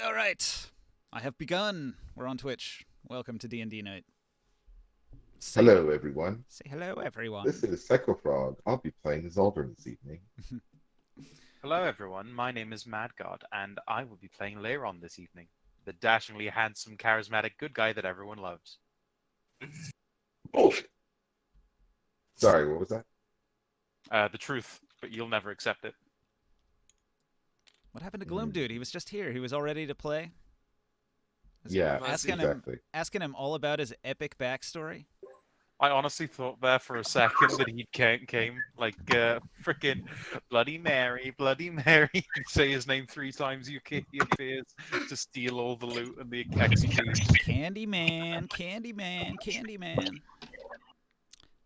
All right. I have begun. We're on Twitch. Welcome to D&D Night. Say, Hello, everyone. say hello, This everyone. is Psychofrog. I'll be playing Zaldr this evening. Hello, everyone. My name is Mad God, and I will be playing Leiron this evening, the dashingly handsome, charismatic good guy that everyone loves. Oh, sorry, what was that? The truth, but you'll never accept it. What happened to Gloom Dude? He was just here. He was all ready to play. Yeah, asking exactly. him all about his epic backstory. I honestly thought there for a second that he came like frickin' Bloody Mary, Bloody Mary. You say his name 3 times, he appears to steal all the loot and the XP. Candyman, Candyman, Candyman.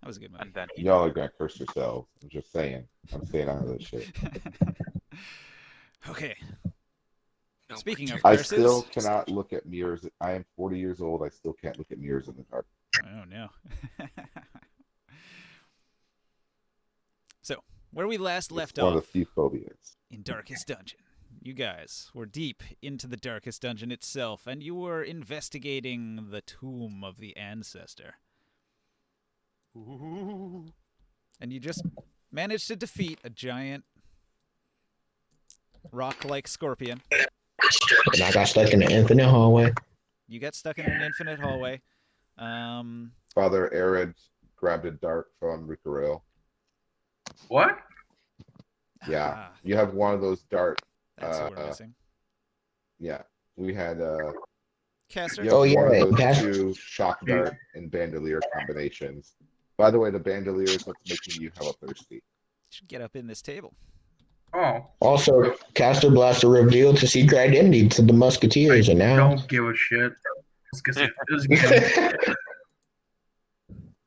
That was a good movie. And then he Y'all are gonna curse yourselves. I'm just saying. I'm staying out of this shit. Okay. Speaking of I curses. still cannot look at mirrors. I am 40 years old. I still can't look at mirrors in the dark. Oh no. So, where we last left It's one off of the few phobias. in Darkest Dungeon. You guys were deep into the Darkest Dungeon itself, and you were investigating the tomb of the ancestor. Ooh. And you just managed to defeat a giant rock-like scorpion. And I got stuck in the infinite hallway. You got stuck in an infinite hallway. Father Arid grabbed a dart from Ricaril. What? Yeah, you have one of those dart. That's what we're missing. Yeah, we had Caster. you have one of those Caster. two shock dart and bandolier combinations. By the way, the bandolier is what's making you hella thirsty. You should get up in this table. Oh, Also, Caster Blaster revealed his secret identity to the Musketeers, and now. don't give a shit. Let's get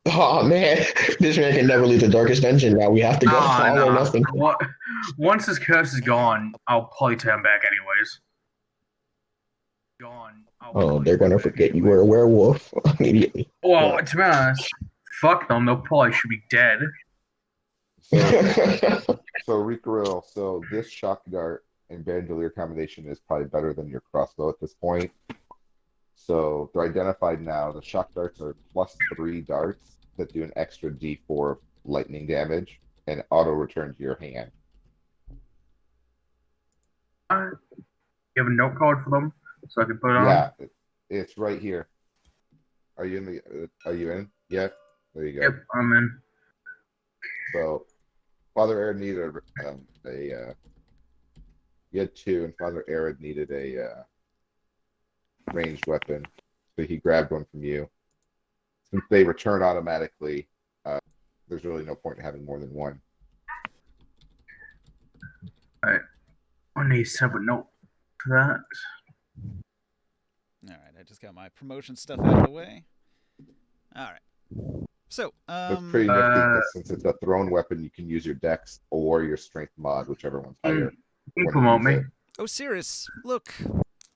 Oh man, this man can never leave the Darkest Dungeon. Now we have to go all or nothing. What? Once his curse is gone, I'll probably turn back anyways. Gone. Oh, they're gonna forget you were a werewolf immediately. Well, to be honest, fuck them. They'll probably should be dead. So Ricaril, so this shock dart and bandolier combination is probably better than your crossbow at this point. So they're identified now. The shock darts are +3 darts that do an extra D4 of lightning damage and auto return to your hand. You have a note card for them, so I can put it on. Yeah, it's right here. Are you in the? Are you in? Yeah. There you go. Yep, I'm in. So Father Arid needed you had two, and Father Arid needed a ranged weapon, so he grabbed one from you. Since they return automatically, there's really no point in having more than one. Alright. I need to have a note for that. All right, I just got my promotion stuff out of the way. All right. So, That's pretty nifty because since it's a thrown weapon, you can use your dex or your strength mod, whichever one's higher. Can you when promote use me? it. Osiris, look,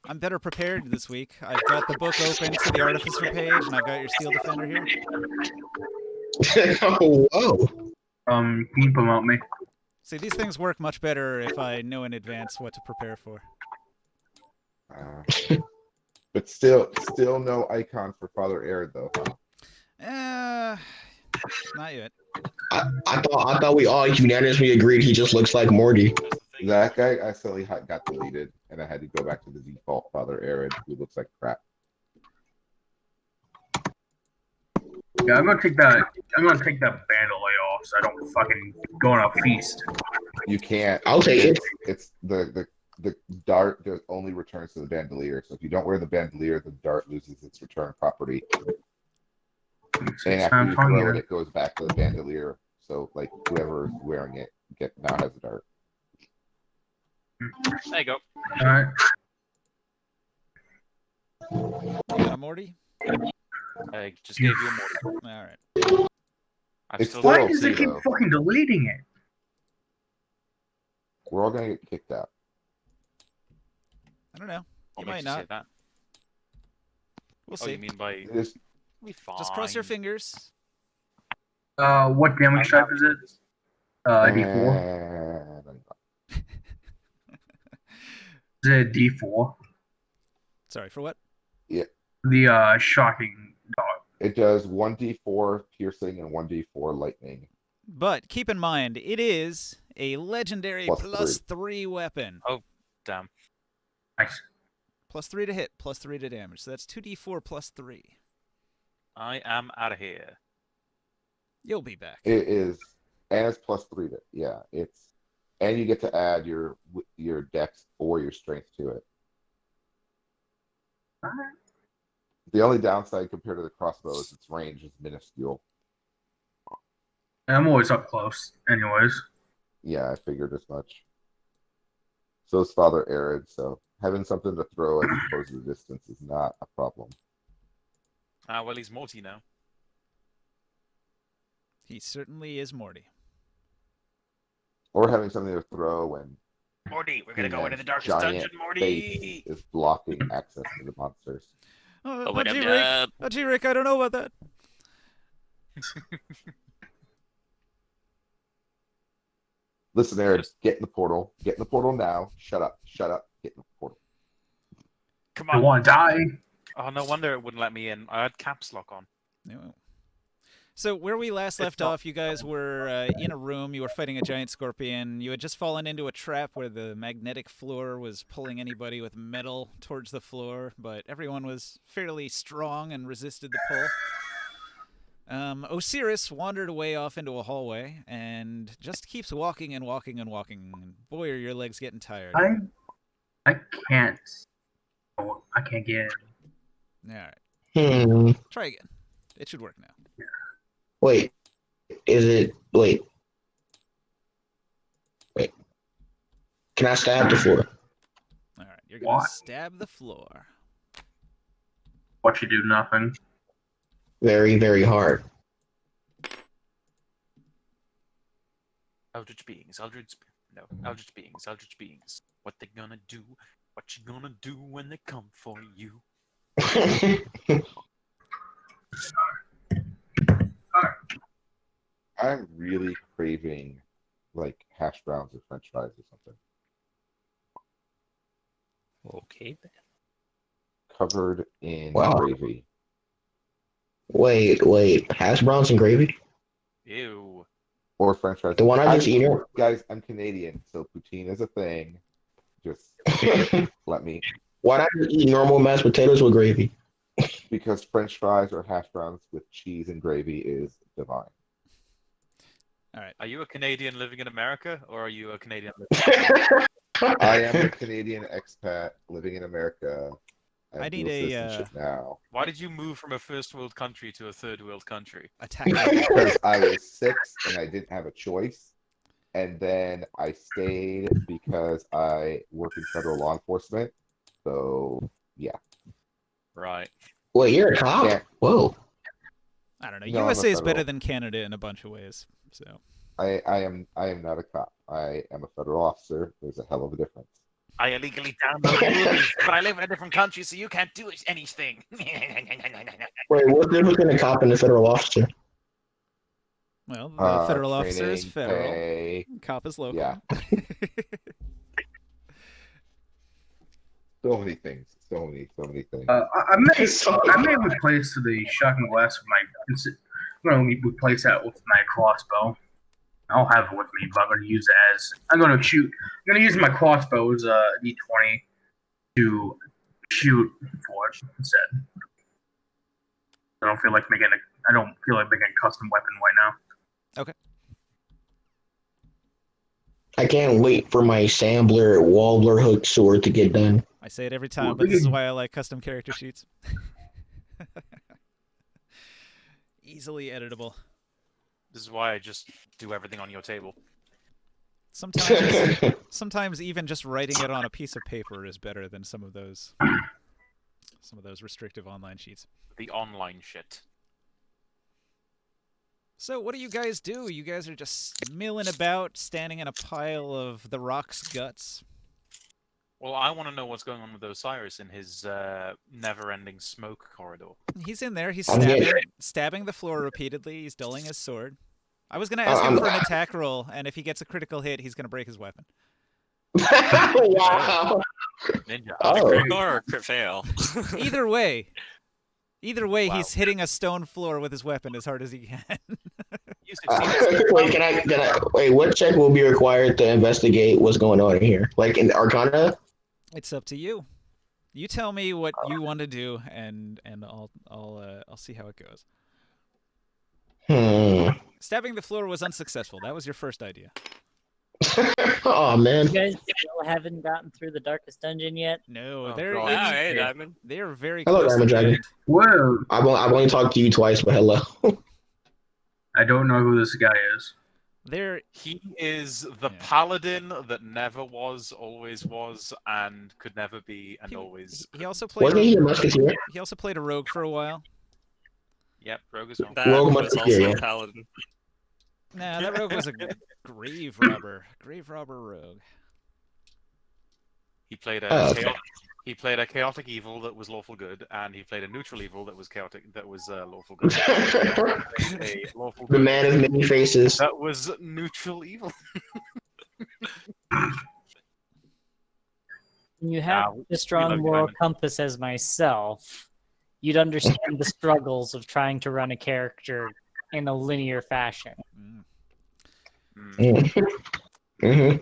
I'm better prepared this week. I've got the book open to the Artificer page, and I've got your Steel Defender here. Oh, whoa. Can you promote me? See, these things work much better if I know in advance what to prepare for. But still no icon for Father Arid though. Not yet. I thought we all unanimously agreed he just looks like Morty. That guy accidentally got deleted, and I had to go back to the default Father Arid, who looks like crap. Yeah, I'm gonna take that bandolier off so I don't fucking go on a feast. You can't. I'll take it. It's the dart that only returns to the bandolier. So if you don't wear the bandolier, the dart loses its return property. And after you throw it, it goes back to the bandolier. So like whoever is wearing it now has a dart. There you go. Alright. You got a Morty? I just gave you a mortar. All right. It's still still Why okay, does it keep though. fucking deleting it? We're all gonna get kicked out. I don't know. What You might makes you say not. that? We'll Oh, see. you mean by It is we fine. Just cross your fingers. What damage type is it? D4. Is it D4? Sorry, for what? The shocking dog. It does 1d4 piercing and 1d4 lightning. But keep in mind, it is a legendary Plus +3 weapon. Damn. Nice. +3 to hit, +3 to damage. So that's 2d4 +3. I am out of here. You'll be back. It is, and it's +3 to, yeah, it's, and you get to add your dex or your strength to it. Alright. The only downside compared to the crossbow is its range is minuscule. I'm always up close, anyways. Yeah, I figured as much. So is Father Arid, so having something to throw at close the distance is not a problem. Ah, well, he's Morty now. He certainly is Morty. Or having something to throw when Morty, we're gonna gonna go into the darkest giant dungeon, face Morty. is blocking access to the monsters. Oh, what gee, up, Rick. Dub? Oh, gee, Rick, I don't know about that. Listen, Arid, get in the portal. Get in the portal now. Shut up. Shut up. Get in the portal. Come I on. want to die. Oh, no wonder it wouldn't let me in. I had caps lock on. No. So where we last left not- off, you guys were in a room. You were fighting a giant scorpion. You had just fallen into a trap where the magnetic floor was pulling anybody with metal towards the floor, but everyone was fairly strong and resisted the pull. Osiris wandered away off into a hallway and just keeps walking and walking and walking. And boy, are your legs getting tired. I can't. I can't get in. All right, Hmm. try again. It should work now. Wait. Is it? Wait. Can I stab the floor? All right, you're gonna Why? stab the floor. What you do, nothing. Very, very hard. Eldritch beings, eldritch beings. What they gonna do? What you gonna do when they come for you? I'm really craving like hash browns or French fries or something. Okay, then. Covered in Wow. gravy. Wait. Hash browns and gravy? Ew. Or French fries. The one I just eaten? Guys, I'm Canadian, so poutine is a thing. Just let me. Why not just eat normal mashed potatoes with gravy? Because French fries or hash browns with cheese and gravy is divine. All right. Are you a Canadian living in America, or are you a Canadian? I am a Canadian expat living in America. I have need dual a, citizenship now Why did you move from a first world country to a third world country? Attack. because I was 6 and I didn't have a choice. And then I stayed because I work in federal law enforcement. So yeah, Right. Wait, you're a cop? Yeah. Whoa. I don't know. No, I'm a USA is better federal. than Canada in a bunch of ways. So I am not a cop. I am a federal officer. There's a hell of a difference. I illegally download movies, but I live in a different country, so you can't do anything. Wait, what's the difference between a cop and a federal officer? well, the federal officer is Training, federal. pay, Cop is local. Yeah. so many things. So many things. I may replace the shocking blast with my. I'm going to replace that with my crossbow. I'll have it with me, but I'm going to use it as. I'm going to use my crossbow's D20 to shoot for it instead. I don't feel like making a custom weapon right now. I can't wait for my Sambler Warbler hook sword to get done. I say it every time, but this is why I like custom character sheets. Easily editable. This is why I just do everything on your table. Sometimes even just writing it on a piece of paper is better than some of those restrictive online sheets. The online shit. So what do you guys do? You guys are just milling about, standing in a pile of the rock's guts. Well, I want to know what's going on with Osiris in his never-ending smoke corridor. He's in there. He's I'm getting- stabbing the floor repeatedly. He's dulling his sword. I was going to ask him for an attack roll, and if he gets a critical hit, he's going to break his weapon. Wow. Ninja. Oh. Crit gore or crit fail? Either way, Wow. he's hitting a stone floor with his weapon as hard as he can. You succeeded. Wait, can I wait? What check will be required to investigate what's going on in here? Like in Arcana? It's up to you. You tell me what you want to do, and I'll see how it goes. Stabbing the floor was unsuccessful. That was your first idea. Oh man. You guys still haven't gotten through the darkest dungeon yet? No, Oh, they're God. Oh, hey, Diamond. they're very Hello, close to Diamond the Dragon. end. Whoa! I've only talked to you twice, but hello. I don't know who this guy is. They're He is the Yeah. paladin that never was, always was, and could never be, and he, always. he also played Wasn't he a musketeer? he also played a rogue for a while. Yep, rogue as well. That Rogue was Musketeer, also yeah. a paladin. Nah, that rogue was a grave robber rogue. He played a Oh, okay. chaotic evil that was lawful good, and he played a neutral evil that was chaotic that was lawful good. A lawful The good man of many faces. that was neutral evil. When you have Nah, a strong love you, moral Diamond. compass as myself, you'd understand the struggles of trying to run a character in a linear fashion. Mm. Mm. Hmm.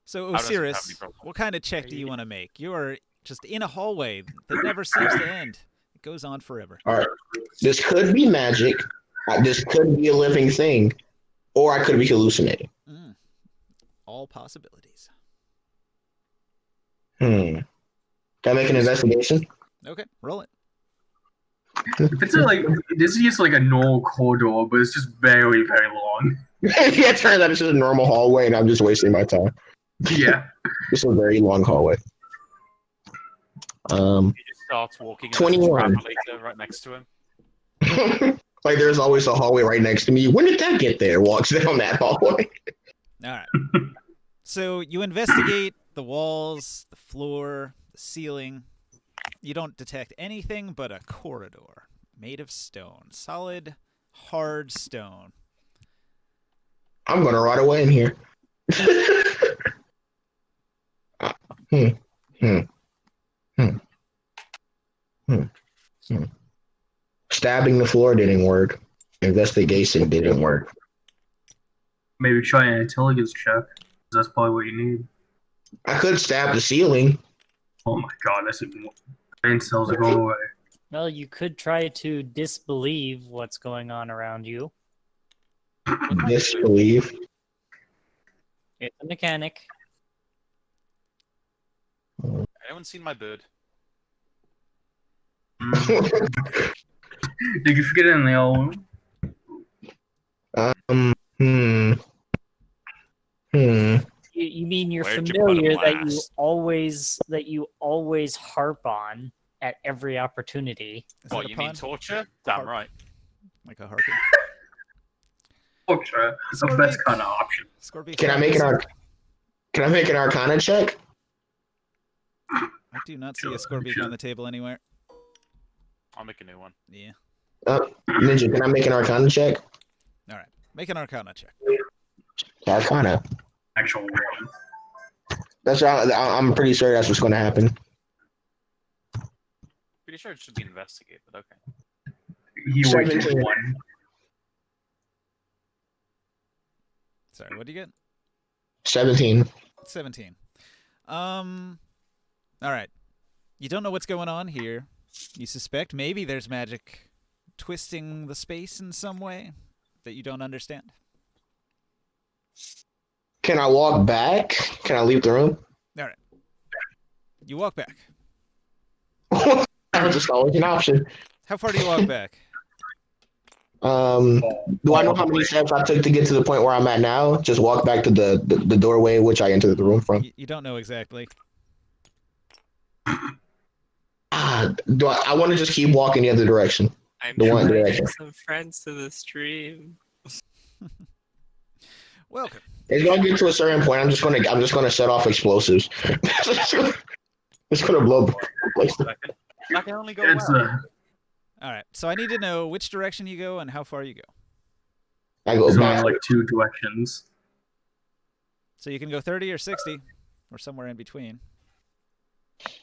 So How does it have any Osiris, problem? what kind of check do you want to make? You are just in a hallway that never seems to end. It goes on forever. All right. This could be magic. This could be a living thing, or I could be hallucinating. Mm. All possibilities. Can I make an investigation? Okay, roll it. If it's like this is just like a normal corridor, but it's just very, very long. Yeah, it turns out it's just a normal hallway, and I'm just wasting my time. Yeah. It's a very long hallway. He just starts walking. And there's a 21. travelator right next to him. Like there's always a hallway right next to me. When did that get there? Walks down that hallway. All right. So you investigate the walls, the floor, the ceiling. You don't detect anything but a corridor made of stone. Solid, hard stone. I'm gonna rot away in here. Stabbing the floor didn't work. Investigation didn't work. Maybe try an intelligence check. That's probably what you need. I could stab the ceiling. Oh my god, that's even more. Brain cells are going away. Well, you could try to disbelieve what's going on around you. Disbelieve. It's a mechanic. Anyone seen my bird? Did you forget it in the old room? You mean you're Where'd you put 'em familiar that you last? always harp on at every opportunity. Is What, that a you mean pun? torture? Damn Harp. right. Like a harpy. Torture. The Scorpion. best kind of option. Scorpion. Can I make an Arcana check? I do not see a Scorpion on the table anywhere. I'll make a new one. Yeah. Ninja, can I make an Arcana check? All right. Make an Arcana check. Arcana. Actual one. That's I'm pretty sure that's what's going to happen. Pretty sure it should be investigate, but okay. He went 17. one. Sorry. What do you get? 17. 17. All right. You don't know what's going on here. You suspect maybe there's magic twisting the space in some way that you don't understand. Can I walk back? Can I leave the room? You walk back. That was just always an option. How far do you walk back? Do I know how many steps I took to get to the point where I'm at now? Just walk back to the doorway in which I entered the room from. You don't know exactly. I want to just keep walking the other direction. I'm The one trying to direction. get some friends to the stream. Welcome. It's gonna get to a certain point. I'm just gonna set off explosives. It's gonna blow the place. That can only go It's well. All right. So I need to know which direction you go and how far you go. I go There's only back. like two directions. So you can go 30 or 60 or somewhere in between.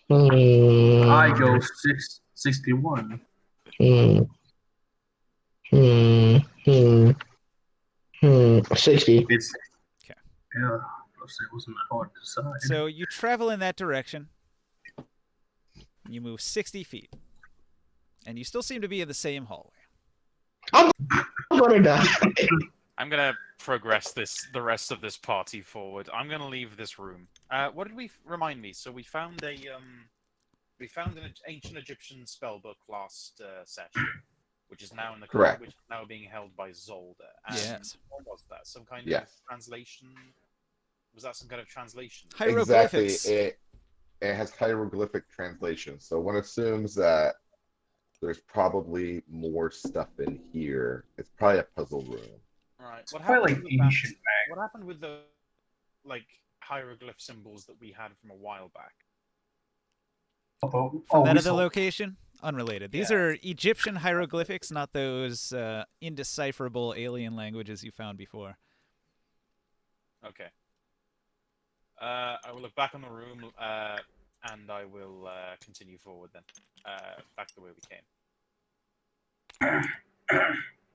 I go 61. Hmm. 60. It's Okay. yeah. It wasn't that hard to decide. So you travel in that direction. You move 60 feet. And you still seem to be in the same hallway. I'm gonna die. I'm gonna progress the rest of this party forward. I'm gonna leave this room. What did we remind me? So we found an ancient Egyptian spell book last session, which is now Correct. which is now being held by Zolder. And Yes. what was that? Some kind Yes. of translation? Was that some kind of translation? Exactly. Hieroglyphics. It has hieroglyphic translation. So one assumes that there's probably more stuff in here. It's probably a puzzle room. Right. It's What probably happened like with that? ancient What happened with the hieroglyph symbols that we had from a while back? Oh, From that we other saw- location? Unrelated. These Yeah. are Egyptian hieroglyphics, not those indecipherable alien languages you found before. Okay. I will look back on the room, and I will continue forward then, back the way we came.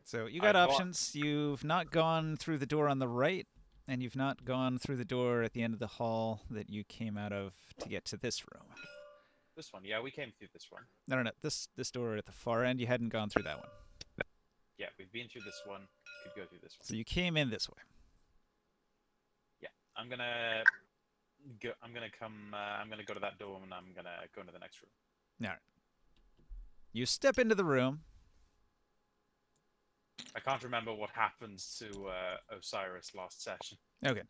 So you got I've got- options. You've not gone through the door on the right, and you've not gone through the door at the end of the hall that you came out of to get to this room. This one, yeah, we came through this one. No. This door at the far end, you hadn't gone through that one. Yeah, we've been through this one. Could go through this one. So you came in this way. I'm gonna go. I'm gonna come. I'm gonna go to that door, and I'm gonna go into the next room. You step into the room. I can't remember what happened to Osiris last session. Okay.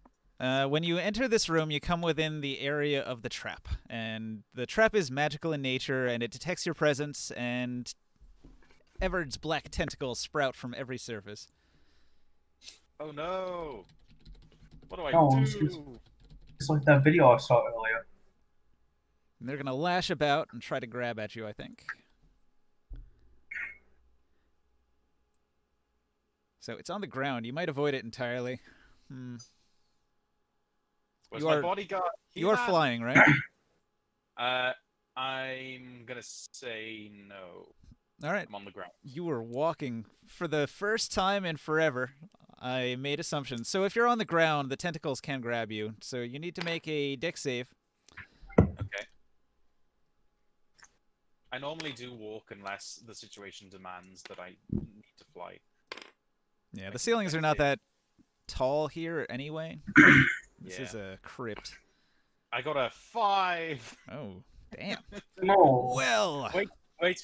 When you enter this room, you come within the area of the trap. And the trap is magical in nature, and it detects your presence, and Everard's black tentacles sprout from every surface. Oh no! What do I No, do? It's like that video I saw earlier. And they're going to lash about and try to grab at you, I think. So it's on the ground. You might avoid it entirely. Where's You my are- bodyguard? You are He-Man! flying, right? I'm gonna say no. All right. I'm on the ground. You were walking for the first time in forever. I made assumptions. So if you're on the ground, the tentacles can grab you. So you need to make a dex save. Okay. I normally do walk unless the situation demands that I need to fly. Yeah, Make the a ceilings dex are not save. that tall here anyway. This is Yeah. a crypt. I got a 5. Oh, damn. No. Well, Wait. Wait.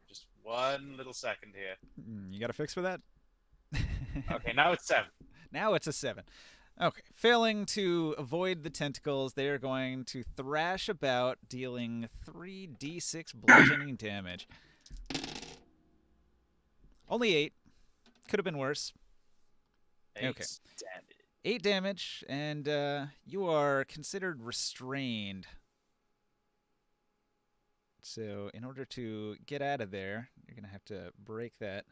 Just one little second here. You got a fix for that? Okay, now it's 7. Now it's a 7. Okay. Failing to avoid the tentacles, they are going to thrash about, dealing 3d6 bludgeoning damage. Only 8. Could have been worse. 8 Okay. damage. 8 damage, and you are considered restrained. So in order to get out of there, you're going to have to break that.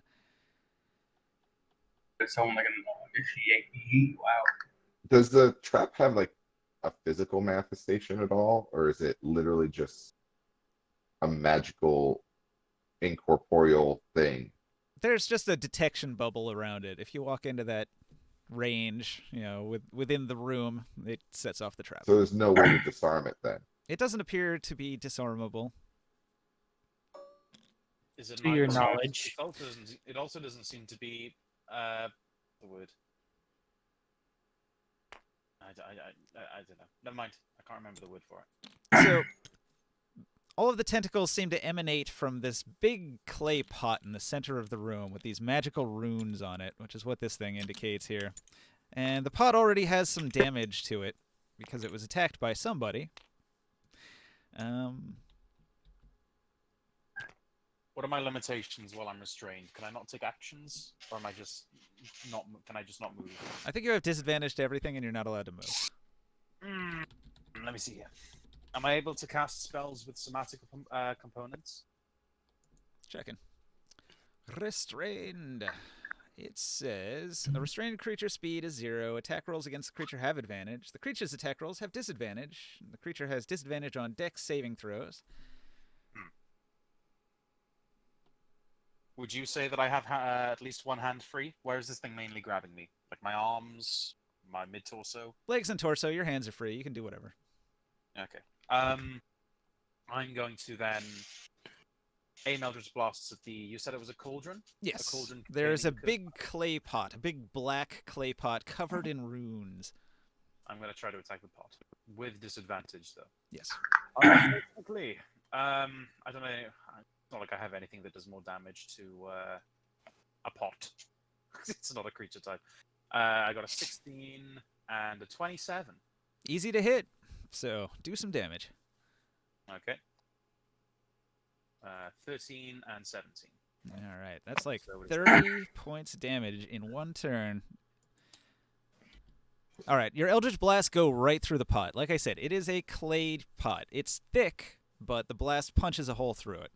It's someone like an initiate. Wow. Does the trap have like a physical manifestation at all, or is it literally just a magical, incorporeal thing? There's just a detection bubble around it. If you walk into that range, within the room, it sets off the trap. So there's no way to disarm it then. It doesn't appear to be disarmable. Is it To your not- knowledge. It also doesn't seem to be the word. I don't know. Never mind. I can't remember the word for it. So all of the tentacles seem to emanate from this big clay pot in the center of the room with these magical runes on it, which is what this thing indicates here. And the pot already has some damage to it because it was attacked by somebody. What are my limitations while I'm restrained? Can I not take actions, or am I just not? Can I just not move? I think you have disadvantage to everything and you're not allowed to move. Let me see here. Am I able to cast spells with somatic components? Checking. Restrained. It says a restrained creature speed is 0. Attack rolls against the creature have advantage. The creature's attack rolls have disadvantage. The creature has disadvantage on Dex saving throws. Would you say that I have at least one hand free? Where is this thing mainly grabbing me? Like my arms, my mid torso? Legs and torso, your hands are free. You can do whatever. Okay. I'm going to then aim Eldritch Blasts at the. You said it was a cauldron? Yes. A cauldron There's a containing big clay pot, a big black clay pot covered in runes. I'm going to try to attack the pot with disadvantage, though. Yes. Unfortunately, I don't know. It's not like I have anything that does more damage to a pot. It's not a creature type. I got a 16 and a 27. Easy to hit, so do some damage. Okay. 13 and 17. All right, that's like So it's- 30 points damage in one turn. All right, your Eldritch Blast go right through the pot. Like I said, it is a clay pot. It's thick, but the blast punches a hole through it.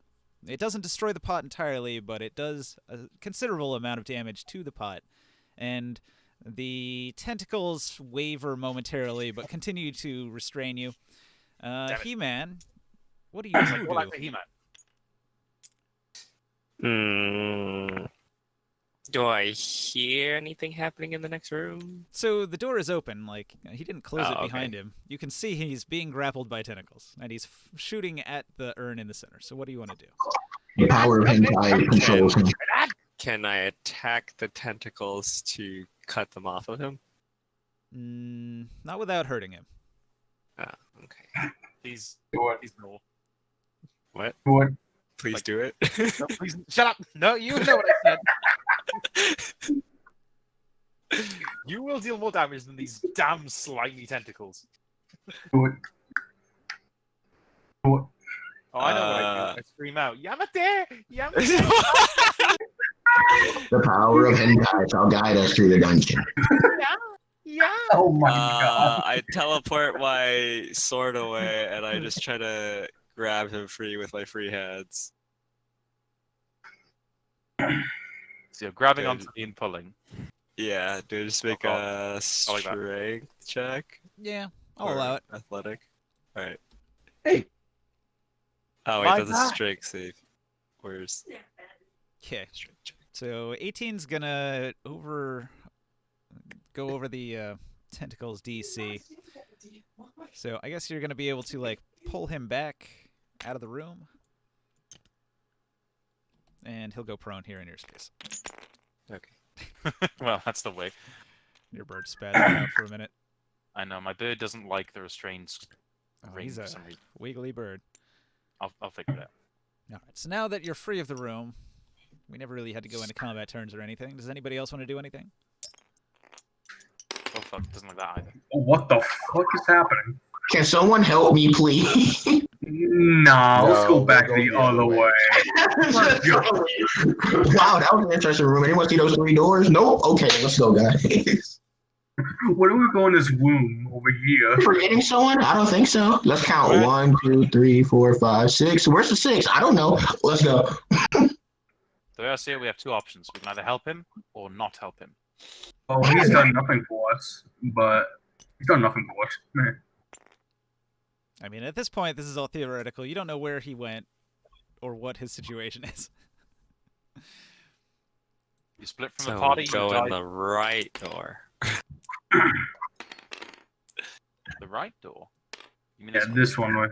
It doesn't destroy the pot entirely, but it does a considerable amount of damage to the pot. And the tentacles waver momentarily, but continue to restrain you. it. He-Man, what do you Well, do? like the He-Man. Do I hear anything happening in the next room? So the door is open, like he didn't close Oh, it okay. behind him. You can see he's being grappled by tentacles, and he's shooting at the urn in the center. So what do you want to do? The power of hentai controls him. Can I attack the tentacles to cut them off of him? Not without hurting him. Okay. He's What? no. What? What? Please do it. No, please, shut up! No, you know what I said. You will deal more damage than these damn slimy tentacles. Do it. Do it. Oh, I know what I do. I scream out, Yamate! Yamate! The power of hentai shall guide us through the dungeon. Yeah! Oh my god. I teleport my sword away and I just try to grab him free with my free hands. So you're grabbing Good. onto me and pulling. Yeah, do I just make Oh, a like that. strength check? Yeah, I'll Or allow it. Athletic. Alright. Hey. Oh wait, My that's a God. strength save. Where's Okay, strength check? so 18's gonna go over the tentacles DC. So I guess you're gonna be able to like pull him back out of the room, and he'll go prone here in your space. Okay. Well, that's the way. Your bird spazzing out for a minute. I know, my bird doesn't like the restrained Oh, ring he's for a some reason. wiggly bird. I'll figure it out. All right, so now that you're free of the room, we never really had to go into combat turns or anything. Does anybody else want to do anything? Oh fuck, doesn't like that either. What the fuck is happening? Can someone help me, please? Nah, let's No, go we'll back go the the other other way. way. Wow, that was an interesting room. Anyone see those 3 doors? Nope. Okay, let's go, guys. Where do we go in this room over here? Forgetting someone? I don't think so. Let's count. 1, 2, 3, 4, 5, 6. Where's the 6? I don't know. Let's go. The way I see it, we have two options. We can either help him or not help him. Oh, he's done nothing for us, but he's done nothing for us. Man. I mean, at this point, this is all theoretical. You don't know where he went or what his situation is. You split from So the party, you go die in the right door. the right door. You mean Yeah, this one way.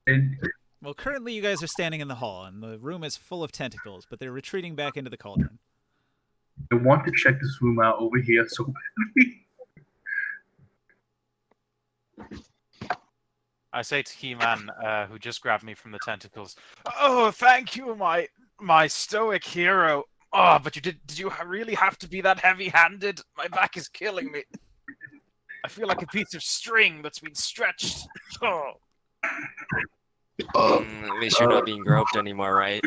And Well, currently you guys are standing in the hall, and the room is full of tentacles, but they're retreating back into the cauldron. I want to check this room out over here so badly. I say to He-Man, who just grabbed me from the tentacles, "Oh, thank you, my stoic hero. Oh, but did you really have to be that heavy-handed? My back is killing me. I feel like a piece of string that's been stretched. Oh." At least you're not being groped anymore, right?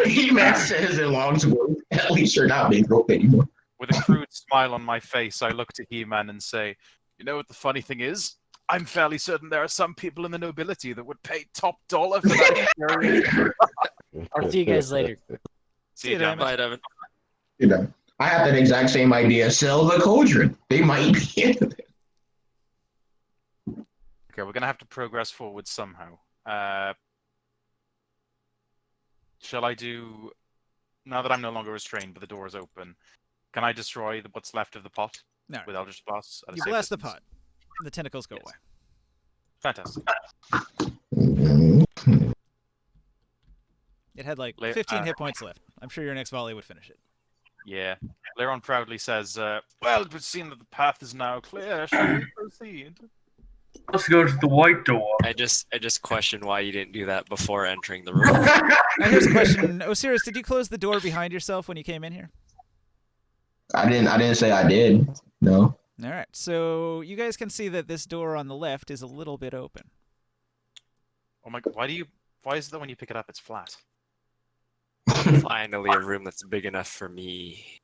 He-Man says in Longsword, at least you're not being broke anymore. With a crude smile on my face, I look to He-Man and say, "You know what the funny thing is? I'm fairly certain there are some people in the nobility that would pay top dollar for that infuriating." I'll see you guys later. See you, John. Damon. Bye, Devin. You know, I have that exact same idea. Sell the cauldron. They might be into it. Okay, we're gonna have to progress forward somehow. Shall I do? Now that I'm no longer restrained, but the door is open, can I destroy what's left of the pot No. with Eldritch Blast? At a You safe blast the distance? pot. The tentacles go Yes. away. Fantastic. It had like La- 15 hit points left. I'm sure your next volley would finish it. Yeah. Leron proudly says, "Well, it would seem that the path is now clear. Shall we proceed?" Let's go to the white door. I just question why you didn't do that before entering the room. Now here's a question. Osiris, did you close the door behind yourself when you came in here? I didn't say I did. No. All right. So you guys can see that this door on the left is a little bit open. Oh my god! Why is it that when you pick it up, it's flat? Finally, a room that's big enough for me.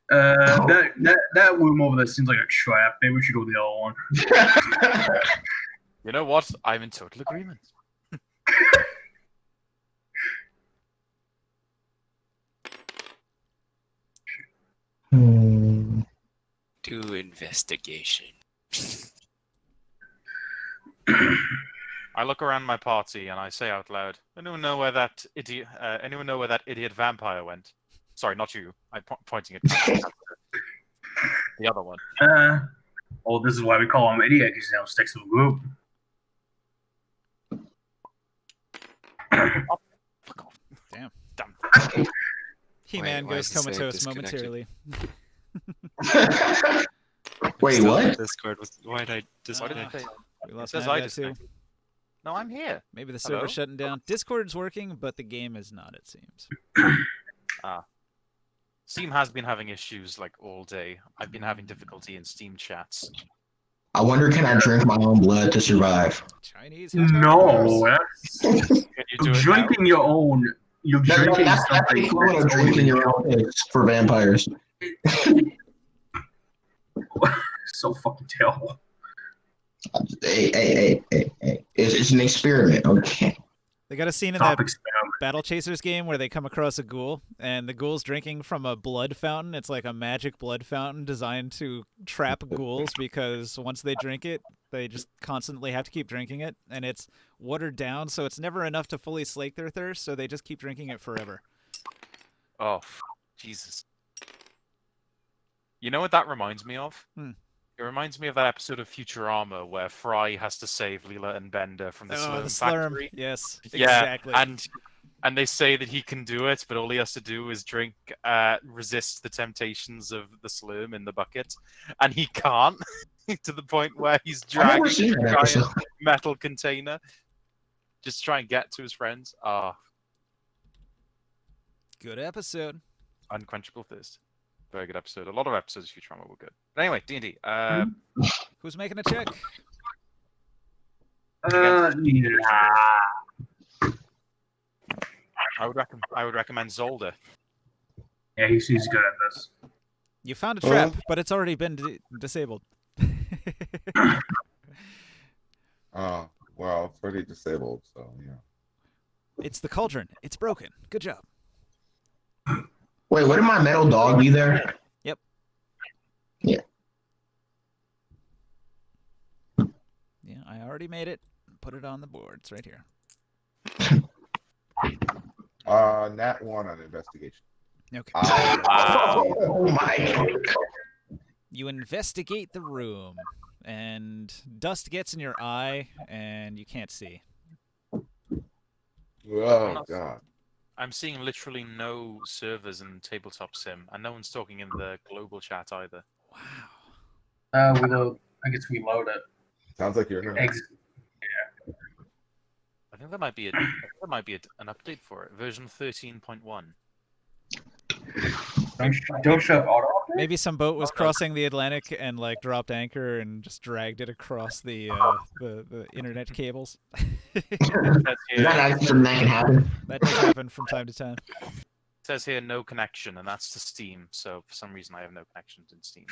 That room over there seems like a trap. Maybe we should go to the other one. You know what? I'm in total agreement. Do investigation. I look around my party and I say out loud, "Anyone know where that idiot? Anyone know where that idiot vampire went?" Sorry, not you. I'm pointing at the other one. Oh, this is why we call him idiot, because he sticks to the group. Fuck off. Damn. Damn. He-Man Why goes is the save comatose disconnected? momentarily. Wait, Still what? in Discord. Why did I Why did disconnect? I say? We It lost says that I guy too. disconnected. No, I'm here. Maybe the Hello? server's shutting down. Discord's working, but the game is not, it seems. Steam has been having issues like all day. I've been having difficulty in Steam chats. I wonder, can I drink my own blood to survive? Chinese No, that's Can you do it now? drinking your own. You're drinking That's the something. equivalent of drinking your own piss for vampires. So fucking terrible. Hey. It's an experiment, okay? They got a scene in Stop that experiment. Battle Chasers game where they come across a ghoul, and the ghoul's drinking from a blood fountain. It's like a magic blood fountain designed to trap ghouls, because once they drink it, they just constantly have to keep drinking it, and it's watered down, so it's never enough to fully slake their thirst, so they just keep drinking it forever. Oh, Jesus. You know what that reminds me of? Hmm. It reminds me of that episode of Futurama where Fry has to save Leela and Bender from the Slurm the slurm. factory. Yes, Yeah, exactly. and they say that he can do it, but all he has to do is resist the temptations of the slurm in the bucket, and he can't. To the point where he's I've never dragging seen a that giant episode. metal container just to try and get to his friends. Ah, Good episode. unquenchable thirst. Very good episode. A lot of episodes of Futurama were good. But anyway, D&D. Who's making a check? Nah. I would recommend Zolder. Yeah, he's good at this. You found a trap, but it's already been disabled. Oh, well, it's already disabled, so yeah. It's the cauldron. It's broken. Good job. Wait, wouldn't my metal dog be there? Yep. Yeah. Yeah, I already made it. Put it on the board. It's right here. Nat 1 on investigation. Okay. Oh my. You investigate the room, and dust gets in your eye, and you can't see. Oh, God. I'm seeing literally no servers in Tabletop Sim, and no one's talking in the global chat either. Wow. I guess we load it. Sounds like you're in a... Exit. I think there might be an update for it, version 13.1. Don't shut auto. Maybe some boat was crossing the Atlantic and like dropped anchor and just dragged it across the internet cables. It Is that actually something that can happen? That does happen from time to time. says here no connection, and that's to Steam. So for some reason, I have no connections in Steam.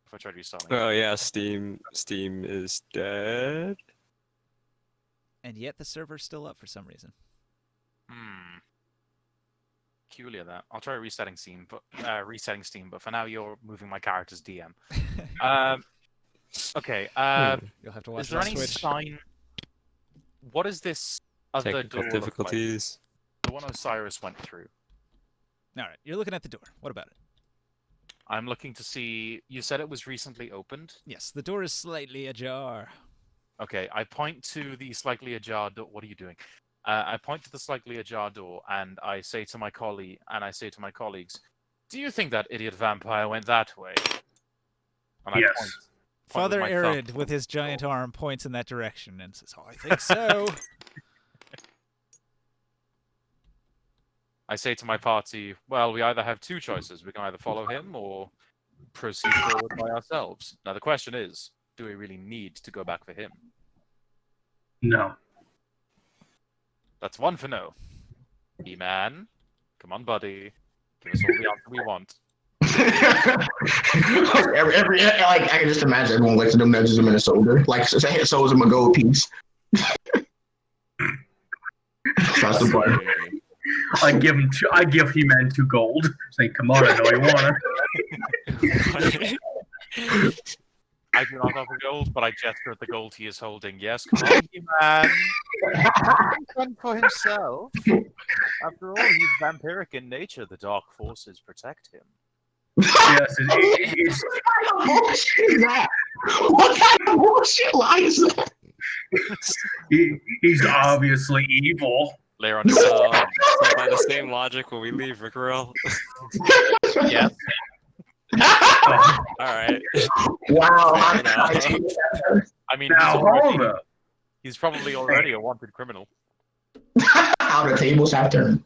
If I try to restart, Oh yeah, Steam is dead. And yet the server's still up for some reason. Peculiar that. I'll try resetting Steam, but for now you're moving my character's DM. Okay. You'll have to watch Is there on any Switch. sign? What is this other Technical door look like? difficulties. The one Osiris went through. All right, you're looking at the door. What about it? I'm looking to see. You said it was recently opened. Yes, the door is slightly ajar. Okay, I point to the slightly ajar door. What are you doing? I point to the slightly ajar door, and I say to my colleagues, "Do you think that idiot vampire went that way?" And Yes. I point Father with my thumb Arid, to with the his giant door. arm, points in that direction and says, "Oh, I think so." I say to my party, "Well, we either have two choices. We can either follow him or proceed forward by ourselves." Now the question is, do we really need to go back for him? No. That's one for no. E-Man, come on, buddy. Give us all the answer we want. I can just imagine everyone looks at him, nudges him in the shoulder, like shows him a gold piece. That's the part. I give He-Man 2 gold. Say, come on, I know you wanna. I do not offer gold, but I gesture at the gold he is holding. Yes, come on, E-Man. Fun for himself. After all, he's vampiric in nature. The dark forces protect him. Yes, it's What kind of bullshit is that? What kind of bullshit lie is that? he's obviously evil. Later on, So by the same logic, will we leave Rickroll? yes. All right. Wow. Fair enough. I mean, Now hold up. he's probably already a wanted criminal. How the tables have turned.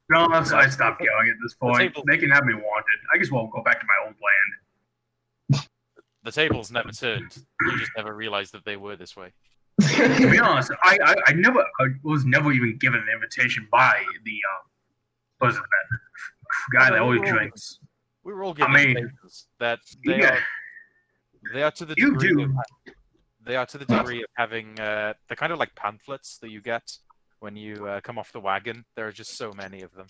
No, I stopped going at this point. table- They can have me wanted. I guess we'll go back to my old land. The tables never turned. You just never realized that they were this way. To be honest, I was never even given an invitation by the what is it, that guy that always drinks. We were all given I mean, papers that they yeah. are to the You degree do. of, they are to the degree of having the kind of like pamphlets that you get when you come off the wagon. There are just so many of them.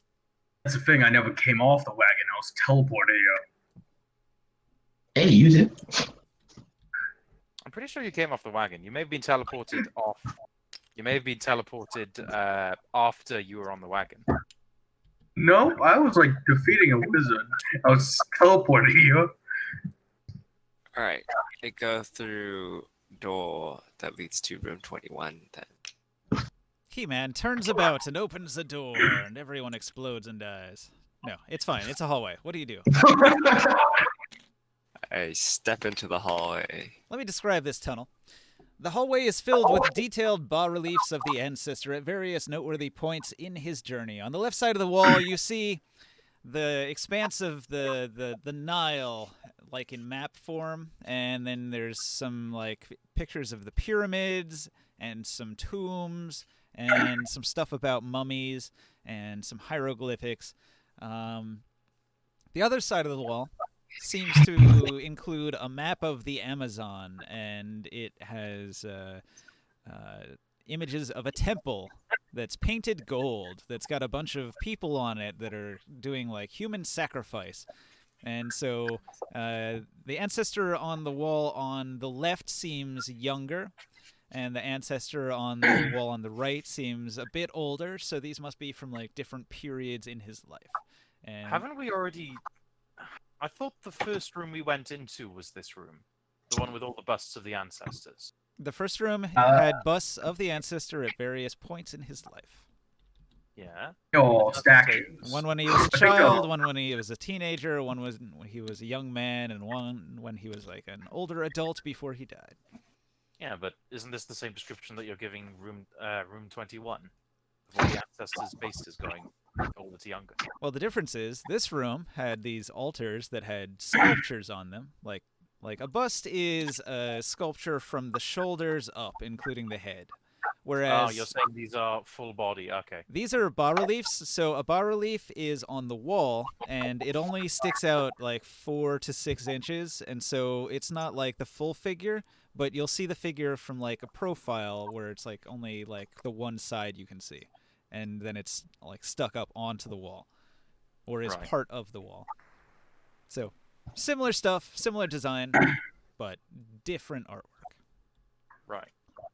That's the thing. I never came off the wagon. I was teleported here. Hey, use it. I'm pretty sure you came off the wagon. You may have been teleported off. You may have been teleported after you were on the wagon. No, I was like defeating a wizard. I was teleported here. All right. I go through door that leads to room 21 then. He-Man turns about and opens the door, and everyone explodes and dies. No, it's fine. It's a hallway. What do you do? I step into the hallway. Let me describe this tunnel. The hallway is filled with detailed bas-reliefs of the ancestor at various noteworthy points in his journey. On the left side of the wall, you see the expanse of the Nile, like in map form, and then there's some like pictures of the pyramids and some tombs and some stuff about mummies and some hieroglyphics. The other side of the wall seems to include a map of the Amazon, and it has images of a temple that's painted gold, that's got a bunch of people on it that are doing like human sacrifice. And so the ancestor on the wall on the left seems younger, and the ancestor on the wall on the right seems a bit older, so these must be from like different periods in his life. And Haven't we already? I thought the first room we went into was this room, the one with all the busts of the ancestors. the first room had busts of the ancestor at various points in his life. Yeah. Oh, statues. One when he was a I think child, one when he was a teenager, one was when he was a young man, and one when he was like an older adult before he died. Yeah, but isn't this the same description that you're giving room 21? Of all the ancestors' base is going older to younger. Well, the difference is this room had these altars that had sculptures on them. Like a bust is a sculpture from the shoulders up, including the head. Whereas Oh, you're saying these are full body. Okay. these are bas-reliefs. So a bas-relief is on the wall, and it only sticks out like 4 to 6 inches, and so it's not like the full figure, but you'll see the figure from like a profile where it's like only like the one side you can see, and then it's like stuck up onto the wall, or is Right. part of the wall. So similar stuff, similar design, but different artwork. Right.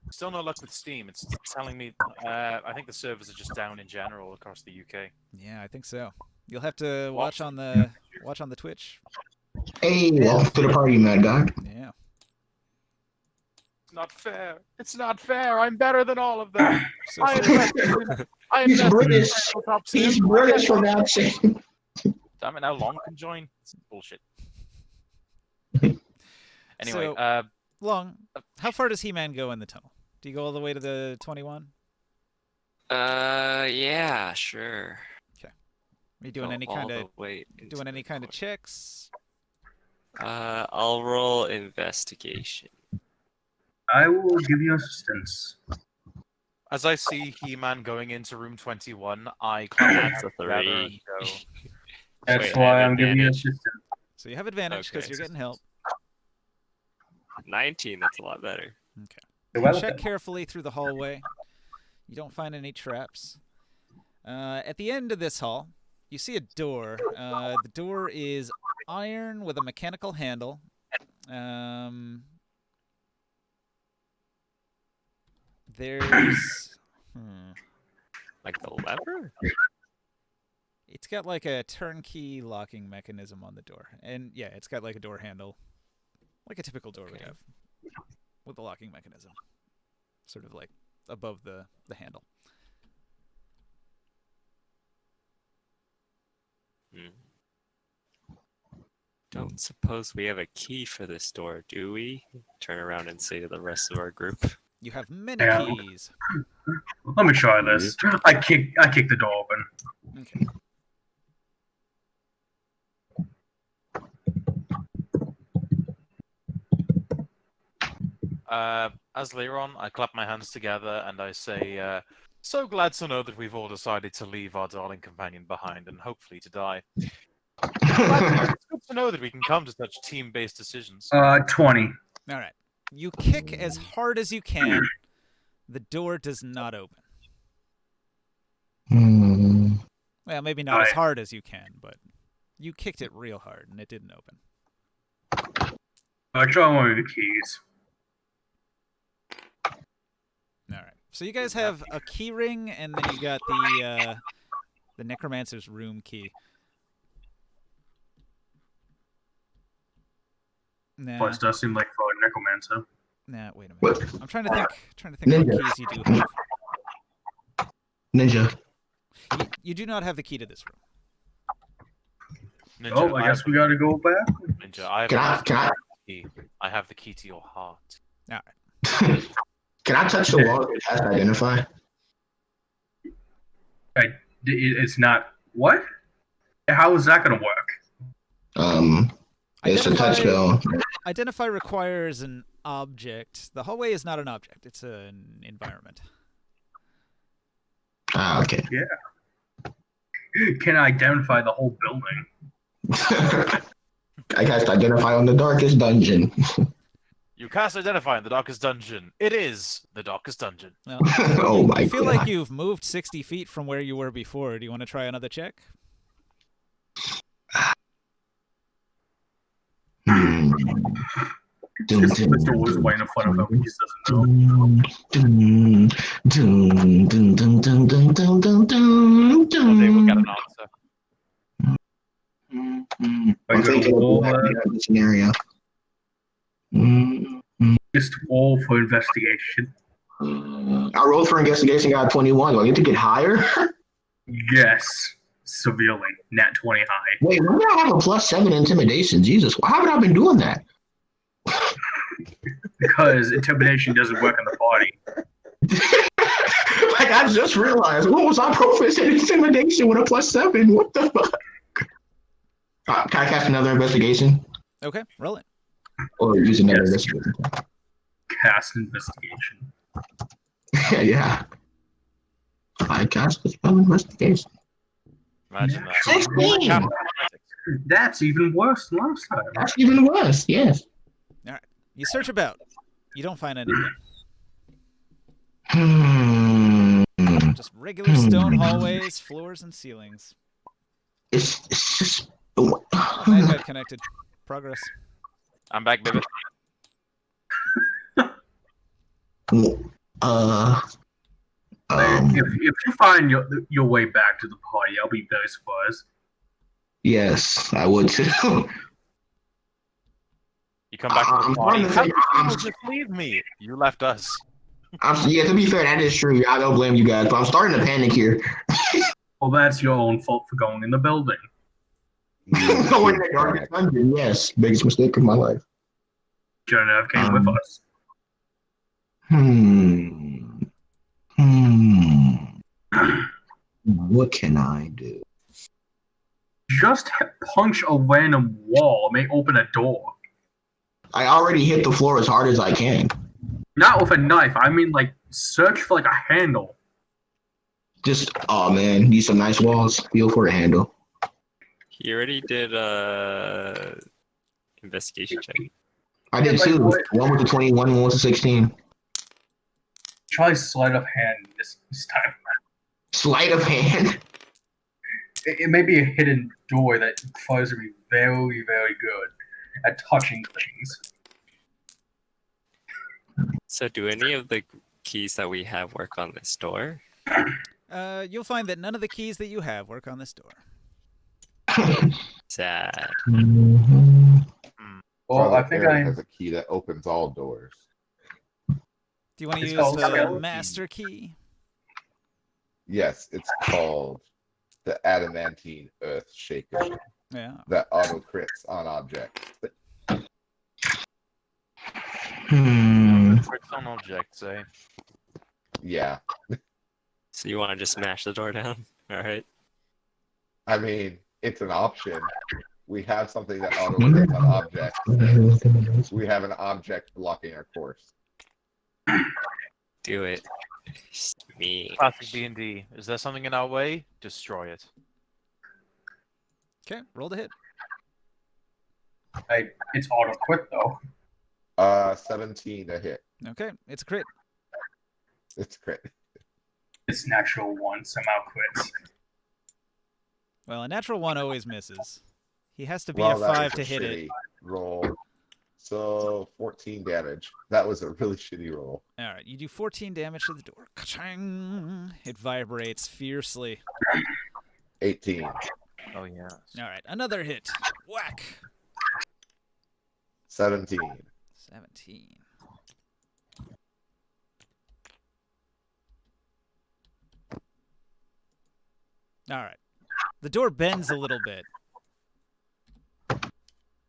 Still no luck with Steam. It's telling me. I think the servers are just down in general across the UK. Yeah, I think so. You'll have to watch on the Twitch. Hey, welcome to the party, Mad God. Yeah. It's not fair. It's not fair. I'm better than all of them. So I sorry. invested. I He's invested in British. Tabletop He's Sim. British for God's sake. Damn it! Now Long can join. It's bullshit. Anyway, So- Long, how far does He-Man go in the tunnel? Do you go all the way to the 21? Yeah, sure. Are you doing Go any all kind the of way into doing any the kind of corner. checks? I'll roll investigation. I will give you assistance. as I see He-Man going into room 21, I clap my hands That's a together and 3. go, That's Wait, I why have I'm giving you advantage. assistance. So you have advantage because Okay. you're getting help. 19. That's a lot better. Well, Check carefully through the hallway. You don't find any traps. At the end of this hall, you see a door. The door is iron with a mechanical handle. There's... Like the lever? It's got like a turnkey locking mechanism on the door. And yeah, it's got like a door handle. Like a typical door would Okay. have. With a locking mechanism. Sort of like above the handle. Hmm. Don't suppose we have a key for this door, do we? Turn around and say to the rest of our group. You have many Yeah. keys. let me try this. I kick the door open. Okay. as Leron, I clap my hands together and I say, so glad to know that we've all decided to leave our darling companion behind and hopefully to die. It's good to know that we can come to such team-based decisions. 20. All right. You kick as hard as you can. The door does not open. Hmm. Well, maybe not as Alright. hard as you can, but you kicked it real hard and it didn't open. I try one of the keys. All right. So you guys have a key ring, and then you got the necromancer's room key. Nah, Plus, does seem like for a necromancer. nah. Wait a What? minute. I'm trying to think. Trying to think what Ninja. keys you do have. Ninja. You do not have the key to this room. Ninja, Oh, I guess we gotta go back. Ninja, I have, Can I- the can I- key. I have the key to your heart. All right. Can I touch the wall and cast identify? It's not. What? How is that gonna work? It's a touch spell. Identify requires an object. The hallway is not an object. It's an environment. Ah, okay. Can I identify the whole building? I cast identify on the darkest dungeon. You cast Identify in the Darkest Dungeon. It is the Darkest Dungeon. Well, Oh my I feel god. like you've moved 60 feet from where you were before. Do you want to try another check? Hmm. Dun, Just dun, Mr. Woods waiting in front of him. He just doesn't know. dun, dun, dun, dun, dun, dun, dun, dun, dun, One day we'll get dun. an answer. I'm Like, thinking of roll, that scenario. just all for investigation. I rolled for investigation, got 21. Do I get to get higher? Yes, severely. Nat 20 high. Wait, when did I have a +7 intimidation? Jesus, why haven't I been doing that? Because intimidation doesn't work in the party. Like, I just realized, what was I proficient in intimidation with a +7? What the fuck? Can I cast another investigation? Okay, roll it. Or use another Yes. investigation? Cast investigation. Yeah. I cast the spell investigation. Imagine that. 16! That's even worse than last time. That's even worse, yes. You search about. You don't find anything. Hmm. Just regular stone hallways, floors, and ceilings. It's just. Oh, Mad got connected. Progress. I'm back, baby. If you find your way back to the party, I'll be very surprised. Yes, I would too. You come back to I'm the party. trying to How think- did I'm- you just leave me? You left us. Yeah, to be fair, that is true. I don't blame you guys, but I'm starting to panic here. Well, that's your own fault for going in the building. Going in the darkest dungeon, yes. Biggest mistake of my life. Shouldn't have came with us. What can I do? Just punch a random wall. It may open a door. I already hit the floor as hard as I can. Not with a knife. I mean, like, search for, like, a handle. Just, oh man, need some nice walls. Feel for a handle. He already did investigation check. I did like, too. what- One with the 21, one with the 16. Try sleight of hand this time. Sleight of hand. It may be a hidden door that requires to be very, very good at touching things. So, do any of the keys that we have work on this door? You'll find that none of the keys that you have work on this door. Sad. Well, I Father think Eric has a key that opens all doors. Do you want to It's use called the skeleton. master key? Yes, it's called the Adamantine Earth Shaker Yeah. that auto crits on objects. Bricks on objects, eh? Yeah, So you want to just smash the door down? All right. I mean, it's an option. We have something that auto crits on objects. We have an object blocking our course. Do it. Me. Classic D&D. Is there something in our way? Destroy it. Okay, roll to hit. it's auto quit though. 17 to hit. Okay, it's a crit. It's crit. It's natural one somehow quits. Well, a natural 1 always misses. He has to be Well, a that 5 was to a hit it. shitty roll. So 14 damage. That was a really shitty roll. All right, you do 14 damage to the door. Ka-ching! It vibrates fiercely. 18. Oh, yeah. All right, another hit. Whack! 17. 17. All right. The door bends a little bit.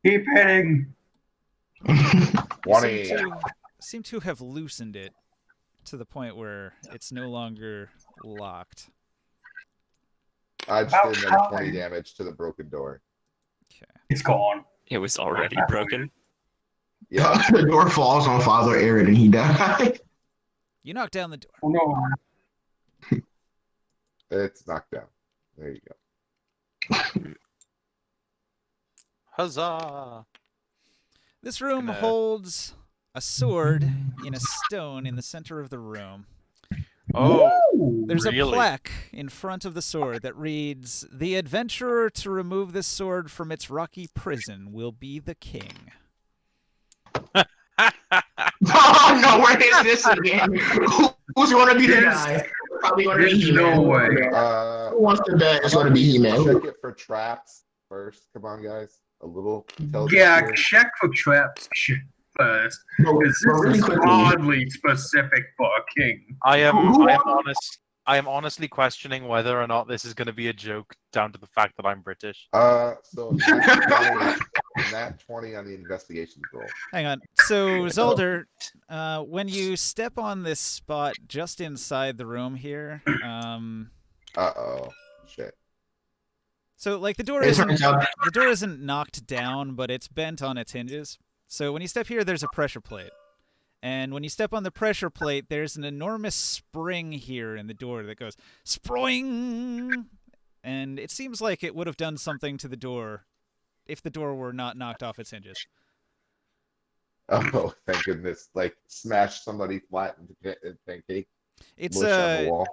Keep hitting. You 20. seem to have loosened it to the point where it's no longer locked. I just About did another time. 20 damage to the broken door. Okay. It's gone. It was already broken. Yeah. The door falls on Father Aaron and he dies. You knock down the door. Oh no. It's knocked down. There you go. Huzzah! This room Gonna- holds a sword in a stone in the center of the room. Oh, Ooh. There's a Really? plaque in front of the sword that reads, "The adventurer to remove this sword from its rocky prison will be the king." Oh no, where is this again? Who's going to be the guy? Probably going to be There's He-Man. no way. Who wants to bet it's going to be He-Man? Check it for traps first. Come on, guys. A little intelligence Yeah, here. check for traps first. But Because really this is quickly, oddly specific for a king. I am Who- honestly questioning whether or not this is going to be a joke down to the fact that I'm British. So nat 20 on the investigations roll. Hang on. So, Zolder, when you step on this spot just inside the room here, Uh-oh. Shit. so like the door it isn't turns out the door isn't knocked down, but it's bent on its hinges. So when you step here, there's a pressure plate, And when you step on the pressure plate, there's an enormous spring here in the door that goes spring, and it seems like it would have done something to the door if the door were not knocked off its hinges. Oh, thank goodness! Like smash somebody flat in pancake. It's Mush on the a wall.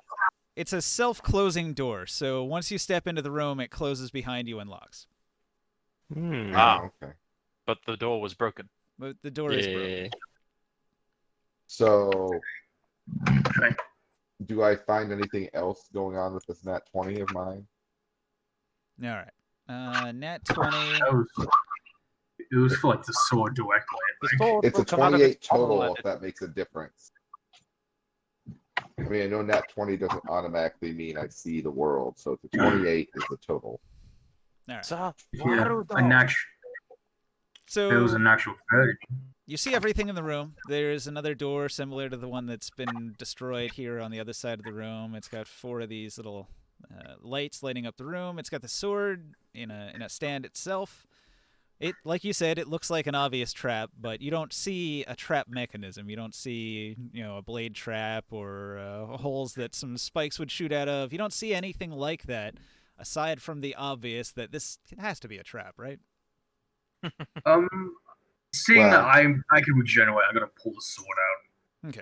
it's a self-closing door, so once you step into the room, it closes behind you and locks. Ah. Okay. But the door was broken. But the door is broken. Yeah. So, Okay. do I find anything else going on with this nat 20 of mine? All right. Nat 20. It was for like the sword directly. The sword It's a will come out of 28 its bottle total, and if that makes a difference. I mean, I know nat 20 doesn't automatically mean I see the world, so it's a 28 is the total. All right. It's a Yeah, a natural. It was So a natural 30. you see everything in the room. There's another door similar to the one that's been destroyed here on the other side of the room. It's got 4 of these little lights lighting up the room. It's got the sword in a stand itself. It, like you said, it looks like an obvious trap, but you don't see a trap mechanism. You don't see, a blade trap or holes that some spikes would shoot out of. You don't see anything like that, aside from the obvious that this has to be a trap, right? Seeing that Well- I can regenerate, I'm gonna pull the sword out.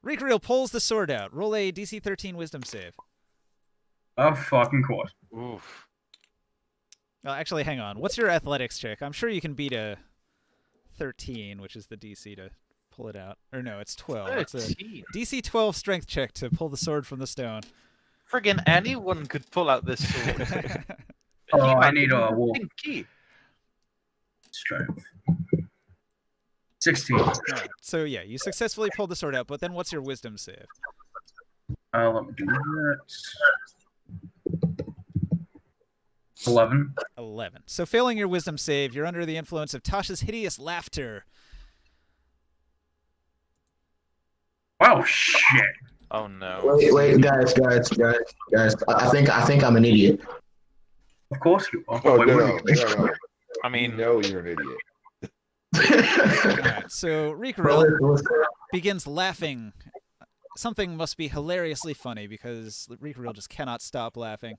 Rikril pulls the sword out. Roll a DC 13 Wisdom save. Of fucking course. Oof. Actually, hang on. What's your athletics check? I'm sure you can beat a 13, which is the DC to pull it out. Or no, it's 12. It's a 13. DC 12 strength check to pull the sword from the stone. Friggin' anyone could pull out this sword. Oh, I He-Man need didn't a even wolf. think key. Strength. 16. Alright, so yeah, you successfully pulled the sword out, but then what's your wisdom save? Let me do that. 11. 11. So failing your wisdom save, you're under the influence of Tasha's hideous laughter. Oh shit! Oh no. Wait, guys. I think I'm an idiot. Of course you are. Oh, Wait, no, what do you- no. I You mean, know you're an idiot. Alright, so Rikril begins laughing. Something must be hilariously funny because Rikril just cannot stop laughing.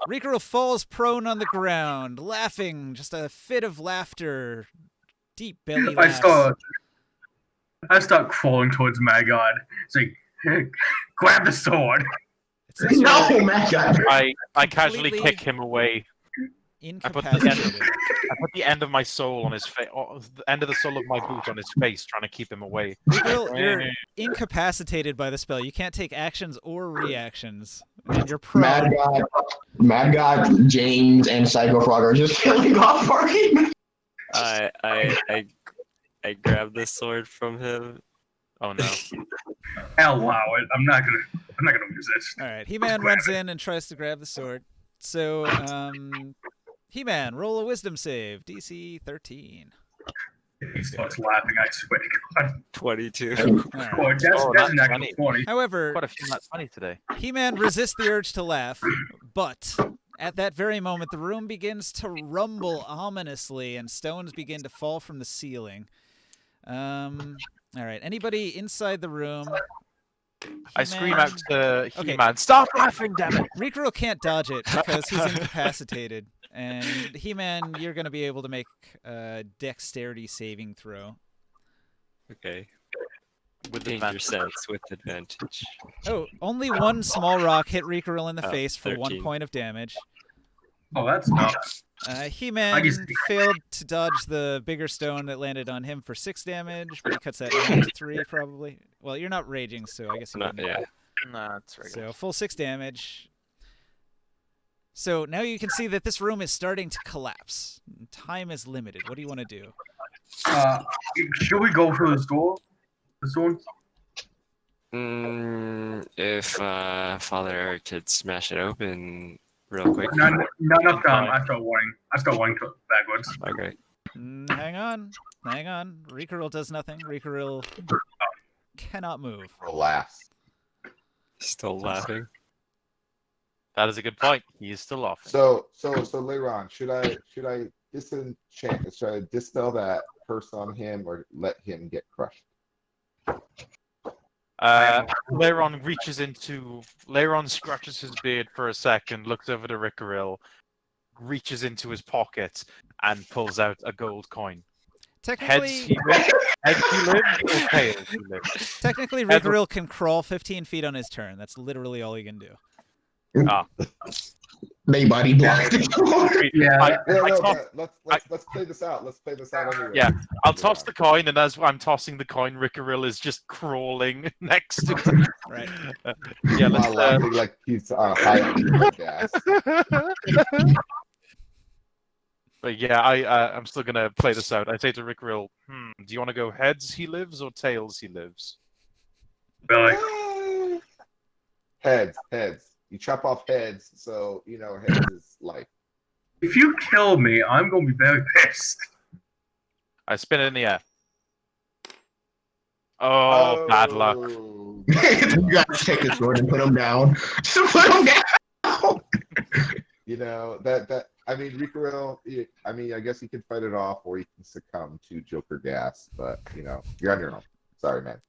Rikril falls prone on the ground, laughing, just a fit of laughter, deep belly laughs. I start crawling towards Magod. It's like, grab the sword. It says No, you're man, God. I casually Completely- kick him away. incapacitated. I put the end of my soul on his face, the end of the sole of my boot on his face, trying to keep him away. Rikril, you're incapacitated by the spell. You can't take actions or reactions, and you're prone. Mad God, James, and Psycho Frog are just killing off party. I grabbed the sword from him. Oh no. Allow it. I'm not gonna resist. All right, He-Man runs in and tries to grab the sword. So, He-Man, roll a wisdom save, DC 13. He starts laughing. I swear to God. 22. All right. Oh, that's Oh, an that's actual funny. 20. However, Quite a few not funny today. He-Man resists the urge to laugh, but at that very moment, the room begins to rumble ominously, and stones begin to fall from the ceiling. All right, anybody inside the room? I scream out to Okay. He-Man, "Stop laughing, damn it!" Rikril can't dodge it because he's incapacitated. And He-Man, you're going to be able to make a dexterity saving throw. Okay. With Danger advantage. sense with advantage. Oh, only one small rock hit Rikril in the Oh, face for 1 13. point of damage. Oh, that's nuts. He-Man guess- failed to dodge the bigger stone that landed on him for 6 damage, but he cuts that down to 3 probably. Well, you're not raging, so I guess you Not, wouldn't. yeah. Nah, it's regular. So full 6 damage. So now you can see that this room is starting to collapse. Time is limited. What do you want to do? Should we go through this door? This one? If Father Eric could smash it open real quick. Not enough time. I start wanting to backwards. Okay. Hang on. Rikril does nothing. Rikril cannot move. Alas. Still laughing. That is a good point. He is still laughing. So Leiron, should I disenchant? Should I dispel that curse on him or let him get crushed? Leiron scratches his beard for a second, looks over to Rickaril, reaches into his pocket, and pulls out a gold coin. Heads Technically, he lives, heads he lives, or tails he lives. technically, Heads- Rigoril can crawl 15 feet on his turn. That's literally all he can do. They body blocked. Yeah, I, Yeah, I no, toss, but let's play this out. Let's play this out anyway. Yeah, I'll toss the coin, and as I'm tossing the coin, Rickaril is just crawling next to it. Right. Yeah, While laughing like he's high on human gas. But yeah, I'm still gonna play this out. I say to Rickaril, do you want to go heads he lives or tails he lives? really. Heads. You chop off heads, so you know heads is life. If you kill me, I'm gonna be very pissed. I spin it in the air. Oh, bad luck. Oh. You guys take the sword and put him down. Just put him down. You know that I mean Rickaril. I mean I guess you can fight it off, or you can succumb to Joker gas. But you know you're on your own. Sorry, man.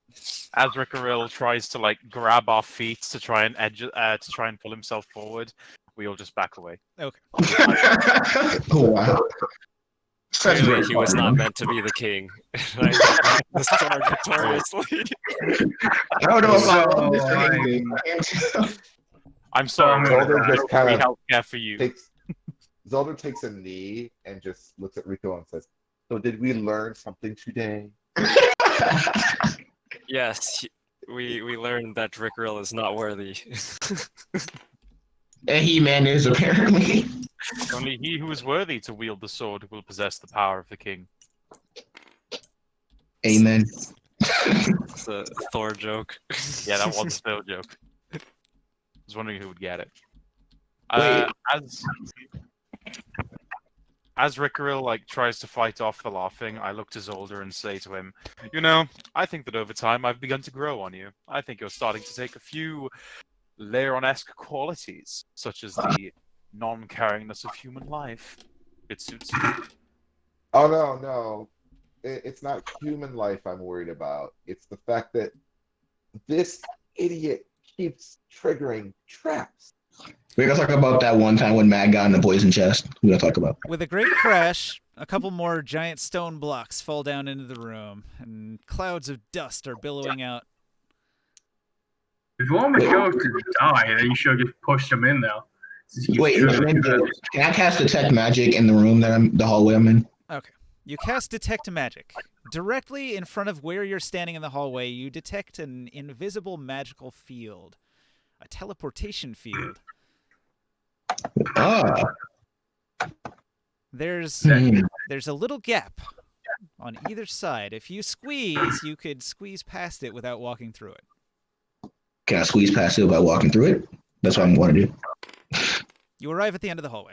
As Rickaril tries to like grab our feet to try and pull himself forward, we all just back away. Oh, wow. Such Clearly, great he was fun, not man. meant to be the king. And I got the sword victoriously. I don't know if I So, love this or I'm- anything. I'm sorry, So, Zelda just kind we of help care for you. Zelda takes a knee and just looks at Rico and says, "So did we learn something today?" Yes, we learned that Rickaril is not worthy. And He-Man is apparently. Only he who is worthy to wield the sword will possess the power of the king. Amen. It's a Thor joke. Yeah, that was a still joke. I was wondering who would get it. Wait. As Rickaril like tries to fight off the laughing, I look to Zolder and say to him, "You know, I think that over time I've begun to grow on you. I think you're starting to take a few Leiron-esque qualities, such as the non-caringness of human life. It suits you." Oh no. It's not human life I'm worried about. It's the fact that this idiot keeps triggering traps. We're gonna talk about that one time when Matt got in the poison chest. We're gonna talk about. With a great crash, a couple more giant stone blocks fall down into the room, and clouds of dust are billowing out. If you want my character to die, then you should just push him in there. Since he keeps Wait, triggering Ninja, can I cast detect magic in the room that the hallway I'm in? You cast Detect Magic. Directly in front of where you're standing in the hallway, you detect an invisible magical field. A teleportation field. Ah. There's Hmm. a little gap on either side. If you squeeze, you could squeeze past it without walking through it. Can I squeeze past it by walking through it? That's what I want to do. You arrive at the end of the hallway.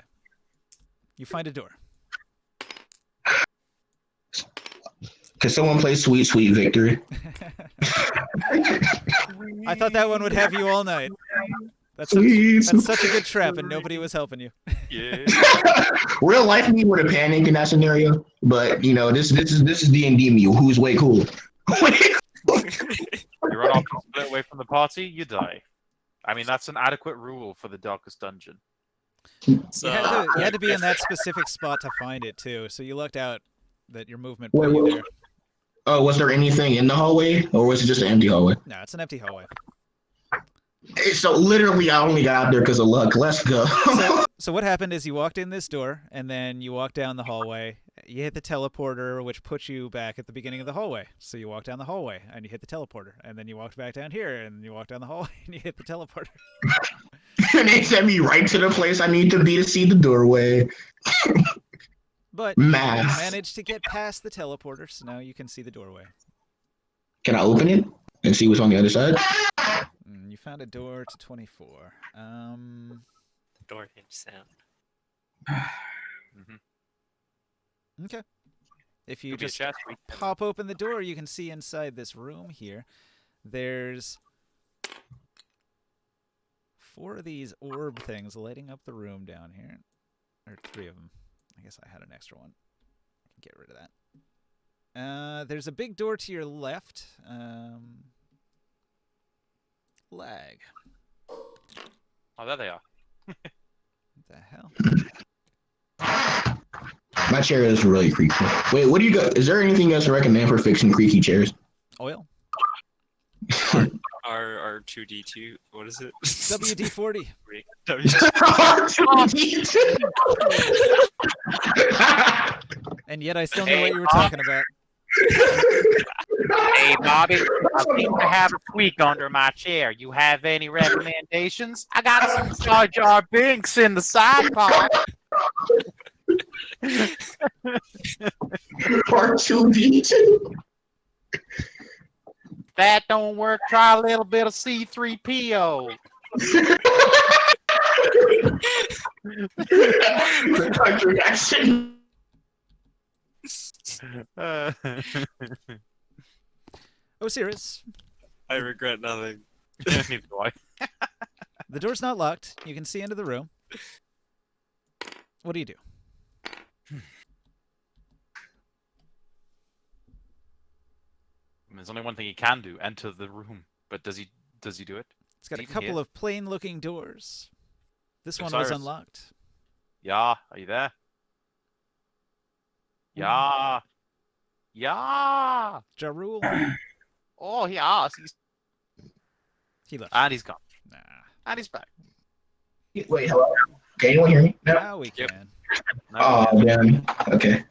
You find a door. Can someone play Sweet Sweet Victory? I thought that one would have you all night. That's Sweet. such a good trap, and nobody was helping you. Yeah. Real life me would have panicked in that scenario, but you know this is D&D me who's way cool. You run off and split away from the party, you die. I mean, that's an adequate rule for the darkest dungeon. So, You had to be in that specific spot to find it too. So you lucked out that your movement Wait, put you wait. there. Oh, was there anything in the hallway, or was it just an empty hallway? No, it's an empty hallway. So literally, I only got out there because of luck. Let's go. So what happened is you walked in this door, and then you walked down the hallway. You hit the teleporter, which puts you back at the beginning of the hallway. So you walked down the hallway, and you hit the teleporter. And then you walked back down here, and you walked down the hallway, and you hit the teleporter. And they sent me right to the place I need to be to see the doorway. But you Math. managed to get past the teleporter, so now you can see the doorway. Can I open it and see what's on the other side? You found a door to 24. door hinge sound. Okay. If you Could be a just chest, we- pop open the door, you can see inside this room here. There's 4 of these orb things lighting up the room down here. Or 3 of them. I guess I had an extra one. I can get rid of that. There's a big door to your left. Lag. Oh, there they are. What the hell? My chair is really creaky. Wait, what do you got? Is there anything else to recommend for fixing creaky chairs? Oil. R2D2. What is it? WD-40. And yet I still knew what you were talking about. Hey, Bobby, I seem to have a squeak under my chair. You have any recommendations? I got some Jar Jar Binks in the side pocket. R2D2. That don't work. Try a little bit of C3PO. Country accent. Osiris, I regret nothing. Neither do I. the door's not locked. You can see into the room. What do you do? There's only one thing he can do: enter the room. But does he do it? It's got a Even couple here? of plain-looking doors. This one Osiris. was unlocked. Yeah, are you there? Yeah. Yeah. Jarul, Oh, yeah. he left. And he's gone. Nah. And he's back. Wait, hello? Can anyone hear me? No. Now we Yep. can. No, Oh, damn. Okay.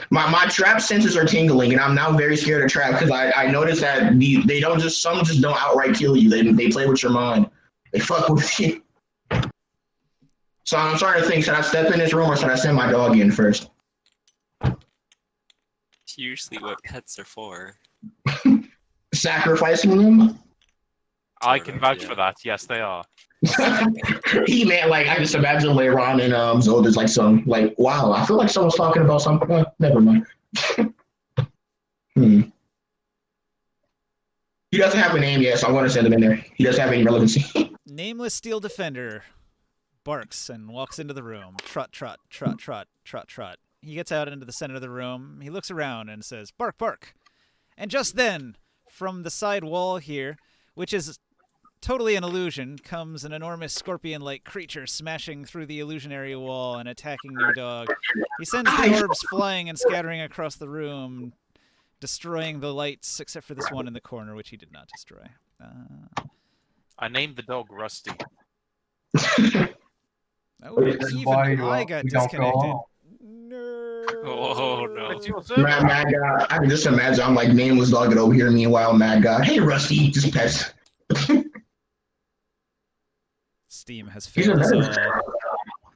My trap senses are tingling, and I'm now very scared of trap because I noticed that they don't just some just don't outright kill you. They play with your mind. They fuck with you. So I'm starting to think: should I step in this room or should I send my dog in first? It's usually what pets are for. Sacrificing them? I can vouch for that. Yes, they are. He man, like I just imagine later on in Zelda's like some like wow, I feel like someone's talking about something. Never mind. He doesn't have a name yet, so I'm going to send him in there. He doesn't have any relevancy. Nameless Steel Defender barks and walks into the room. Trot, trot, trot, trot, trot, trot. He gets out into the center of the room. He looks around and says, "Bark, bark." And just then, from the side wall here, which is totally an illusion, comes an enormous scorpion-like creature smashing through the illusionary wall and attacking your dog. He sends the orbs flying and scattering across the room, destroying the lights, except for this one in the corner, which he did not destroy. I named the dog Rusty. Oh, This is why even I got we don't go disconnected. home. No. Oh no. It's your server. Mad guy. I can just imagine I'm like nameless dogging over here. Meanwhile, mad guy. Hey, Rusty, just pets. Steam has He's a failed us nerd. all.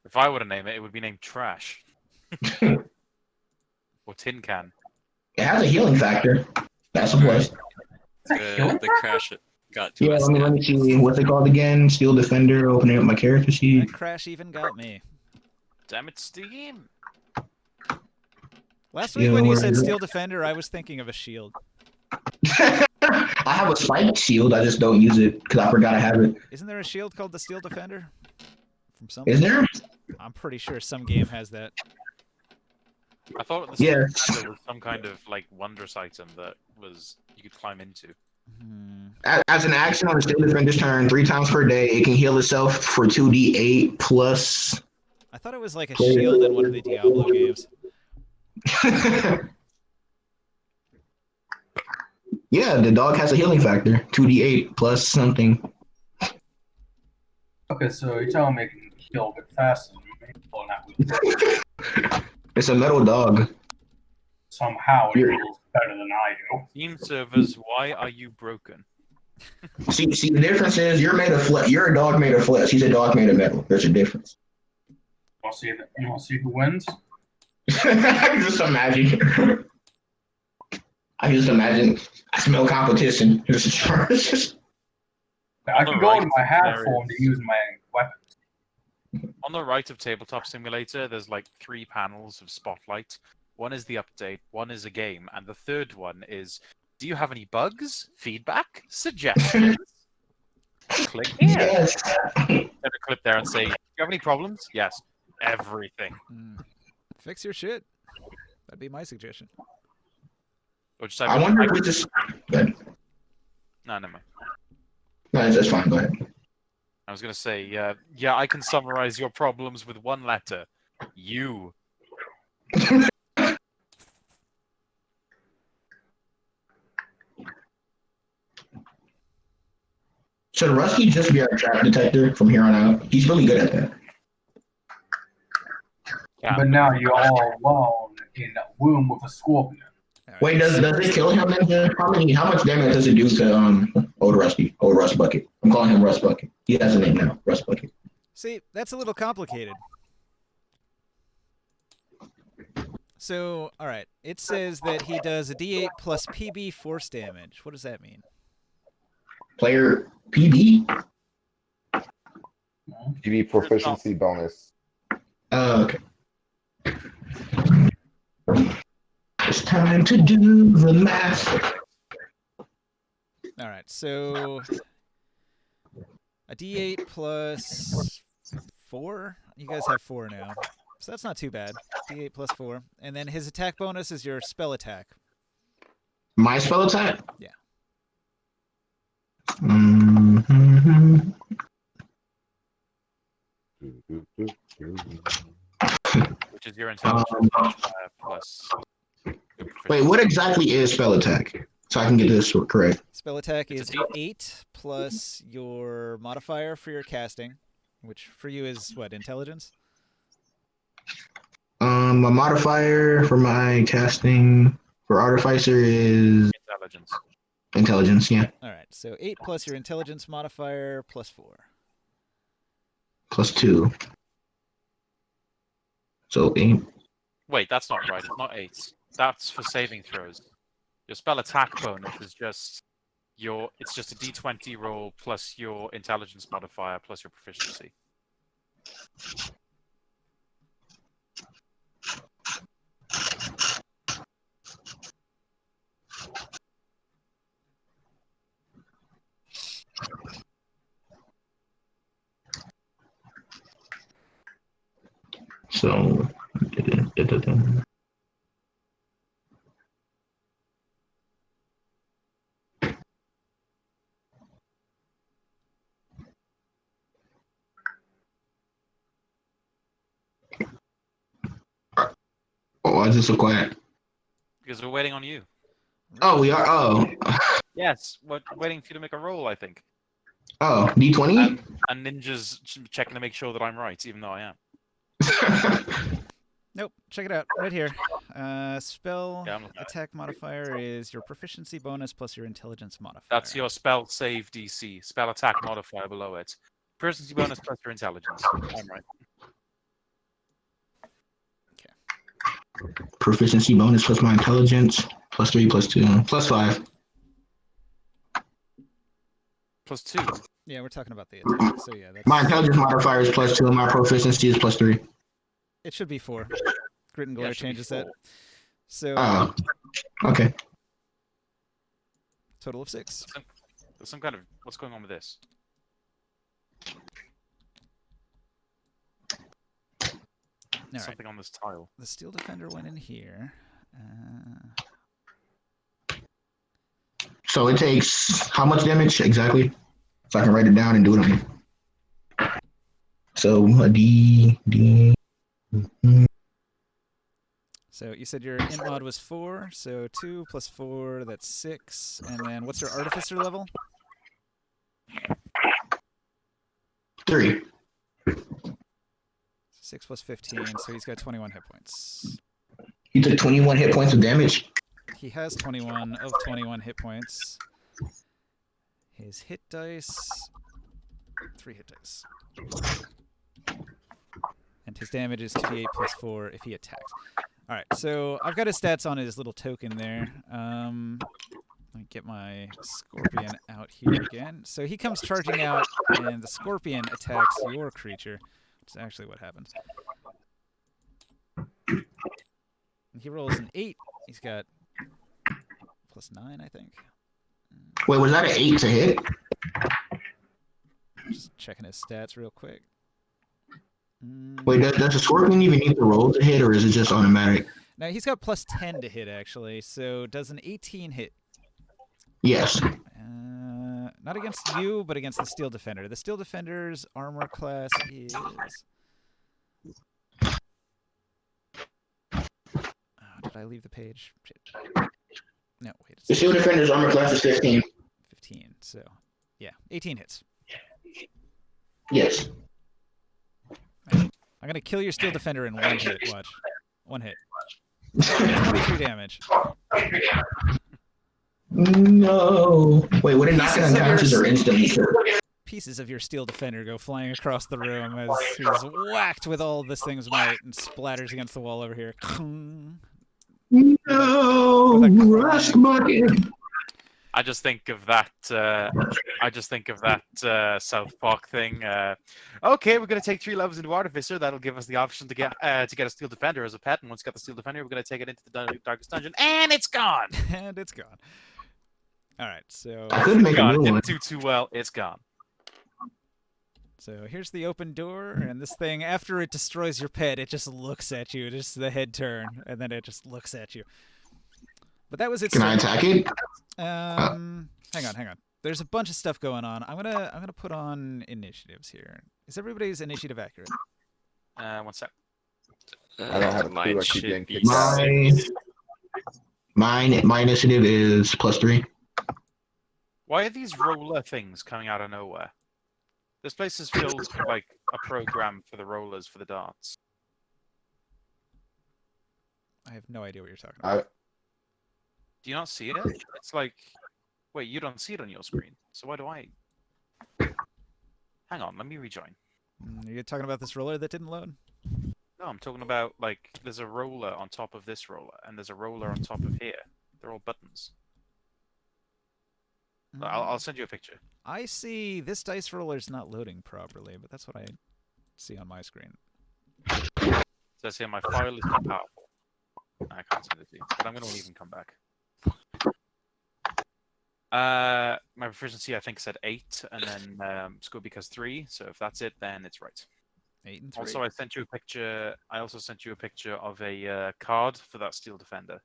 If I were to name it, it would be named Trash. Or Tin Can. It has a healing factor. That's a plus. The crash got to Yeah, us. let me see what's it called again. Steel Defender. Opening up my character sheet. That crash even got me. Damn it, Steam. Last week Yeah, when you where said is it? Steel Defender, I was thinking of a shield. I have a spiked shield. I just don't use it because I forgot I have it. Isn't there a shield called the Steel Defender? From something? Is there? I'm pretty sure some game has that. I thought the Yeah. there was some kind of like wondrous item that was you could climb into. As an action on the Steel Defender's turn, 3 times per day, it can heal itself for 2d8 plus. I thought it was like a shield in one of the Diablo games. Yeah, the dog has a healing factor. 2d8 plus something. Okay, so you're telling me it can heal a bit faster than me? Well, not really. It's a metal dog. Somehow it heals better than I do. Team servers, why are you broken? See, the difference is you're made of flesh. You're a dog made of flesh. He's a dog made of metal. There's a difference. You want to see who wins? I can just imagine. I smell competition. There's a charge. I can go Alright, into my hat there form is. to use my weapon. On the right of Tabletop Simulator, there's like 3 panels of spotlight. One is the update, one is a game, and the third one is, do you have any bugs, feedback, suggestions? Click here. Yes. Send a clip there and say, do you have any problems? Yes. Everything. Fix your shit. That'd be my suggestion. Or just I wonder if we just. Good. No, never mind. No, that's fine. Go ahead. I was gonna say, yeah, I can summarize your problems with one letter. You. Should Rusty just be our trap detector from here on out? He's really good at that. Yeah. But now you're all alone in a room with a scorpion. All right, Wait, does it kill him, Ninja? How much damage does it do to old Rusty? Old Rust Bucket. I'm calling him Rust Bucket. He has a name now, Rust Bucket. See, that's a little complicated. So, all right, it says that he does a D8 plus PB force damage. What does that mean? Player PB? PB proficiency bonus. Okay. It's time to do the math. All right, so a D8 plus 4. You guys have 4 now, so that's not too bad. D8 plus 4, and then his attack bonus is your spell attack. My spell attack? Yeah. Mm-hmm. Which is your intelligence plus. Wait, what exactly is spell attack? So I can get this correct. Spell attack It's is a 8 plus your modifier for your casting, which for you is what, intelligence? My modifier for my casting for Artificer is Intelligence. intelligence, yeah. All right, so 8 plus your intelligence modifier plus 4. Plus 2. So 8. Wait, that's not right. It's not 8. That's for saving throws. Your spell attack bonus is just it's just a D20 roll plus your intelligence modifier plus your proficiency. So why is this so quiet? Because we're waiting on you. Oh, we are. Oh, Yes, we're waiting for you to make a roll, I think. oh, D20. And Ninja's checking to make sure that I'm right, even though I am. Nope, check it out right here. Spell Yeah, I'm looking at it. attack modifier is your proficiency bonus plus your intelligence modifier. That's your spell save DC. Spell attack modifier below it. Proficiency bonus plus your intelligence. I'm right. Proficiency bonus plus my intelligence. Plus 3, plus 2, plus 5. Plus 2. Yeah, we're talking about the attack. So yeah, that's My intelligence modifier is plus 2, and my proficiency is plus 3. it should be 4. Grit and Glare Yeah, it should be changes that. 4. So Oh, okay. total of 6. There's some kind of what's going on with this? All right, Something on this tile. the Steel Defender went in here. So it takes how much damage exactly? So I can write it down and do it on me. So a D. So you said your int mod was 4, so 2 plus 4, that's 6. And then what's your artificer level? 3. 6 plus 15, so he's got 21 hit points. You took 21 hit points of damage. He has 21 of 21 hit points. His hit dice, 3 hit dice. And his damage is 2d8 plus 4 if he attacks. All right, so I've got his stats on his little token there. Let me get my Scorpion out here again. So he comes charging out, and the Scorpion attacks your creature, which is actually what happens. And he rolls an 8. He's got plus 9, I think. Wait, was that an 8 to hit? Just checking his stats real quick. Wait, does the scorpion even need to roll to hit, or is it just automatic? Now he's got plus 10 to hit actually. So does an 18 hit? Yes. Not against you, but against the Steel Defender. The Steel Defender's armor class is. Oh, did I leave the page? Shit. No, wait. The Steel Defender's armor class is 15. 15. So, yeah, 18 hits. Yes. I'm gonna kill your Steel Defender in one hit. Watch. One hit. 23 damage. No. Wait, would it knock it unconscious or instantly? Pieces of your Steel Defender go flying across the room as he's whacked with all this thing's might and splatters against the wall over here. No, Rust Bucket. I just think of that. South Park thing. Okay, we're gonna take 3 levels into Artificer. That'll give us the option to get a Steel Defender as a pet. And once we got the Steel Defender, we're gonna take it into the Darkest Dungeon, and it's gone. And it's gone. All right, so I could make a new one. Didn't do too well. It's gone. So here's the open door, and this thing, after it destroys your pet, it just looks at you. Just the head turn, and then it just looks at you. But that was its. Can I attack it? Hang on. There's a bunch of stuff going on. I'm gonna put on initiatives here. Is everybody's initiative accurate? 1 sec. I don't have a clue. I Mine keep getting should be kicked out. My initiative is +3. Why are these roller things coming out of nowhere? This place is filled with like a program for the rollers for the darts. I have no idea what you're talking about. Do you not see it? It's like, wait, you don't see it on your screen. So why do I? Hang on, let me rejoin. You're talking about this roller that didn't load? No, I'm talking about like there's a roller on top of this roller, and there's a roller on top of here. They're all buttons. I'll send you a picture. I see this dice roller's not loading properly, but that's what I see on my screen. So I say my file is not powerful. I can't send it to you, but I'm going to leave and come back. My proficiency I think said 8, and then Scooby has 3. So if that's it, then it's right. 8 and 3. Also, I sent you a picture. I also sent you a picture of a card for that Steel Defender.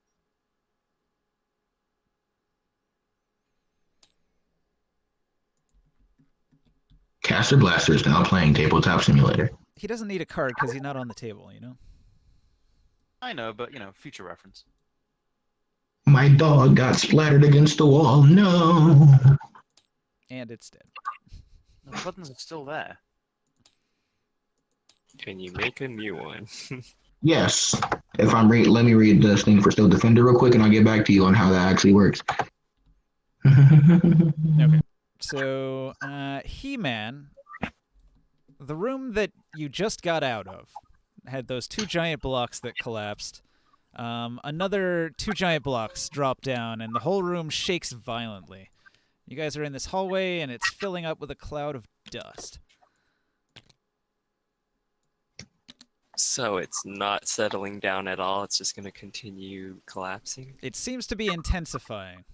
Caster Blaster is now playing Tabletop Simulator. He doesn't need a card because he's not on the table, you know? I know, but future reference. My dog got splattered against the wall. No. And it's dead. No, the buttons are still there. Can you make a new one? Yes. If I'm let me read this thing for Steel Defender real quick, and I'll get back to you on how that actually works. Okay. So, He-Man, the room that you just got out of had those 2 giant blocks that collapsed. Another 2 giant blocks drop down, and the whole room shakes violently. You guys are in this hallway, and it's filling up with a cloud of dust. So it's not settling down at all. It's just going to continue collapsing. It seems to be intensifying,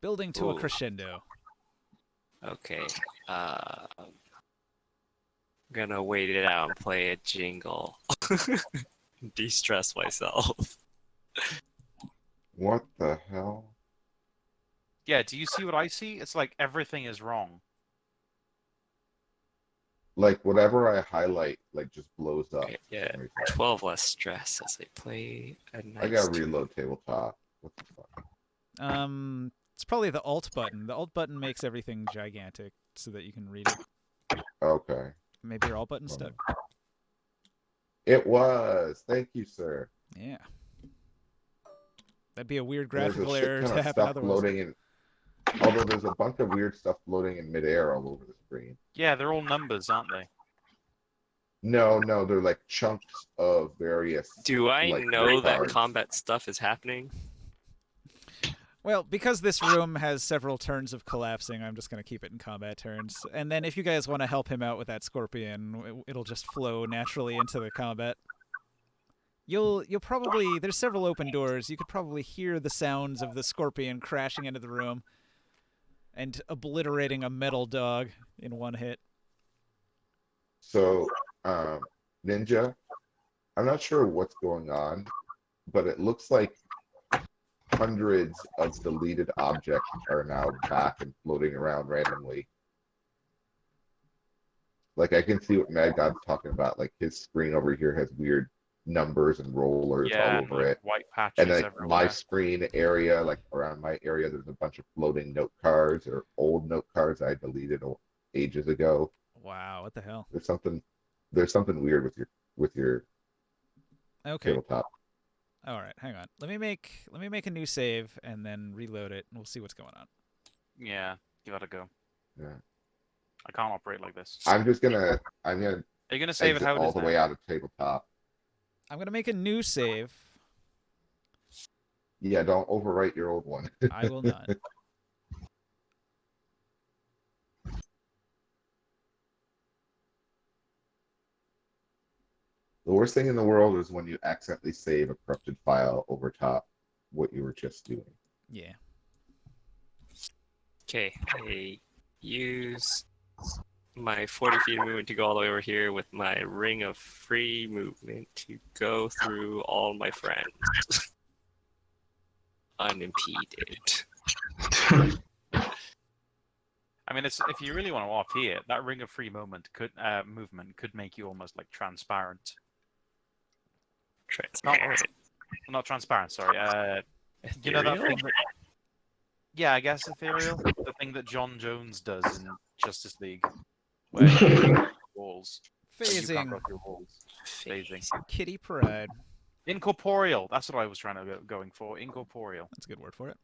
building to a Ooh. crescendo. Okay. I'm gonna wait it out and play a jingle. De-stress myself. What the hell? Yeah, do you see what I see? It's like everything is wrong. Like whatever I highlight, like just blows up. Okay, yeah. for some reason. 12 less stress as I play a nice I gotta tune. reload tabletop. What the fuck? It's probably the Alt button. The Alt button makes everything gigantic so that you can read it. Okay. Maybe your Alt button's stuck. It was. Thank you, sir. Yeah. That'd be a weird There's graphical a shit error ton to of happen stuff otherwise. floating in. Although there's a bunch of weird stuff floating in midair all over the screen. Yeah, they're all numbers, aren't they? No, they're like chunks of various. Do I like, know that cards. combat stuff is happening? Well, because this room has several turns of collapsing, I'm just going to keep it in combat turns. And then if you guys want to help him out with that scorpion, it'll just flow naturally into the combat. You'll probably, there's several open doors. You could probably hear the sounds of the scorpion crashing into the room and obliterating a metal dog in one hit. So, Ninja, I'm not sure what's going on, but it looks like hundreds of deleted objects are now back and floating around randomly. Like I can see what Mad God's talking about. Like his screen over here has weird numbers and rollers Yeah, all and, over like, it. white patches And then everywhere. my screen area, like around my area, there's a bunch of floating note cards or old note cards I deleted ages ago. Wow, what the hell? There's something weird with your Okay. tabletop. All right, hang on. Let me make a new save and then reload it, and we'll see what's going on. Yeah, give it a go. Yeah. I can't operate like this. I'm gonna Are you gonna save it exit how it all is the now? way out of tabletop. I'm gonna make a new save. Yeah, don't overwrite your old one. I will not. The worst thing in the world is when you accidentally save a corrupted file over top what you were just doing. Yeah. Okay, I use my 40 feet of movement to go all the way over here with my ring of free movement to go through all my friends unimpeded. I mean, it's, if you really want to RP it, that ring of free movement could make you almost like transparent. Transparent. Not transparent. Sorry. You know that Ethereal? thing that, yeah, I guess ethereal. The thing that John Jones does in Justice League, where you break walls. and you can't Phasing. go through walls. Phasing. Kitty pride. Incorporeal. That's what I was trying to going for. Incorporeal. That's a good word for it.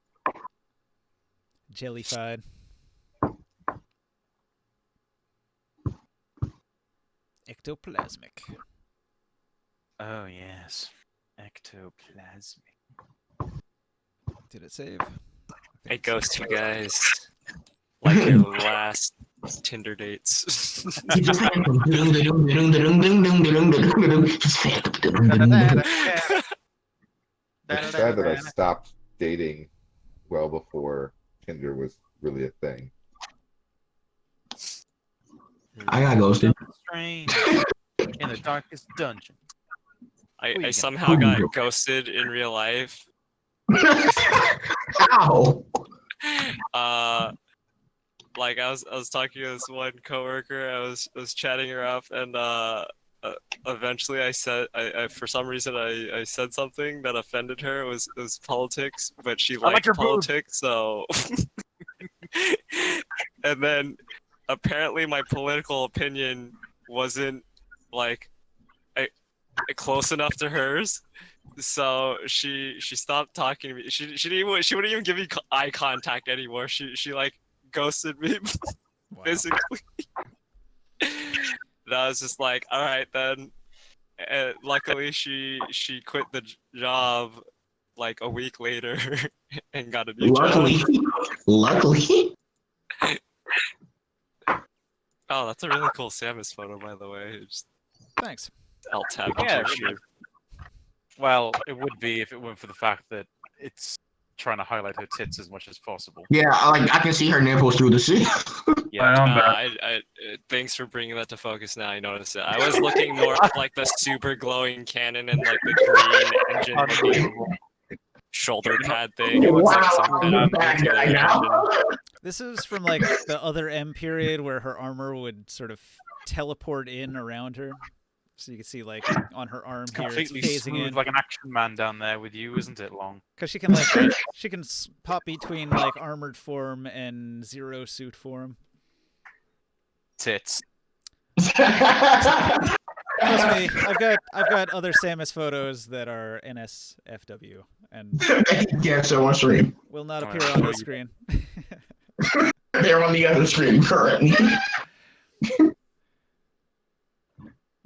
Jellyfied. Ectoplasmic. Oh yes, ectoplasmic. Did it save? It goes to you guys like your last Tinder dates. It's sad that I stopped dating well before Tinder was really a thing. I got ghosted. Strange. In the darkest dungeon. I somehow got ghosted in real life. Ow! Like I was talking to this one coworker. I was chatting her up, and eventually I said I for some reason I said something that offended her. It was politics, but she like liked your boobs. politics, so. And then apparently my political opinion wasn't like close enough to hers, so she stopped talking to me. She wouldn't even give me eye contact anymore. She like ghosted me Wow. physically. That was just like, all right then. Luckily she quit the job like a week later and got a new Luckily, job. luckily. Oh, that's a really cool Samus photo, by the way. Just Thanks. alt tab. Yeah, into really. your- Well, it would be if it weren't for the fact that it's trying to highlight her tits as much as possible. Yeah, I can see her nipples through the sea. Yeah. Thanks for bringing that to focus. Now I noticed it. I was looking more at like the super glowing cannon and like the green engine Unbelievable. shoulder pad thing. It looks like some Wow, kind of bad guy nuclear now. engine. This is from like the other M period where her armor would sort of teleport in around her. So you can see like on her arm here, it's Completely phasing smooth in. like an action man down there with you, isn't it, Long? Because she can like pop between like armored form and zero suit form. Tits. Trust me, I've got other Samus photos that are NSFW and Yes, so on stream. will not I'm appear gonna on show the you. screen. They're on the other screen currently.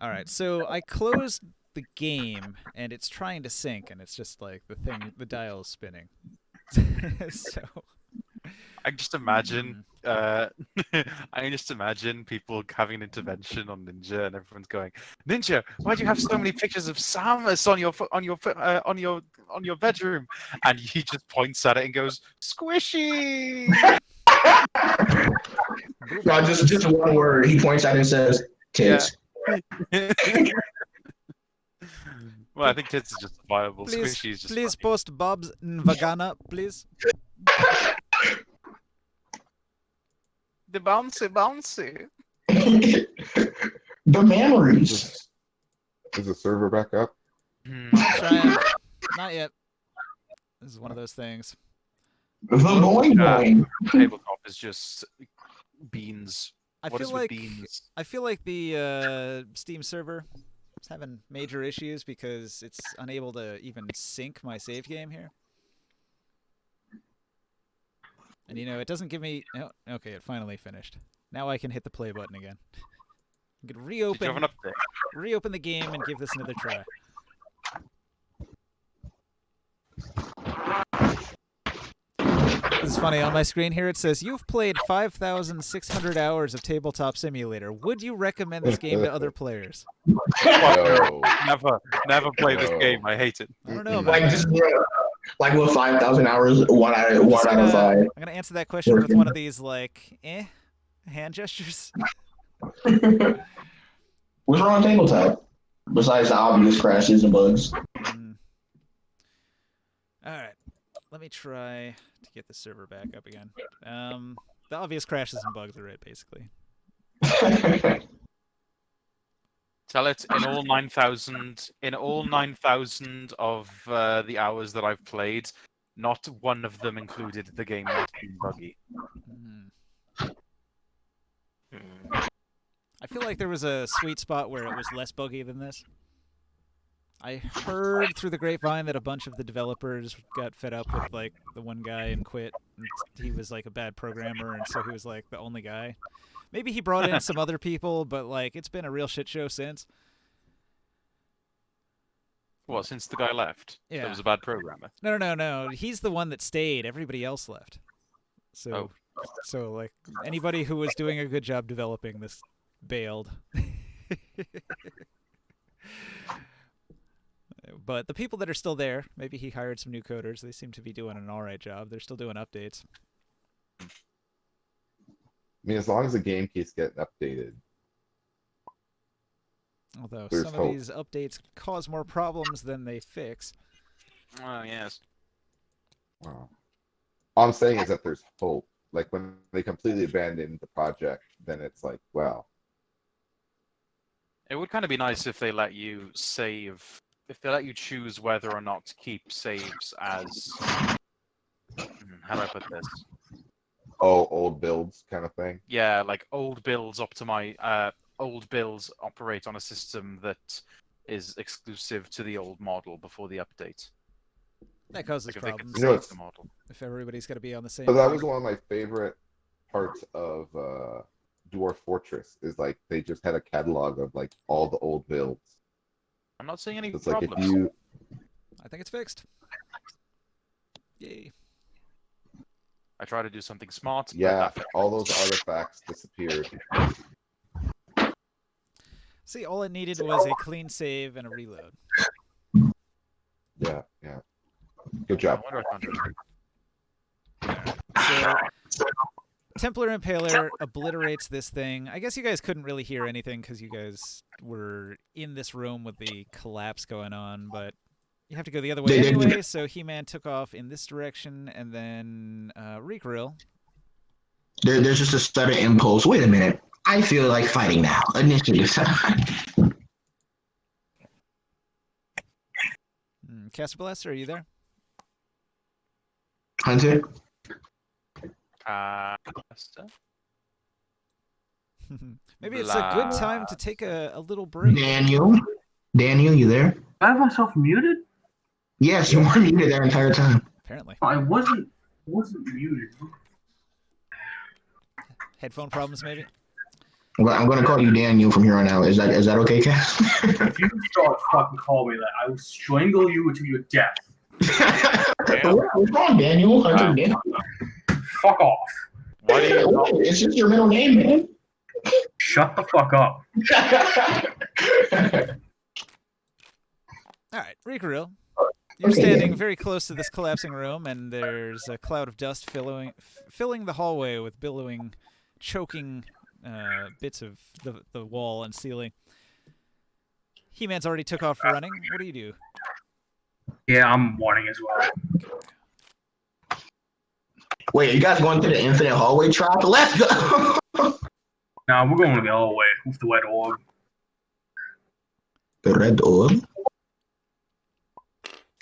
All right, so I closed the game and it's trying to sync, and it's just like the dial is spinning. So I just imagine, I can just imagine people having an intervention on Ninja, and everyone's going, "Ninja, why do you have so many pictures of Samus on your bedroom?" And he just points at it and goes, "Squishy." No, just one word. He points out and says, "Tits." Well, I think tits is just viable. Please, Squishy is just please funny. post Bob's Vagana, please. The bouncy. The memories. Is the server back up? Hmm. Trying. Not yet. This is one of those things. The boing boing. Tabletop is just beans. I What feel is with like beans? I feel like the Steam server is having major issues because it's unable to even sync my save game here. And you know, it doesn't give me. Oh, okay, it finally finished. Now I can hit the play button again. I can Did you have reopen an update? reopen the game and give this another try. This is funny. On my screen here, it says, "You've played 5,600 hours of Tabletop Simulator. Would you recommend this game to other players?" No. Never play this No. game. I hate it. I don't know about Like that. just like with 5,000 hours, one out I'm just of five. I'm gonna answer that question with one of these like hand gestures. What's wrong with tabletop? Besides the obvious crashes and bugs. Mm. All right, let me try to get the server back up again. The obvious crashes and bugs are it, basically. Tell it in all 9,000. In all 9,000 of the hours that I've played, not one of them included the game not being buggy. Mm. I feel like there was a sweet spot where it was less buggy than this. I heard through the grapevine that a bunch of the developers got fed up with like the one guy and quit. And he was like a bad programmer, and so he was like the only guy. Maybe he brought in some other people, but like it's been a real shit show since. Well, since the guy left, Yeah. there was a bad programmer. No. He's the one that stayed. Everybody else left. So, so like anybody who was doing a good job developing this bailed. But the people that are still there, maybe he hired some new coders. They seem to be doing an all right job. They're still doing updates. I mean, as long as the game keeps getting updated. Although There's some hope. of these updates cause more problems than they fix. Oh, yes. Wow. All I'm saying is that there's hope. Like when they completely abandon the project, then it's like, wow. It would kind of be nice if they let you save, if they let you choose whether or not to keep saves as, how do I put this? Oh, old builds kind of thing. Yeah, like old builds old builds operate on a system that is exclusive to the old model before the update. That causes Like if they could problems You know, save it's- the model. if everybody's got to be on the same. But that thing. was one of my favorite parts of Dwarf Fortress is like they just had a catalog of like all the old builds. I'm not seeing any It's like if problems. you I think it's fixed. Yay. I try to do something smart. but yeah, that all those artifacts disappeared. See, all it needed was a clean save and a reload. Yeah. Good I job. wonder if I'm So, Templar Impaler obliterates this thing. I guess you guys couldn't really hear anything because you guys were in this room with the collapse going on, but you have to go the other way They didn't- anyway, so He-Man took off in this direction, and then Reekrill. There's just a sudden impulse. Wait a minute. I feel like fighting now. Initiative. Caster Blaster, are you there? Hunter? Maybe it's a good time to take a little break. Daniel, you there? I have myself muted? Yes, you were muted that entire time. Apparently. I wasn't muted. Headphone problems, maybe? Well, I'm gonna call you Daniel from here on out. Is that okay, Cass? If you start fucking calling me that, I will strangle you until you're deaf. What's wrong, Daniel? Hunter Daniel. Fuck off. Why do you not? It's just your middle name, man. Shut the fuck up. All right, Reekrill. You're Okay, standing yeah. very close to this collapsing room, and there's a cloud of dust filling the hallway with billowing, choking bits of the wall and ceiling. He-Man's already took off running. What do you do? Yeah, I'm warning as well. Wait, you guys going to the infinite hallway trap? Let's go. Nah, we're going to the other way with the wet orb. The red orb.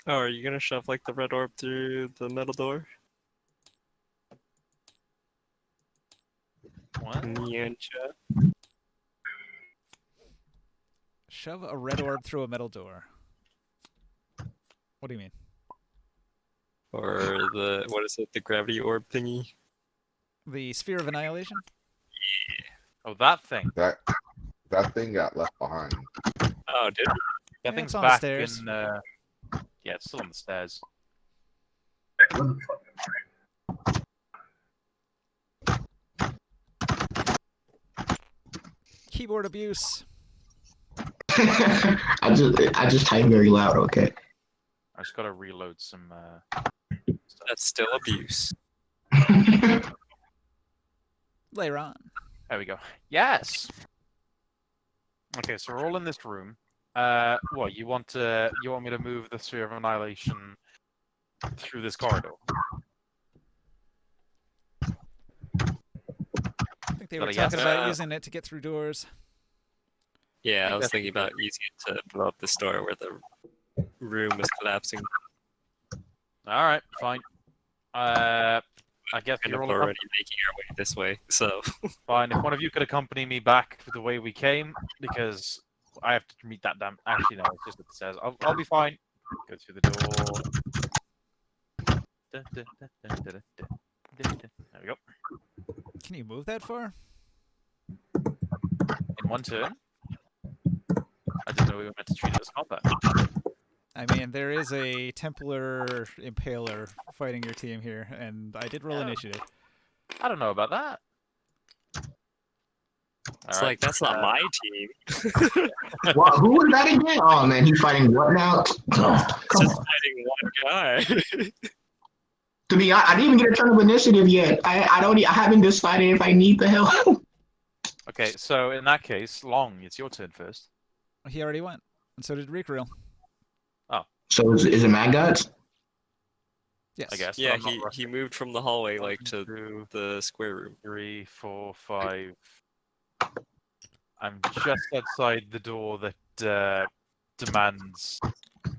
Oh, are you gonna shove like the red orb through the metal door? What? Ninja. Shove a red orb through a metal door. What do you mean? Or the what is it? The gravity orb thingy? The Sphere of Annihilation? Oh, that thing. That thing got left behind. Oh, did we? That Yeah, thing's it's on the back stairs. in. Yeah, it's still on the stairs. Where the fuck? Keyboard abuse. I just type very loud. Okay. I just gotta reload some. That's still abuse. Later on. There we go. Yes. Okay, so we're all in this room. What you want me to move the Sphere of Annihilation through this corridor? I think they were But I guess, talking about using it to get through doors. Yeah, I was thinking about using it to blow up the store where the room was collapsing. All right, fine. I guess Kind you're of all already making our way this way, so fine. If one of you could accompany me back the way we came, because I have to meet that damn. Actually, no, it's just what it says. I'll be fine. Go through the door. There we go. Can you move that far? In one turn. I didn't know we were meant to treat it as combat. I mean, there is a Templar Impaler fighting your team here, and I did roll initiative. I don't know about that. it's like that's not my team. Wow, who was that again? Oh man, he's fighting what now? Oh, come Just on. fighting one guy. To be honest, I didn't even get a turn of initiative yet. I haven't decided if I need the help. Okay, so in that case, Long, it's your turn first. He already went, and so did Reekrill. So is it Mad Gods? Yes. I guess. but Yeah, I'm not he rushing. moved from the hallway like 1, to 2, the square room. 3, 4, 5. I'm just outside the door that demands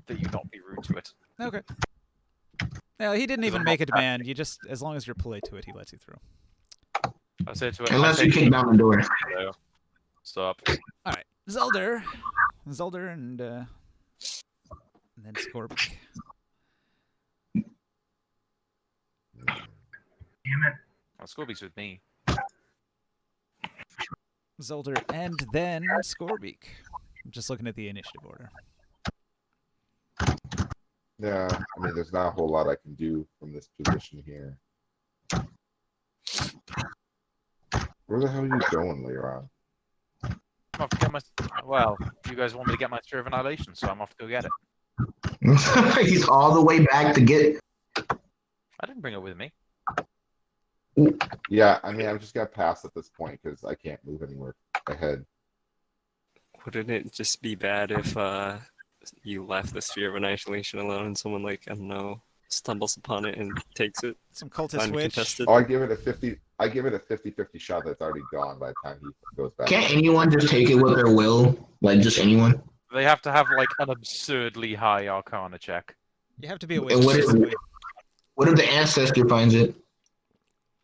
that you not be rude to it. Okay. No, he didn't even make a demand. You just, as long as you're polite to it, he lets you through. I say to it. Unless you kick down the door. Hello. Stop. All right, Zelder, and then Scorpic. Damn it. Well, Scorby's with me. Zelder, and then Scorpic. I'm just looking at the initiative order. Yeah, I mean, there's not a whole lot I can do from this position here. Where the hell are you going later on? I'm off to get my. Well, you guys want me to get my Sphere of Annihilation, so I'm off to go get it. He's all the way back to get. I didn't bring it with me. Yeah, I mean, I've just got past at this point because I can't move anywhere ahead. Wouldn't it just be bad if you left the Sphere of Annihilation alone and someone like, I don't know, stumbles upon it and takes it Some cultist witch. uncontested? Oh, I give it a 50-50 shot that's already gone by the time he goes back. Can't anyone just take it with their will? Like just anyone? They have to have like an absurdly high Arcana check. You have to be a And witch, basically. What if the ancestor finds it?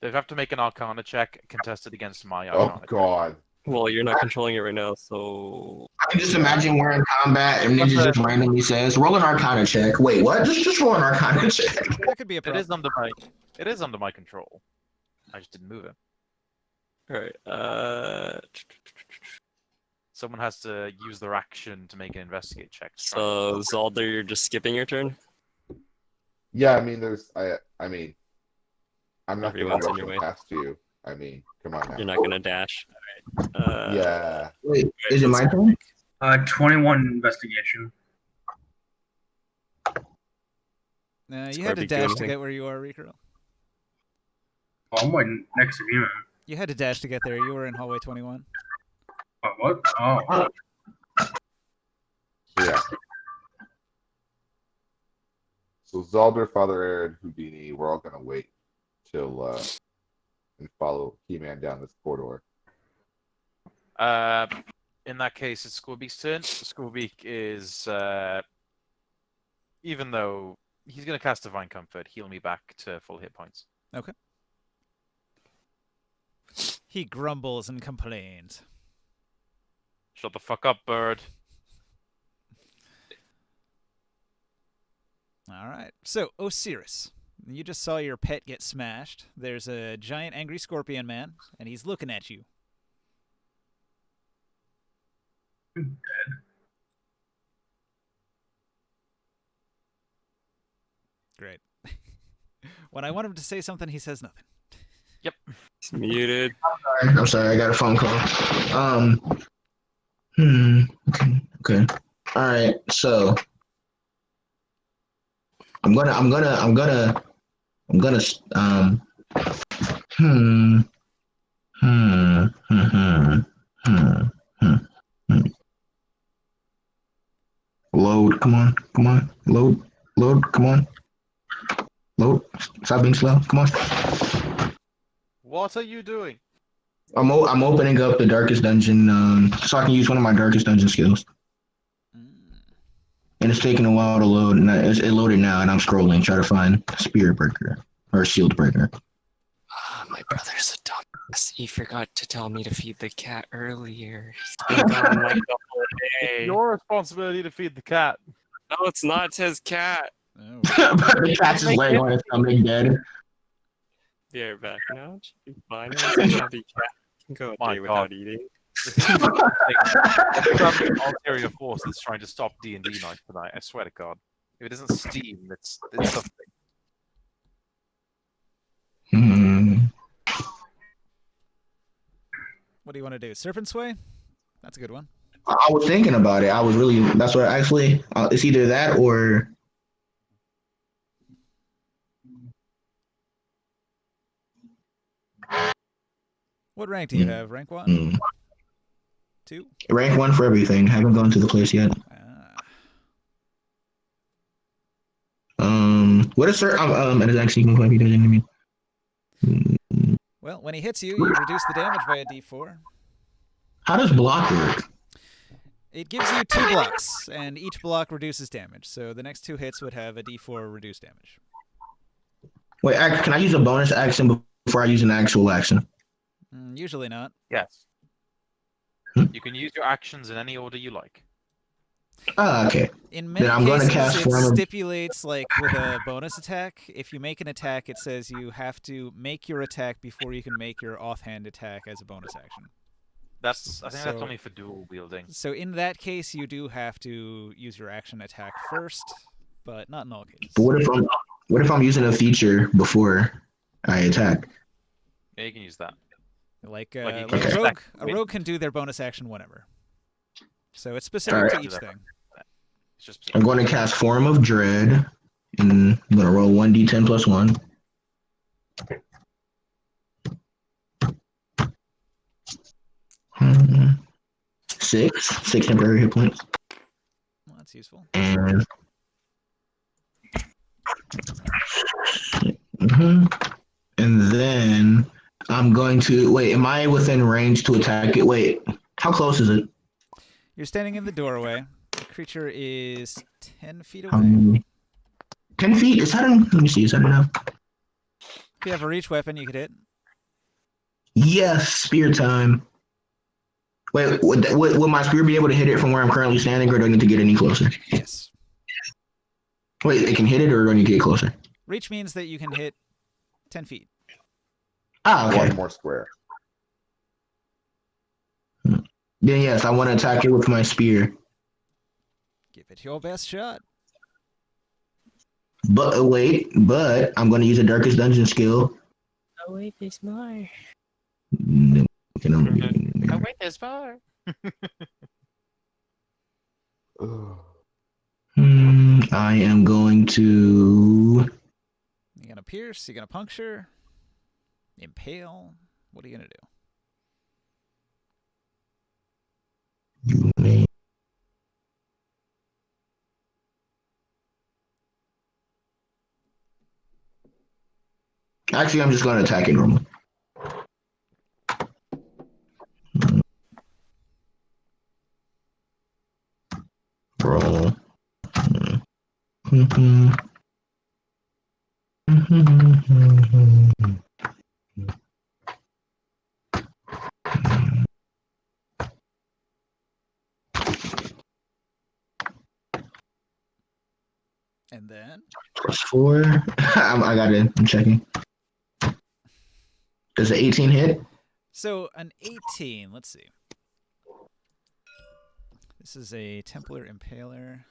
They have to make an Arcana check contested against my Oh Arcana. God. Well, you're not controlling it right now, so I can just imagine we're in combat and Ninja just randomly says, roll an Arcana check. Wait, what? Just roll an Arcana check. That could be a It problem. is under my control. I just didn't move it. alright. Someone has to use their action to make an investigate check. to try So Zalder, you're just skipping your turn? Yeah, I mean, I mean, I'm not gonna Everyone's on rush your way. past you. I mean, come on now. You're not gonna dash. Alright. Yeah. Wait, is it my turn? 21 investigation. You had to Scorpic, do dash to anything? get where you are, Reekrill. Oh, I'm right next to you, man. You had to dash to get there. You were in hallway 21. What? Oh. Yeah. So Zalder, Father Aaron, Houdini, we're all gonna wait till and follow He-Man down this corridor. In that case, it's Scorbeak's turn. Scorbeak is, even though he's going to cast Divine Comfort, heal me back to full hit points. Okay. He grumbles and complains. Shut the fuck up, bird. All right. So, Osiris, you just saw your pet get smashed. There's a giant angry scorpion man, and he's looking at you. Great. When I want him to say something, he says nothing. It's muted. I'm sorry, I got a phone call. Okay. All right, so I'm gonna load. Come on. Load. Come on. Load. Stop being slow. Come on. What are you doing? I'm opening up the darkest dungeon so I can use one of my darkest dungeon skills. And it's taking a while to load, and it loaded now, and I'm scrolling, trying to find Spirit Breaker or Shield Breaker. My brother's a dumbass. He forgot to tell me to feed the cat earlier. He's been gone like the whole day. Your responsibility to feed the cat. No, it's not. It's his cat. Oh. But the cat's just laying on his stomach dead. Yeah, back now. Should be fine. It's a chubby cat. Can go a My day God. without eating. Some ulterior force that's trying to stop D&D night tonight. I swear to God. If it isn't Steam, it's something. What do you want to do? Serpent Sway? That's a good one. I was thinking about it. That's what actually, it's either that or. What rank do you have? Rank 1? 2? Rank 1 for everything. Haven't gone to the place yet. What is sir? It is actually going to be enemy. Well, when he hits you, you reduce the damage by a d4. How does block work? It gives you 2 blocks, and each block reduces damage. So the next 2 hits would have a d4 reduced damage. Wait, can I use a bonus action before I use an actual action? Usually not. Yes. You can use your actions in any order you like. Okay. In many I'm gonna cases, cast it Form of- stipulates, like, with a bonus attack, if you make an attack, it says you have to make your attack before you can make your offhand attack as a bonus action. I think that's So- only for dual wielding. So in that case, you do have to use your action attack first, but not in all cases. But what if I'm using a feature before I attack? Yeah, you can use that. Like, you like can a expect- rogue can do their bonus action whenever. So it's specific to each thing. It's just I'm going to cast Form of Dread, and I'm going to roll 1d10 plus 1. Six temporary hit points. Well, that's useful. And and then I'm going to wait. Am I within range to attack it? Wait, how close is it? You're standing in the doorway. The creature is 10 feet away. 10 feet? Is that enough? Let me see. Is that enough? If you have a reach weapon, you could hit. Yes, spear time. Wait, would my spear be able to hit it from where I'm currently standing, or do I need to get any closer? Yes. Wait, it can hit it, or do I need to get closer? Reach means that you can hit 10 feet. Ah, okay. One more square. Then yes, I want to attack it with my spear. Give it your best shot. But I'm going to use a Darkest Dungeon skill. Oh wait, there's more. Oh wait, there's more. I am going to. You're gonna pierce. You're gonna puncture. Impale. What are you gonna do? You may. Actually, I'm just going to attack it normally. Roll. And then +4. I got it. I'm checking. Does an 18 hit? so an 18. Let's see. This is a Templar Impaler.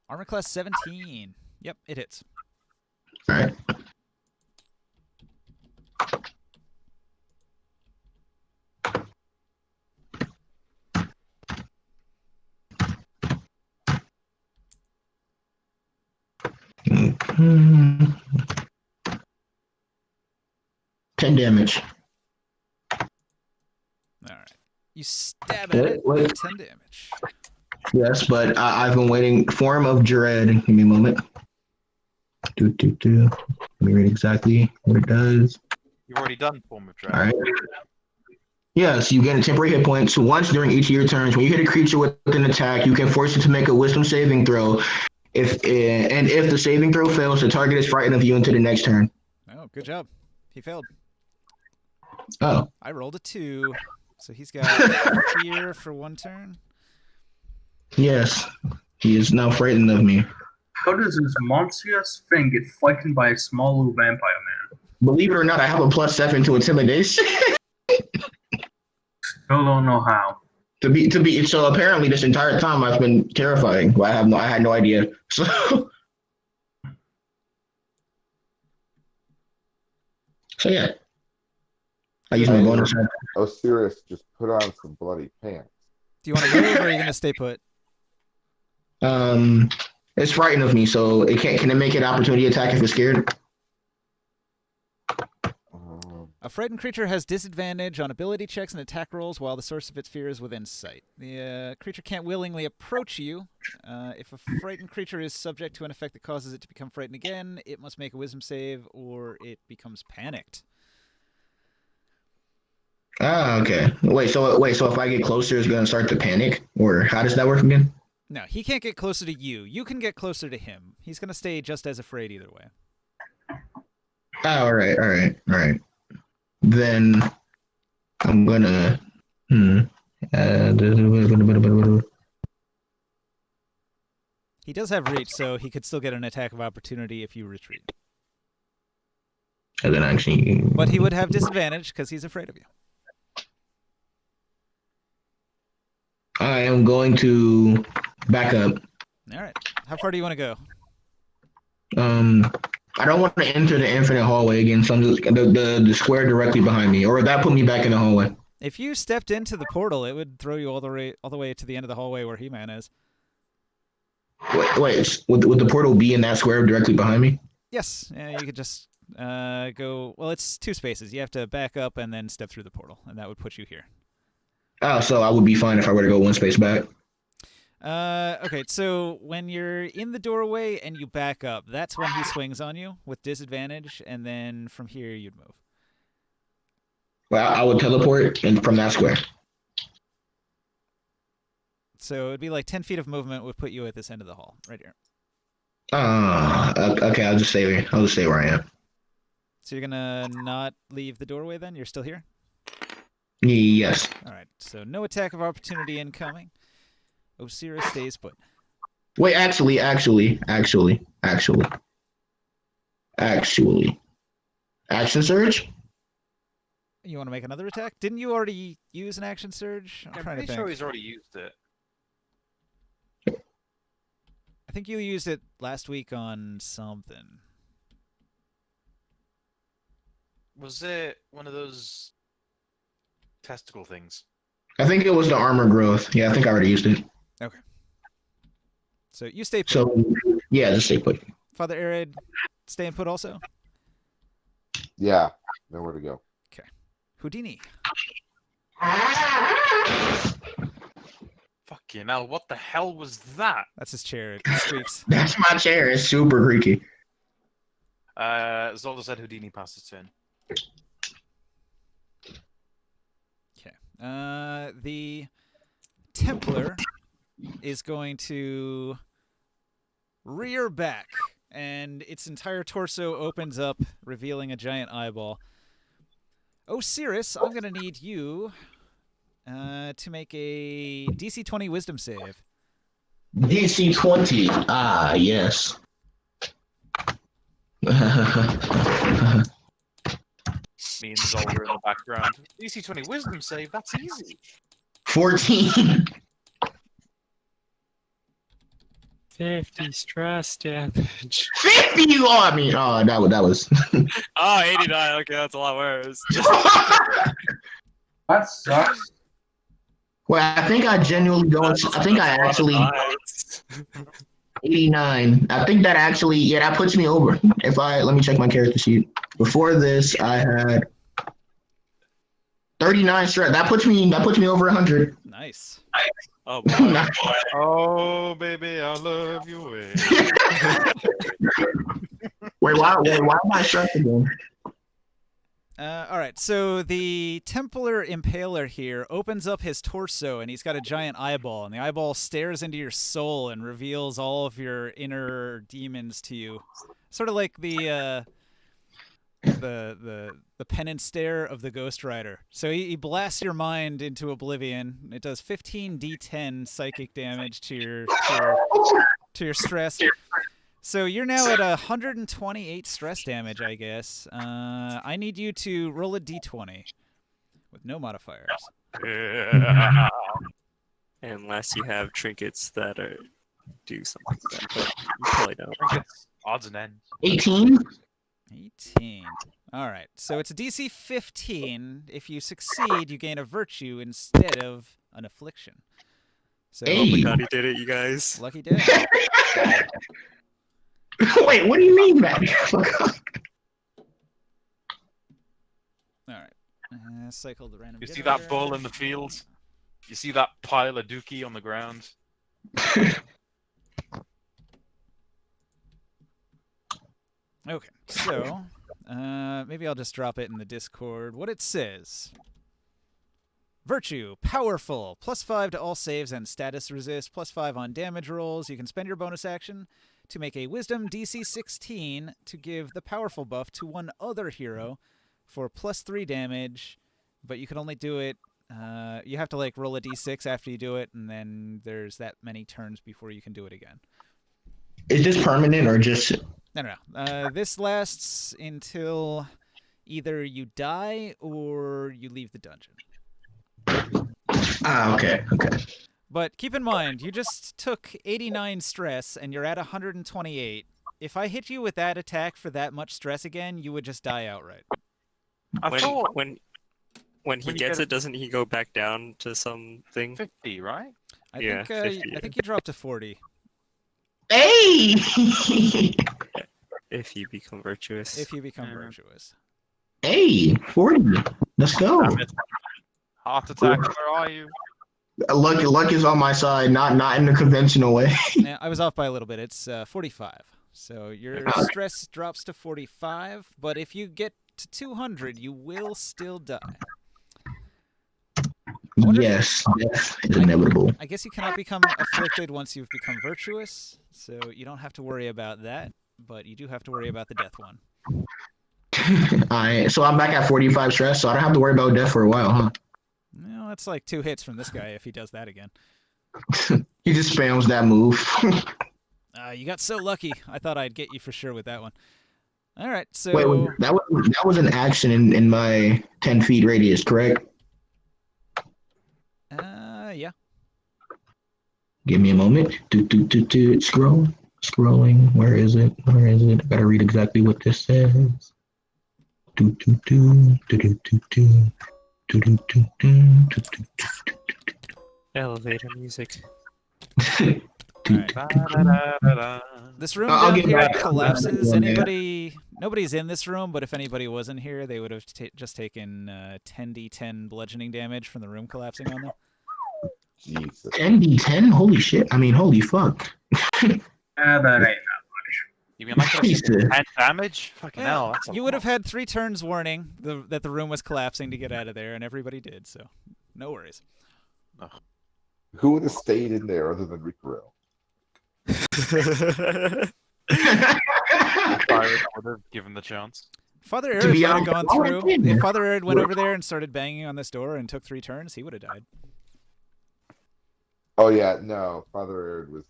Armor class 17. Yep, it hits. All right. Mhm. 10 damage. All right. You stab at it Wait. for 10 damage. Yes, but I've been waiting. Form of Dread. Give me a moment. Let me read exactly what it does. You've already done Form of Dread. All right. Yes, you gain a temporary hit point. So once during each of your turns, when you hit a creature with an attack, you can force it to make a Wisdom saving throw. If the saving throw fails, the target is frightened of you until the next turn. Oh, good job. He failed. Oh, I rolled a 2, so he's got fear for 1 turn. yes. He is now frightened of me. How does this monstrous thing get frightened by a small little vampire man? Believe it or not, I have a +7 to intimidation. Still don't know how. So apparently this entire time I've been terrifying. Well, I had no idea. So yeah. I use my bonus. Osiris just put on some bloody pants. Do you want to move or are you going to stay put? It's frightened of me, so it can't. Can it make an opportunity attack if it's scared? A frightened creature has disadvantage on ability checks and attack rolls while the source of its fear is within sight. The creature can't willingly approach you. If a frightened creature is subject to an effect that causes it to become frightened again, it must make a wisdom save or it becomes panicked. Ah, okay. Wait. So if I get closer, it's gonna start to panic, or how does that work again? No, he can't get closer to you. You can get closer to him. He's going to stay just as afraid either way. Oh, all right. Then I'm gonna. He does have reach, so he could still get an attack of opportunity if you retreat. And then actually. But he would have disadvantage because he's afraid of you. I am going to back up. All right. How far do you want to go? I don't want to enter the infinite hallway again, so I'm just the square directly behind me, or that put me back in the hallway. If you stepped into the portal, it would throw you all the way to the end of the hallway where He-Man is. Wait, would the portal be in that square directly behind me? Yes. Yeah, you could just go. Well, it's 2 spaces. You have to back up and then step through the portal, and that would put you here. Oh, so I would be fine if I were to go 1 space back. Okay, so when you're in the doorway and you back up, that's when he swings on you with disadvantage, and then from here you'd move. Well, I would teleport from that square. So it'd be like 10 feet of movement would put you at this end of the hall, right here. Okay, I'll just stay where I am. So you're gonna not leave the doorway then? You're still here? Yes. All right, so no attack of opportunity incoming. Osiris stays put. Wait, actually. Action surge? You want to make another attack? Didn't you already use an action surge? I'm trying to pretty think. sure he's already used it. I think you used it last week on something. Was it one of those testicle things? I think it was the armor growth. Yeah, I think I already used it. Okay. So you stay put. So, yeah, just stay put. Father Arid, staying put also? Yeah, nowhere to go. Houdini. Fucking hell, what the hell was that? That's his chair. It squeaks. That's my chair. It's super creaky. Zolda said Houdini passed his turn. Okay. The Templar is going to rear back, and its entire torso opens up, revealing a giant eyeball. Osiris, I'm going to need you to make a DC 20 Wisdom save. DC 20. Ah, yes. Me and Zolda in the background. DC 20 Wisdom save, that's easy. 14. 50 stress damage. 50. Oh, I mean, oh, that was. Oh, 89. Okay, that's a lot worse. That sucks. Well, I think I genuinely don't. I think I actually 89. I think that actually, yeah, that puts me over. Let me check my character sheet. Before this, I had 39 stress. That puts me over 100. Nice. Oh, boy. Oh, baby, I love you. Wait, why am I stressed again? All right, so the Templar Impaler here opens up his torso, and he's got a giant eyeball, and the eyeball stares into your soul and reveals all of your inner demons to you, sort of like the penance stare of the Ghost Rider. So he blasts your mind into oblivion. It does 15 d10 psychic damage to your stress. So you're now at 128 stress damage, I guess. I need you to roll a d20 with no modifiers. Unless you have trinkets that do something like that, but you probably don't. Odds and ends. 18. 18. All right. So it's a DC 15. If you succeed, you gain a virtue instead of an affliction. So Oh my god, he did it, you guys. lucky day. Wait, what do you mean, man? All right. Cycle the random. You see that bull in the field? You see that pile of dookie on the ground? Okay, so maybe I'll just drop it in the Discord. What it says: Virtue, powerful, +5 to all saves and status resist, +5 on damage rolls. You can spend your bonus action to make a Wisdom DC 16 to give the powerful buff to one other hero for +3 damage, but you can only do it. You have to like roll a d6 after you do it, and then there's that many turns before you can do it again. Is this permanent or just? No. This lasts until either you die or you leave the dungeon. Ah, okay. But keep in mind, you just took 89 stress and you're at 128. If I hit you with that attack for that much stress again, you would just die outright. When he gets it, doesn't he go back down to something? 50, right? I Yeah, think 50, I think you dropped to 40 Hey! If you become virtuous. if you become virtuous. Hey, 40. Let's go. Heart attack, where are you? Luck is on my side, not in the conventional way. Yeah, I was off by a little bit. It's 45. So your stress drops to 45, but if you get to 200, you will still die. Yes, death is inevitable. I guess you cannot become afflicted once you've become virtuous, so you don't have to worry about that, but you do have to worry about the death one. So I'm back at 45 stress, so I don't have to worry about death for a while, huh? Well, that's like 2 hits from this guy if he does that again. He just spams that move. You got so lucky. I thought I'd get you for sure with that one. All right, so Wait, that was an action in my 10 feet radius, correct? yeah. Give me a moment. Scrolling. Where is it? I gotta read exactly what this says. Elevator music. This room I'll down get here back. collapses. Yeah. Nobody's in this room, but if anybody wasn't here, they would have just taken 10d10 bludgeoning damage from the room collapsing on them. Jesus. 10d10? Holy shit. I mean, holy fuck. That ain't that much. You mean like He said- 10 damage? Fucking Yeah, hell. That's a you would have lot. had 3 turns warning that the room was collapsing to get out of there, and everybody did. So, no worries. Who would have stayed in there other than Ricardo? Cyrus would have given the chance. Father To Arid be might have honest, gone I through. would've been. If Father Arid went over there and started banging on this door and took 3 turns, he would have died. Oh yeah, no. Father Arid was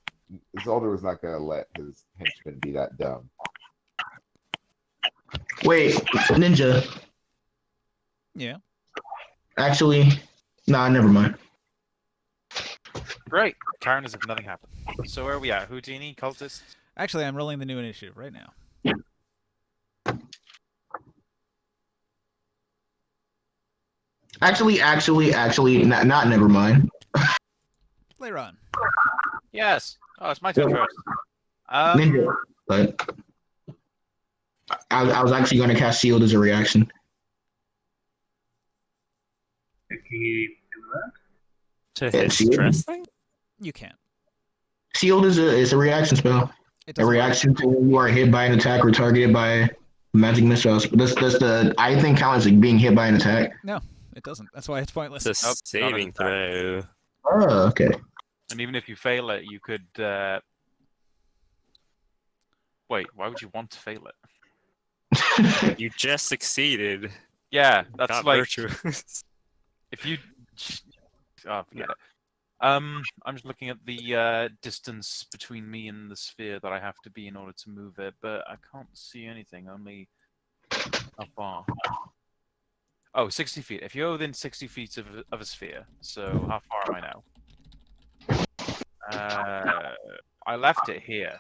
Zolder was not gonna let his henchmen be that dumb. Wait, Ninja. Yeah. Actually, nah, never mind. Great. Karen as if nothing happened. So where are we at? Houdini, cultist? Actually, I'm rolling the new initiative right now. Actually, not never mind. Later on. Yes. Oh, it's my turn first. Ninja. But I was actually going to cast Sealed as a reaction. Can you do that? To Yeah, his see? stress thing? You can't. Sealed is a reaction spell. It A doesn't work. reaction to when you are hit by an attack or targeted by magic missiles. That's the I think counts as being hit by an attack. No, it doesn't. That's why it's pointless. It's a Nope, not an saving attack. throw. Oh, okay. And even if you fail it, you could. Wait, why would you want to fail it? You just succeeded. Yeah, that's Got like virtuous. if you. Oh, forget it. I'm just looking at the distance between me and the sphere that I have to be in order to move it, but I can't see anything. Only how far? Oh, 60 feet. If you're within 60 feet of a sphere, so how far am I now? I left it here,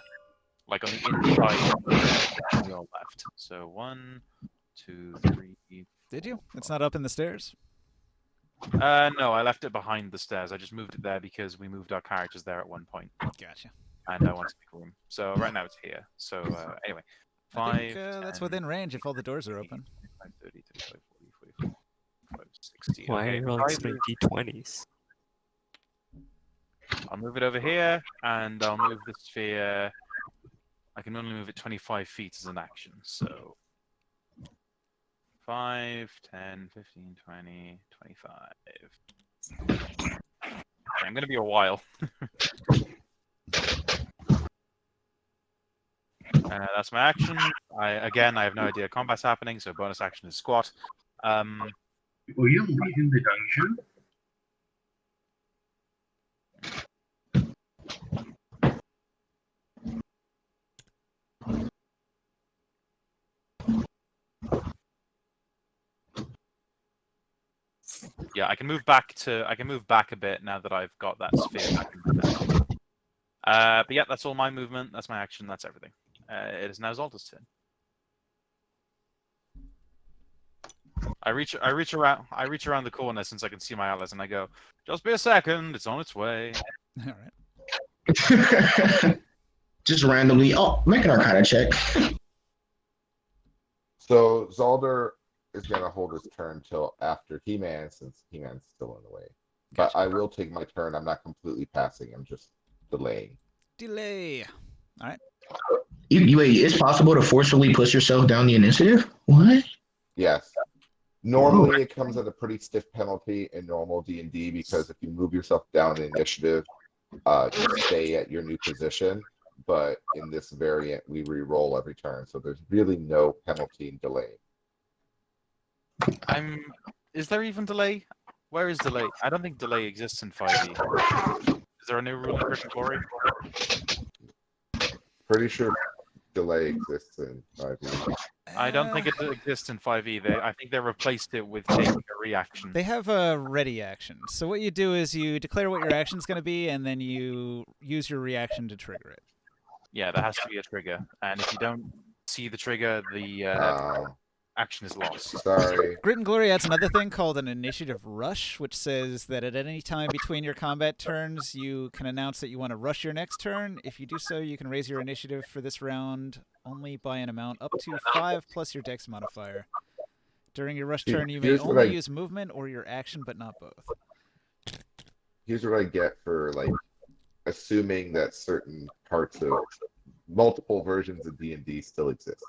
like on the inside on your left. So 1, 2, 3. Did you? It's not up in the stairs. No, I left it behind the stairs. I just moved it there because we moved our characters there at one point, Gotcha. and I want to make room. So right now it's here. So anyway, 5. I think that's 10, within range if all the doors are open. 25, 30, 35, 40, 45, 60. Why are Okay, you rolling so 5 many d20s? I'll move it over here, and I'll move the sphere. I can only move it 25 feet as an action, so 5, 10, 15, 20, 25. Okay, I'm going to be a while. That's my action. I have no idea combat's happening, so bonus action is squat. Were you leaving the dungeon? Yeah, I can move back a bit now that I've got that sphere back in my mouth. But yeah, that's all my movement. That's my action. That's everything. It is now Zolta's turn. I reach around the corner since I can see my allies, and I go, "Just be a second. It's on its way." All right. Just randomly. Oh, make an Arcana check. So Zolder is gonna hold his turn till after He-Man, since He-Man's still in the way. But Gotcha. I will take my turn. I'm not completely passing. I'm just delaying. Delay. You wait. It's possible to forcefully push yourself down the initiative. What? Yes. Normally, it comes at a pretty stiff penalty in normal D&D because if you move yourself down the initiative, you stay at your new position. But in this variant, we re-roll every turn, so there's really no penalty in delay. Is there even delay? Where is delay? I don't think delay exists in 5e. Is there a new rule in Written Glory? Pretty sure delay exists in 5e. I don't think it exists in 5e. I think they replaced it with taking a reaction. They have a ready action. So what you do is you declare what your action's going to be, and then you use your reaction to trigger it. Yeah, there has to be a trigger, and if you don't see the trigger, the action is lost. Sorry. Grit and Glory adds another thing called an initiative rush, which says that at any time between your combat turns, you can announce that you want to rush your next turn. If you do so, you can raise your initiative for this round only by an amount up to 5 plus your dex modifier. During your rush turn, you may Here's what only I- use movement or your action, but not both. Here's what I get for like assuming that certain parts of multiple versions of D&D still exist.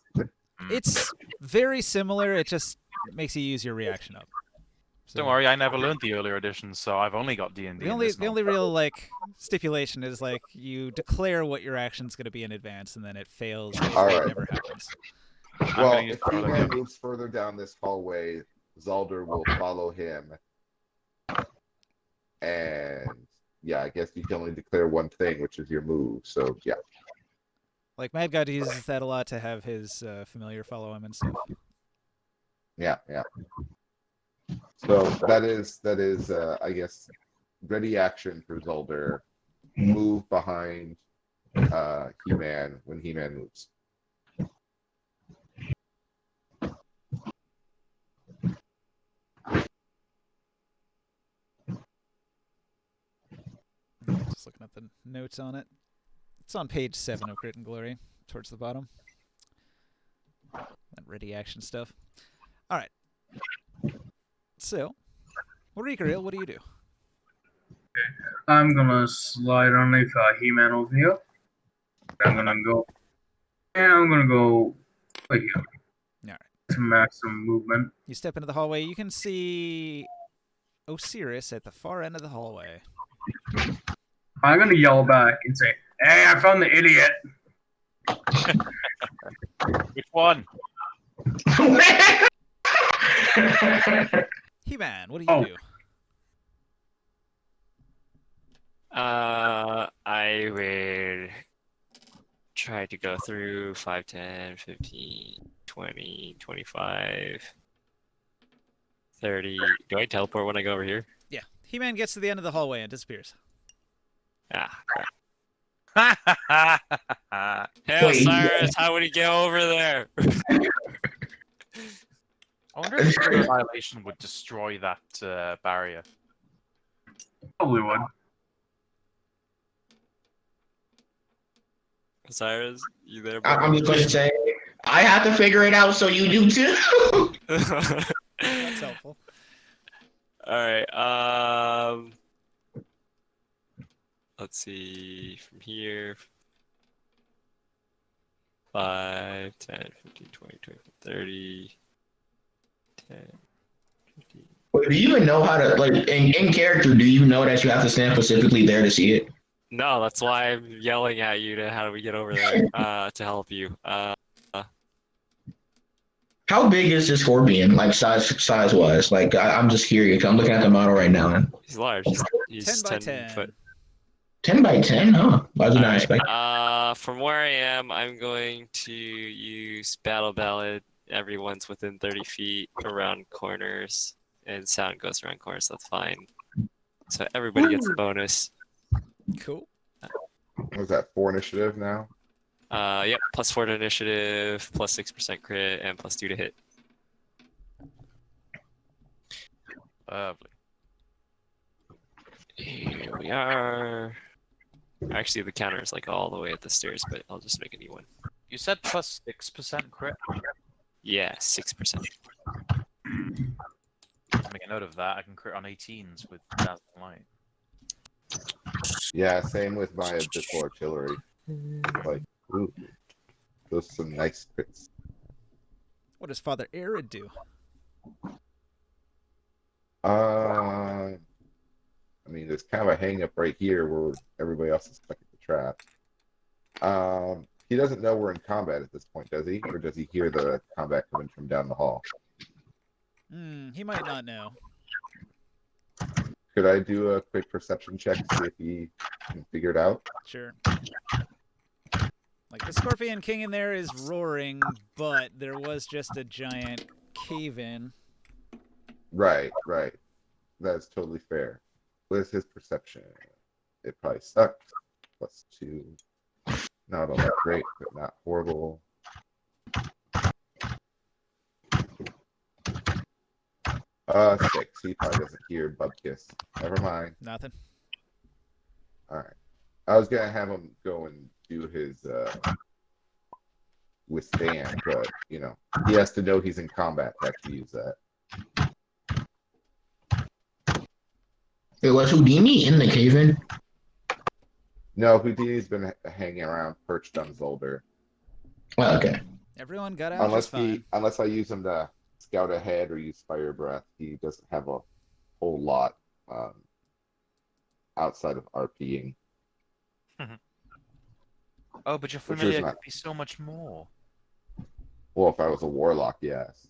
It's very similar. It just makes you use your reaction up. So Don't worry, I never learned the earlier editions, so I've only got D&D. the only real like stipulation is like you declare what your action's going to be in advance, and then it fails if All it right. never happens. Well, gonna use if Garlic He-Man Dip. moves further down this hallway, Zalder will follow him. And yeah, I guess you can only declare one thing, which is your move. So yeah. Like Mad God uses that a lot to have his familiar follow him and stuff. Yeah. So that is I guess ready action for Zalder. Move behind He-Man when He-Man moves. Just looking at the notes on it. It's on page 7 of Grit and Glory, towards the bottom. That ready action stuff. All right. So, Regal, what do you do? I'm gonna slide underneath He-Man over here. I'm gonna go right here. Alright. To maximum movement. You step into the hallway. You can see Osiris at the far end of the hallway. I'm gonna yell back and say, "Hey, I found the idiot." Which one? He-Man, what do you Oh. do? I would try to go through 5, 10, 15, 20, 25, 30. Do I teleport when I go over here? Yeah. He-Man gets to the end of the hallway and disappears. Ah, crap. Hey, Wait, Osiris, how would he get over there? I wonder if Sphere Annihilation would destroy that barrier. Probably would. Osiris, you there, I'm just going to say, I have to figure it out, so you do too. That's helpful. All right. Let's see from here. 5, 10, 15, 20, 25, 30, 10, 15. Wait, do you even know how to, like, in character, do you know that you have to stand specifically there to see it? No, that's why I'm yelling at you to how do we get over there to help you. How big is this Scorpion, like size wise? Like, I'm just curious. I'm looking at the model right now. He's large. He's 10 by 10 10. foot. 10 by 10, huh? I did not Alright, expect. from where I am, I'm going to use Battle Ballad. Everyone's within 30 feet around corners, and sound goes around corners. That's fine. So everybody gets a bonus. Cool. What was that, 4 initiative now? Yep, +4 to initiative, +6% crit, and +2 to hit. Lovely. Here we are. Actually, the counter is like all the way at the stairs, but I'll just make a new one. You said +6% crit? Yeah, 6%. Make a note of that. I can crit on 18s with Dazzling Light. Yeah, same with my Abyssal Artillery. Like, ooh, those are some nice crits. What does Father Arid do? I mean, there's kind of a hang up right here where everybody else is stuck at the trap. He doesn't know we're in combat at this point, does he? Or does he hear the combat coming from down the hall? He might not know. Could I do a quick perception check to see if he can figure it out? Sure. Like, the Scorpion King in there is roaring, but there was just a giant cave-in. Right. That's totally fair. What is his perception? It probably sucks. +2. Not all that great, but not horrible. 6. He probably doesn't hear Bubkiss. Never mind. Nothing. Alright. I was gonna have him go and do his withstand, but you know, he has to know he's in combat to actually use that. It was Houdini in the cave-in. No, Houdini's been hanging around perched on Zolder. Well, okay. Everyone got out just fine. Unless I use him to scout ahead or use fire breath, he doesn't have a whole lot outside of RPing. Oh, but your Which is familiar not- could be so much more. Well, if I was a warlock, yes.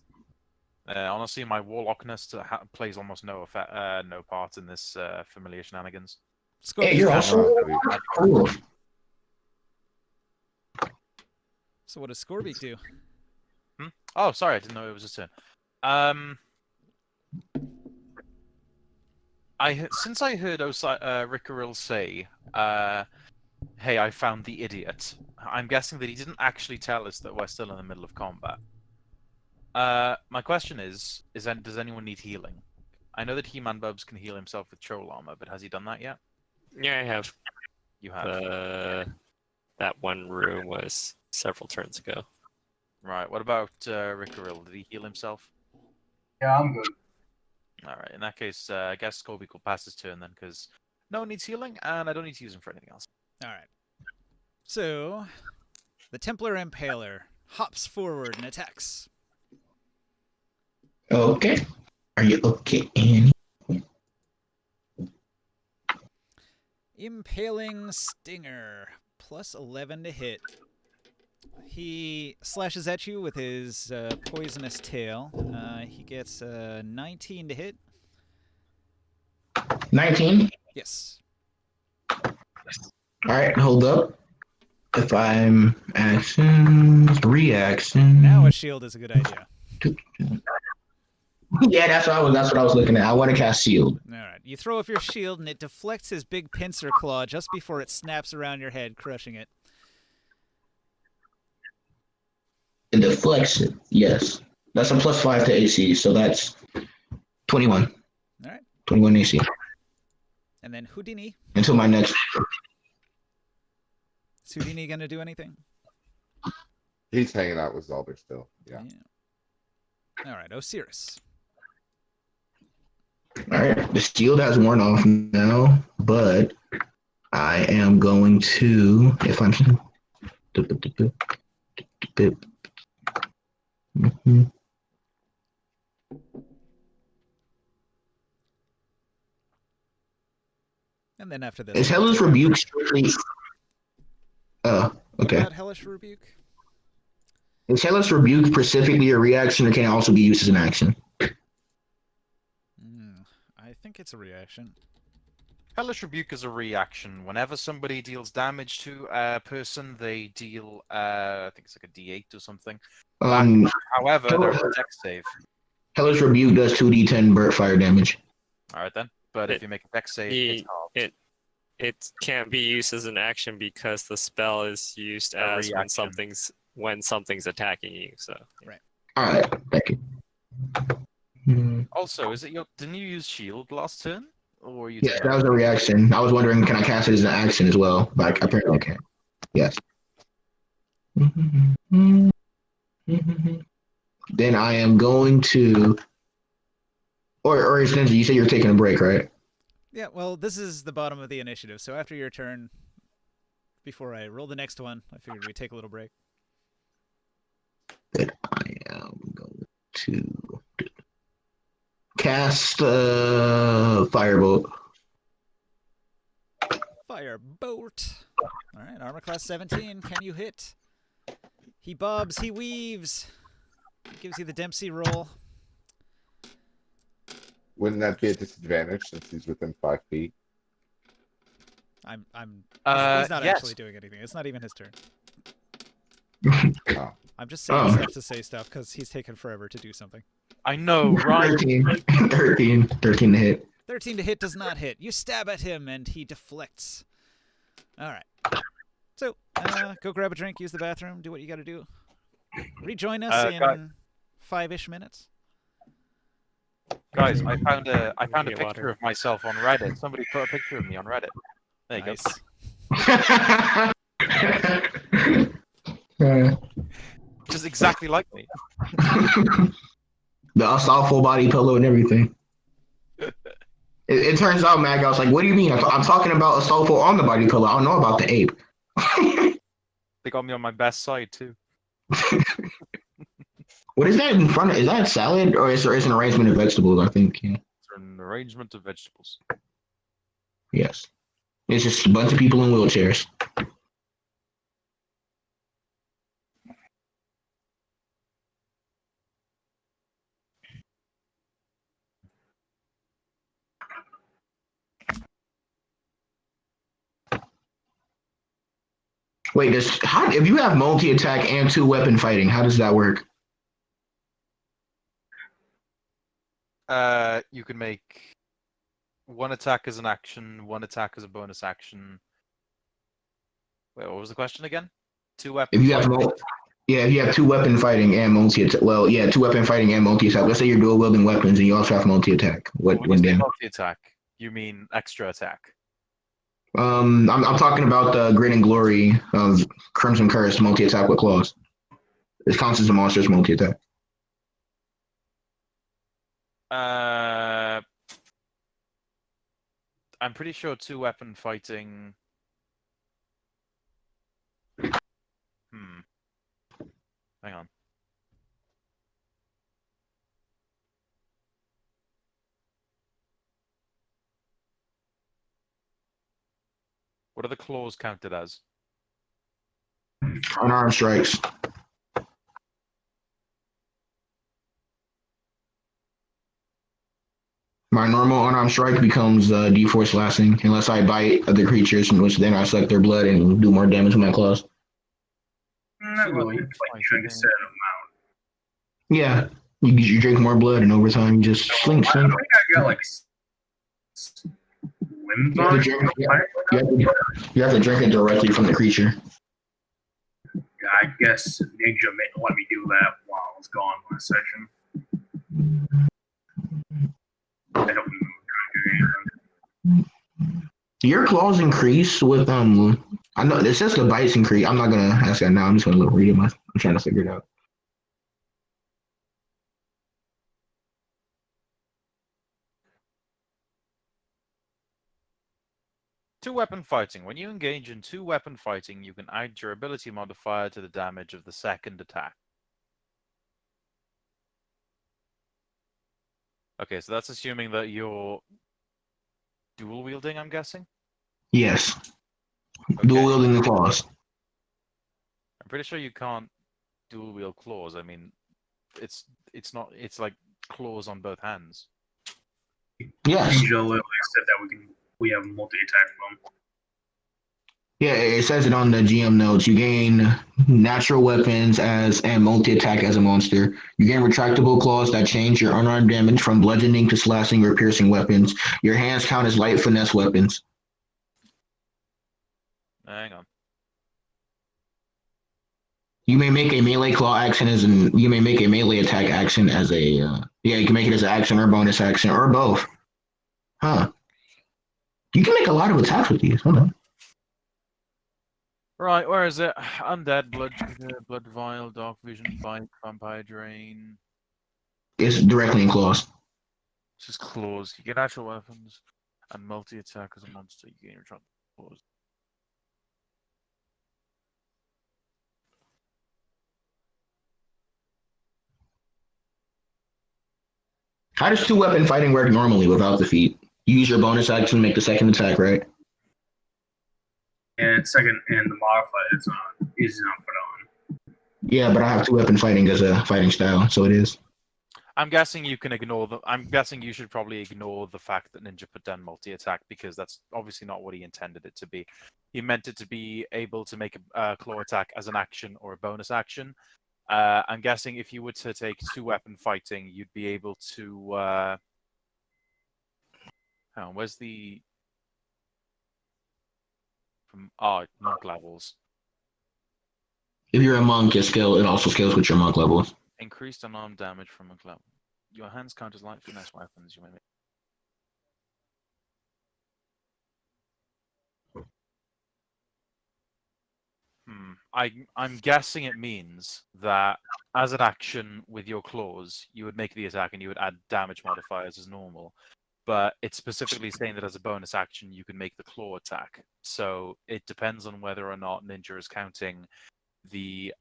Honestly, my warlockness plays almost no part in this familiar shenanigans. Hey, Scorpius you're got also one. cool. So what does Scorbeak do? Oh, sorry, I didn't know it was a turn. Since I heard Ricaril say, "Hey, I found the idiot," I'm guessing that he didn't actually tell us that we're still in the middle of combat. My question is does anyone need healing? I know that He-Man Bubs can heal himself with troll armor, but has he done that yet? Yeah, I have. You have. That one room was several turns ago. Right. What about Ricaril? Did he heal himself? Yeah, I'm good. All right. In that case, I guess Scorbeak will pass his turn then, because no one needs healing, and I don't need to use him for anything else. All right. So the Templar Impaler hops forward and attacks. Okay. Are you okay, Annie? Impaling Stinger, plus 11 to hit. He slashes at you with his poisonous tail. He gets 19 to hit. 19. Yes. All right, hold up. If I'm actions, reaction. Now a shield is a good idea. Yeah, that's what I was looking at. I want to cast shield. All right. You throw up your shield, and it deflects his big pincer claw just before it snaps around your head, crushing it. And deflection. Yes. That's a +5 to AC, so that's 21. All right. 21 AC. And then Houdini. Until my next. Is Houdini going to do anything? He's hanging out with Zolder still. Yeah. All right. Osiris. All right. The shield has worn off now, but I am going to, if I'm. And then after this. Is Hellish Rebuke strictly? Oh, What okay. about Hellish Rebuke? Is Hellish Rebuke specifically a reaction, or can it also be used as an action? I think it's a reaction. Hellish Rebuke is a reaction. Whenever somebody deals damage to a person, they deal, I think it's like a D8 or something. However, there's a dex save. Hellish Rebuke does 2d10 fire damage. All right then. But if you make a dex save, it's halved. It can't be used as an action because the spell is used as when something's attacking you. So right. All right. Thank you. Also, didn't you use shield last turn? Or were you Yes, that was a reaction. I was wondering, can I cast it as an action as well? But apparently I can. Yes. Then I am going to, or essentially, you said you're taking a break, right? Yeah, well, this is the bottom of the initiative, so after your turn, before I roll the next one, I figured we'd take a little break. Then I am going to cast Firebolt. Firebolt. All right, armor class 17. Can you hit? He bobs, he weaves. He gives you the Dempsey roll. Wouldn't that be a disadvantage since he's within 5 feet? He's not yes. actually doing anything. It's not even his turn. Oh. I'm just saying stuff to say stuff because he's taken forever to do something. I know, right? 13 to hit. 13 to hit does not hit. You stab at him and he deflects. All right. So, go grab a drink, use the bathroom, do what you got to do. Rejoin us in 5-ish minutes. Guys, I found a Get picture water. of myself on Reddit. Somebody put a picture of me on Reddit. There you Nice. go. Just exactly like me. The soft full body pillow and everything. It turns out, Mag, I was like, what do you mean? I'm talking about Astolfo on the body pillow. I don't know about the ape. They got me on my best side too. What is that in front of? Is that salad or is there an arrangement of vegetables? I think. Yeah. It's an arrangement of vegetables. Yes. It's just a bunch of people in wheelchairs. Wait, if you have multi attack and 2-weapon fighting, how does that work? You can make one attack as an action, one attack as a bonus action. Wait, what was the question again? 2-weapon. If you have if you have 2-weapon fighting and multi attack, 2-weapon fighting and multi attack. Let's say you're dual wielding weapons and you also have multi attack. When you say multi attack, you mean extra attack? I'm talking about the Grit and Glory of Crimson Curse multi attack with claws. It counts as a monster's multi attack. I'm pretty sure 2-weapon fighting. Hang on. What are the claws counted as? Unarmed strikes. My normal unarmed strike becomes D4 slashing unless I bite other creatures, in which then I suck their blood and do more damage with my claws. Not really. Like, drink a set amount. Yeah, you drink more blood, and over time, you just slink. I think I got like limbs You have, on to it. drink, you have to drink it directly from the creature. Yeah, I guess Ninja let me do that while I was gone last session. I don't remember trying to do anything. Your claws increase with I know it says the bites increase. I'm not gonna ask that now. I'm just gonna read it. I'm trying to figure it out. Two-weapon fighting. When you engage in 2-weapon fighting, you can add your ability modifier to the damage of the second attack. Okay, so that's assuming that you're dual wielding, I'm guessing? Yes, Okay. dual wielding the claws. I'm pretty sure you can't dual wield claws. I mean, it's like claws on both hands. Yes. Ninja literally said that we have multi-attack them. Yeah, it says it on the GM notes. You gain natural weapons and multi-attack as a monster. You gain retractable claws that change your unarmed damage from bludgeoning to slashing or piercing weapons. Your hands count as light finesse weapons. Hang on. You may make a melee claw action you may make a melee attack action as a you can make it as an action or bonus action or both. Huh. You can make a lot of attacks with these. Hold on. Right, where is it? Undead, blood vial, dark vision, bite, vampire drain. It's directly in claws. It's just claws. You get actual weapons and multi-attack as a monster. You gain retractable claws. How does 2-weapon fighting work normally without the feat? You use your bonus action to make the second attack, right? And second, and the modifier is not put on. Yeah, but I have 2-weapon fighting as a fighting style, so it is. I'm guessing you can ignore I'm guessing you should probably ignore the fact that Ninja put down multi-attack because that's obviously not what he intended it to be. He meant it to be able to make a claw attack as an action or a bonus action. I'm guessing if you were to take 2-weapon fighting, you'd be able to. Hang on, where's the? Monk levels. If you're a monk, it also scales with your monk levels. Increased unarmed damage from monk level. Your hands count as light finesse weapons. You may make. I'm guessing it means that as an action with your claws, you would make the attack and you would add damage modifiers as normal. but it's specifically saying that as a bonus action, you can make the claw attack. So it depends on whether or not Ninja is counting the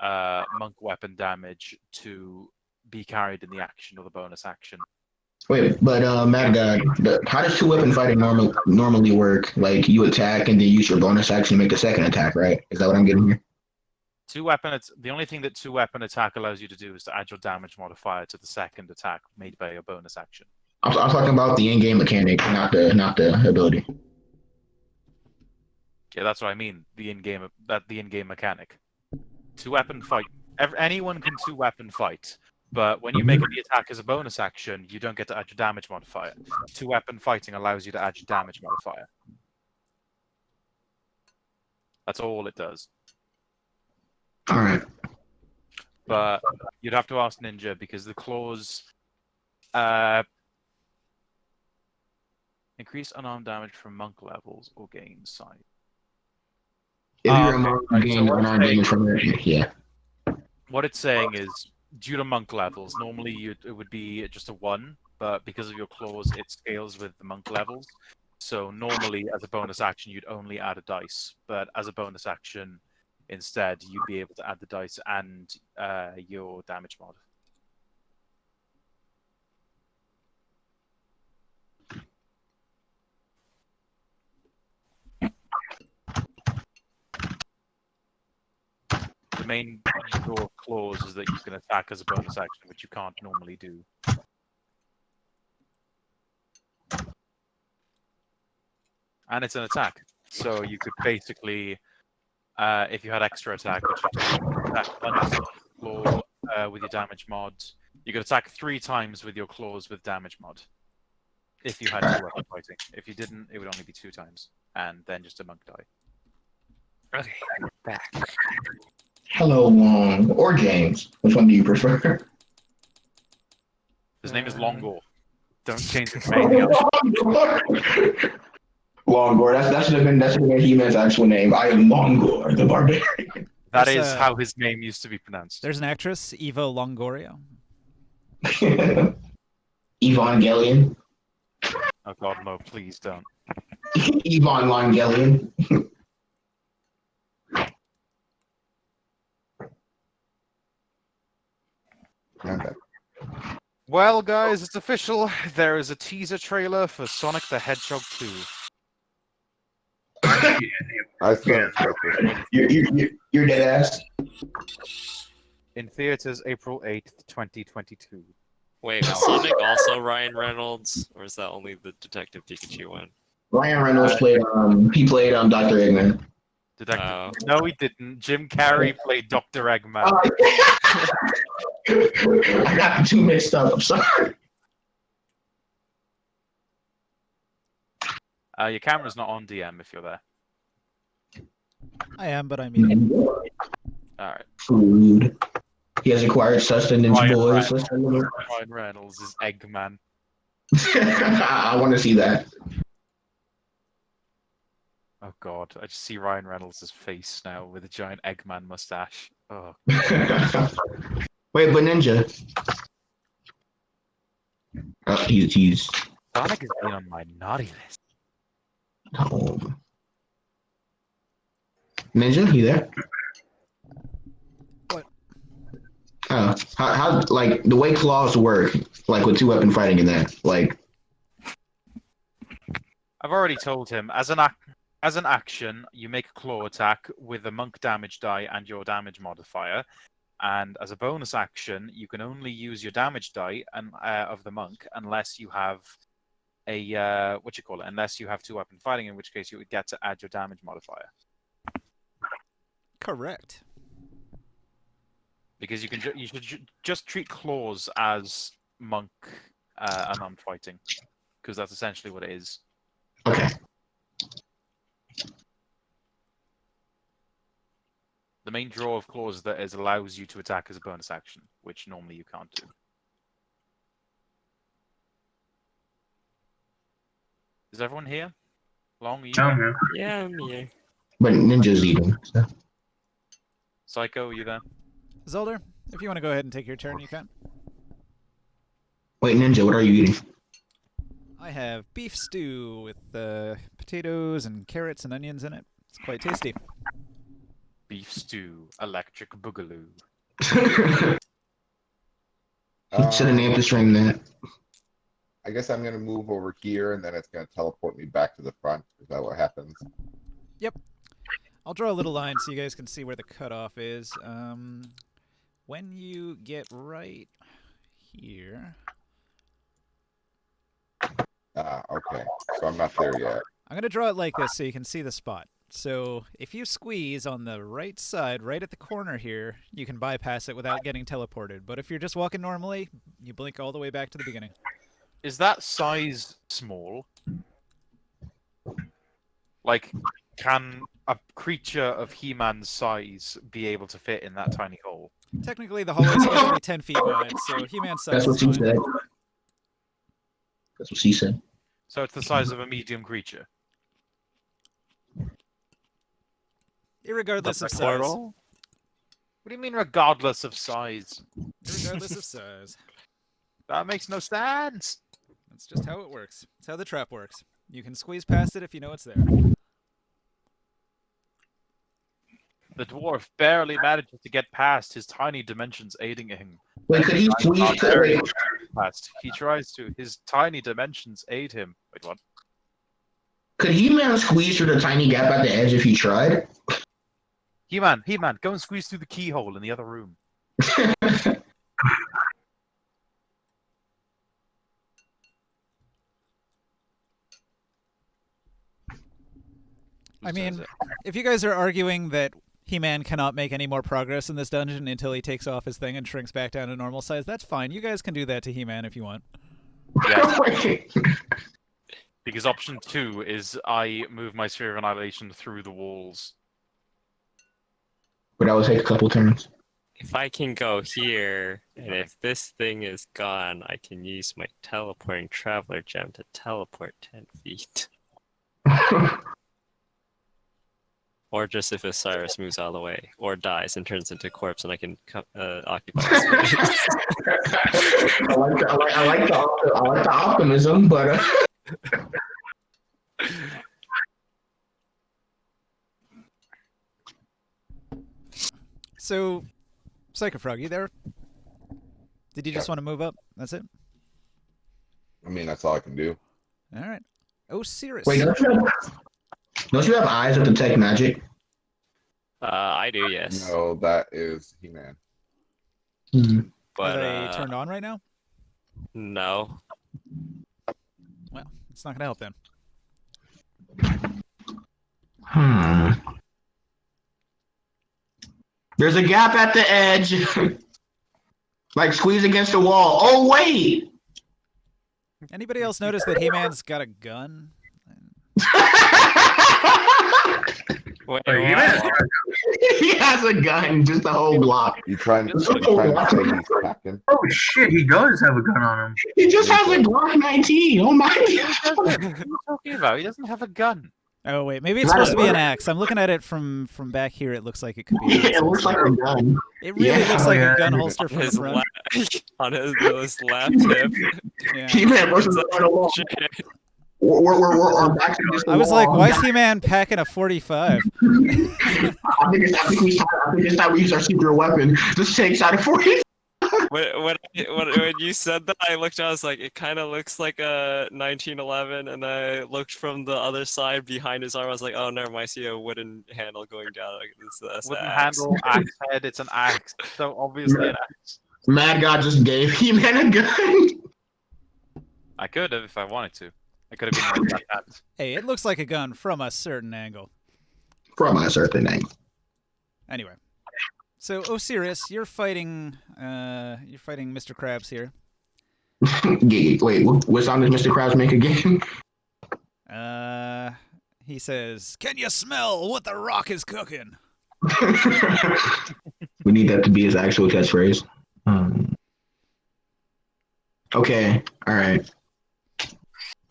monk weapon damage to be carried in the action or the bonus action. Wait, but Mad God, how does two-weapon fighting normally work? Like you attack and then use your bonus action to make the second attack, right? Is that what I'm getting here? The only thing that two-weapon attack allows you to do is to add your damage modifier to the second attack made by a bonus action. I'm talking about the in-game mechanic, not the ability. Yeah, that's what I mean. The in-game mechanic. Two-weapon fight. Anyone can two-weapon fight, but when you make the attack as a bonus action, you don't get to add your damage modifier. Two-weapon fighting allows you to add your damage modifier. That's all it does. All right. But you'd have to ask Ninja because the claws increase unarmed damage from monk levels or gain sight. If you're a monk, you gain unarmed damage from it. Yeah. What it's saying is, due to monk levels, normally it would be just a 1, but because of your claws, it scales with the monk levels. So normally, as a bonus action, you'd only add a dice, but as a bonus action, instead, you'd be able to add the dice and your damage mod. The main draw of claws is that you can attack as a bonus action, which you can't normally do. And it's an attack, so you could basically, if you had extra attack, which you attack once claw with your damage mod, you could attack 3 times with your claws with damage mod. If you had 2 weapon fighting. If you didn't, it would only be 2 times, and then just a monk die. Okay, we're back. Hello, Long or James. Which one do you prefer? His name is Longor. Don't change his name. Longor. That should have been He-Man's actual name. I am Longor, the barbarian. That There's, is how his name used to be pronounced. There's an actress, Eva Longoria. Evangelion. Oh god, no, please don't. Yvonne Longelian. Okay. Well, guys, it's official. There is a teaser trailer for Sonic the Hedgehog 2. I still expect this. You're dead ass. In theaters, April 8th, 2022. Wait, was Sonic also Ryan Reynolds, or is that only the Detective Pikachu one? Ryan Reynolds played Dr. Eggman. Detective. No, he didn't. Jim Carrey played Dr. Eggman. I got the two mixed up. I'm sorry. Your camera's not on DM if you're there. I am, but I'm eating. Alright. Food. He has acquired sustenance, Ryan boys. Ryan Reynolds is Eggman. I want to see that. Oh god, I just see Ryan Reynolds' face now with a giant Eggman mustache. Oh. Wait, but Ninja. He's Sonic has been on my naughty list. Ninja, you there? What? How like the way claws work, like with 2-weapon fighting in that, like. I've already told him, as an action, you make a claw attack with a monk damage die and your damage modifier. And as a bonus action, you can only use your damage die of the monk unless you have a unless you have 2-weapon fighting, in which case you would get to add your damage modifier. Correct. Because you should just treat claws as monk unarmed fighting, because that's essentially what it is. Okay. The main draw of claws that is allows you to attack as a bonus action, which normally you can't do. Is everyone here? Long, are you Oh, there? yeah. Yeah, I'm here. But Ninja's eating. So. Psycho, are you there? Zolder, if you want to go ahead and take your turn, you can. Wait, Ninja, what are you eating? I have beef stew with potatoes and carrots and onions in it. It's quite tasty. Beef stew, electric boogaloo. Should have named the stream that. I guess I'm gonna move over here and then it's gonna teleport me back to the front. Is that what happens? I'll draw a little line so you guys can see where the cutoff is. When you get right here, Okay. So I'm not there yet. I'm going to draw it like this so you can see the spot. So if you squeeze on the right side, right at the corner here, you can bypass it without getting teleported. But if you're just walking normally, you blink all the way back to the beginning. Is that size small? Like, can a creature of He-Man's size be able to fit in that tiny hole? Technically, the hallway is supposed to be 10 feet wide, so He-Man's size That's what is she fine. said. That's what she said. So it's the size of a medium creature. Irregardless of The size. portal? What do you mean, regardless of size? Irregardless of size. That makes no sense. That's just how it works. That's how the trap works. You can squeeze past it if you know it's there. The dwarf barely manages to get past, his tiny dimensions aiding him. Wait, could he squeeze? Wait, Past. He tries to. His tiny dimensions aid him. Wait, what? could He-Man squeeze through the tiny gap at the edge if he tried? He-Man, go and squeeze through the keyhole in the other room. I mean, if you guys are arguing that He-Man cannot make any more progress in this dungeon until he takes off his thing and shrinks back down to normal size, that's fine. You guys can do that to He-Man if you want. Yes, because option 2 is I move my sphere of annihilation through the walls. But that would take a couple turns. If I can go here, and if this thing is gone, I can use my teleporting traveler gem to teleport 10 feet. Or just if Osiris moves out of the way, or dies and turns into a corpse, and I can occupy the space. I like the optimism, but So, Psychofrog, you there? Did you just want to move up? That's it? I mean, that's all I can do. All right. Osiris. wait, don't you have eyes of detect magic? I do, yes. No, that is He-Man. Hmm. But Are they turned on right now? no. Well, it's not going to help then. There's a gap at the edge. Like squeeze against the wall. Oh, wait! Anybody else notice that He-Man's got a gun? Wait, Wait, you what? mean- He has a gun, just a whole block. You trying to say he's packing? Oh shit, he does have a gun on him. He just has a Glock 19. Oh my god. What are you talking about? He doesn't have a gun. Oh, wait. Maybe it's supposed to be an axe. I'm looking at it from back here. It looks like it could be an axe. It looks like a gun. It really Yeah. looks like Oh, yeah. a gun holster from the His front. on his left hip. Yeah. He-Man versus the final wall. Shit. We're back to this. I was like, why is He-Man packing a 45? I think it's time we use our secret weapon. Just takes out a 40. When you said that, I looked. I was like, it kind of looks like a 1911, and I looked from the other side behind his arm. I was like, oh, never mind. I see a wooden handle going down. Like, that's the Wooden axe. handle, axe head. It's an axe. So obviously an axe. Mad God just gave He-Man a gun. I could have if I wanted to. I could have been like that. Hey, it looks like a gun from a certain angle. From a certain name. Anyway. So, Osiris, you're fighting Mr. Krabs here. Wait, what sound does Mr. Krabs make again? He says, "Can you smell what the rock is cooking?" We need that to be his actual catchphrase. Okay, all right.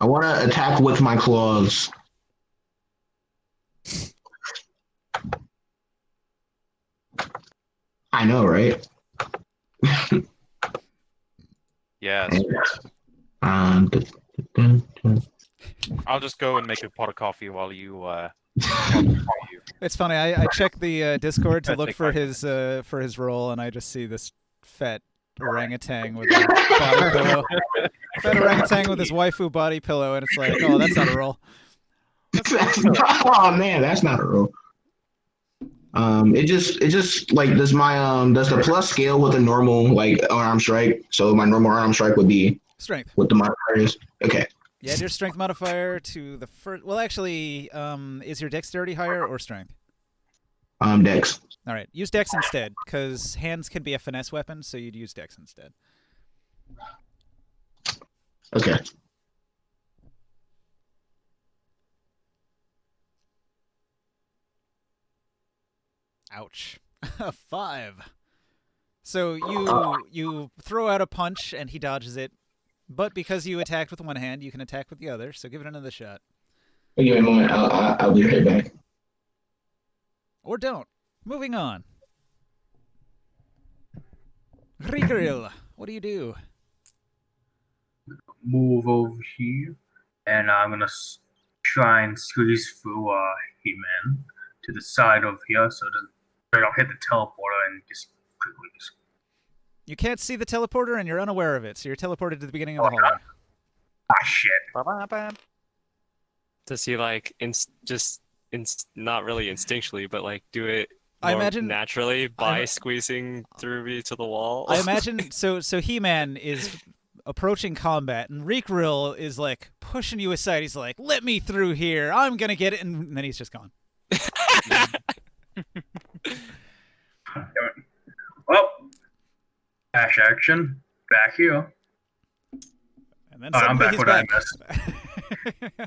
I want to attack with my claws. I know, right? Yes. I'll just go and make a pot of coffee while you. It's funny. I checked the Discord to That'd look take for 5 his role, and I just see this fat orangutan with a body pillow. Fat orangutan with his waifu body pillow, and it's like, oh, that's not a role. Oh man, that's not a roll. It just like does the plus scale with a normal like unarmed strike? So my normal unarmed strike would be Strength. what the modifier is. Okay. Yeah, your strength modifier to the first. Well, actually, is your dexterity higher or strength? Dex. All right, use dex instead, because hands can be a finesse weapon, so you'd use dex instead. Okay. Ouch. A 5. So you throw out a punch and he dodges it, but because you attacked with one hand, you can attack with the other. So give it another shot, Give me a moment. I'll be right back. or don't. Moving on. Rigaril, what do you do? Move over here, and I'm gonna try and squeeze through He-Man to the side of here, so that I don't hit the teleporter and just quickly just. You can't see the teleporter and you're unaware of it, so you're teleported to the beginning of the hallway. Ah shit! Does he like not really instinctually, but like do it I more imagine- naturally by squeezing through me to the wall? I imagine so He-Man is approaching combat and Rigaril is like pushing you aside. He's like, "Let me through here. I'm going to get it." And then he's just gone. Well, dash action back here. And then I'm suddenly back he's when I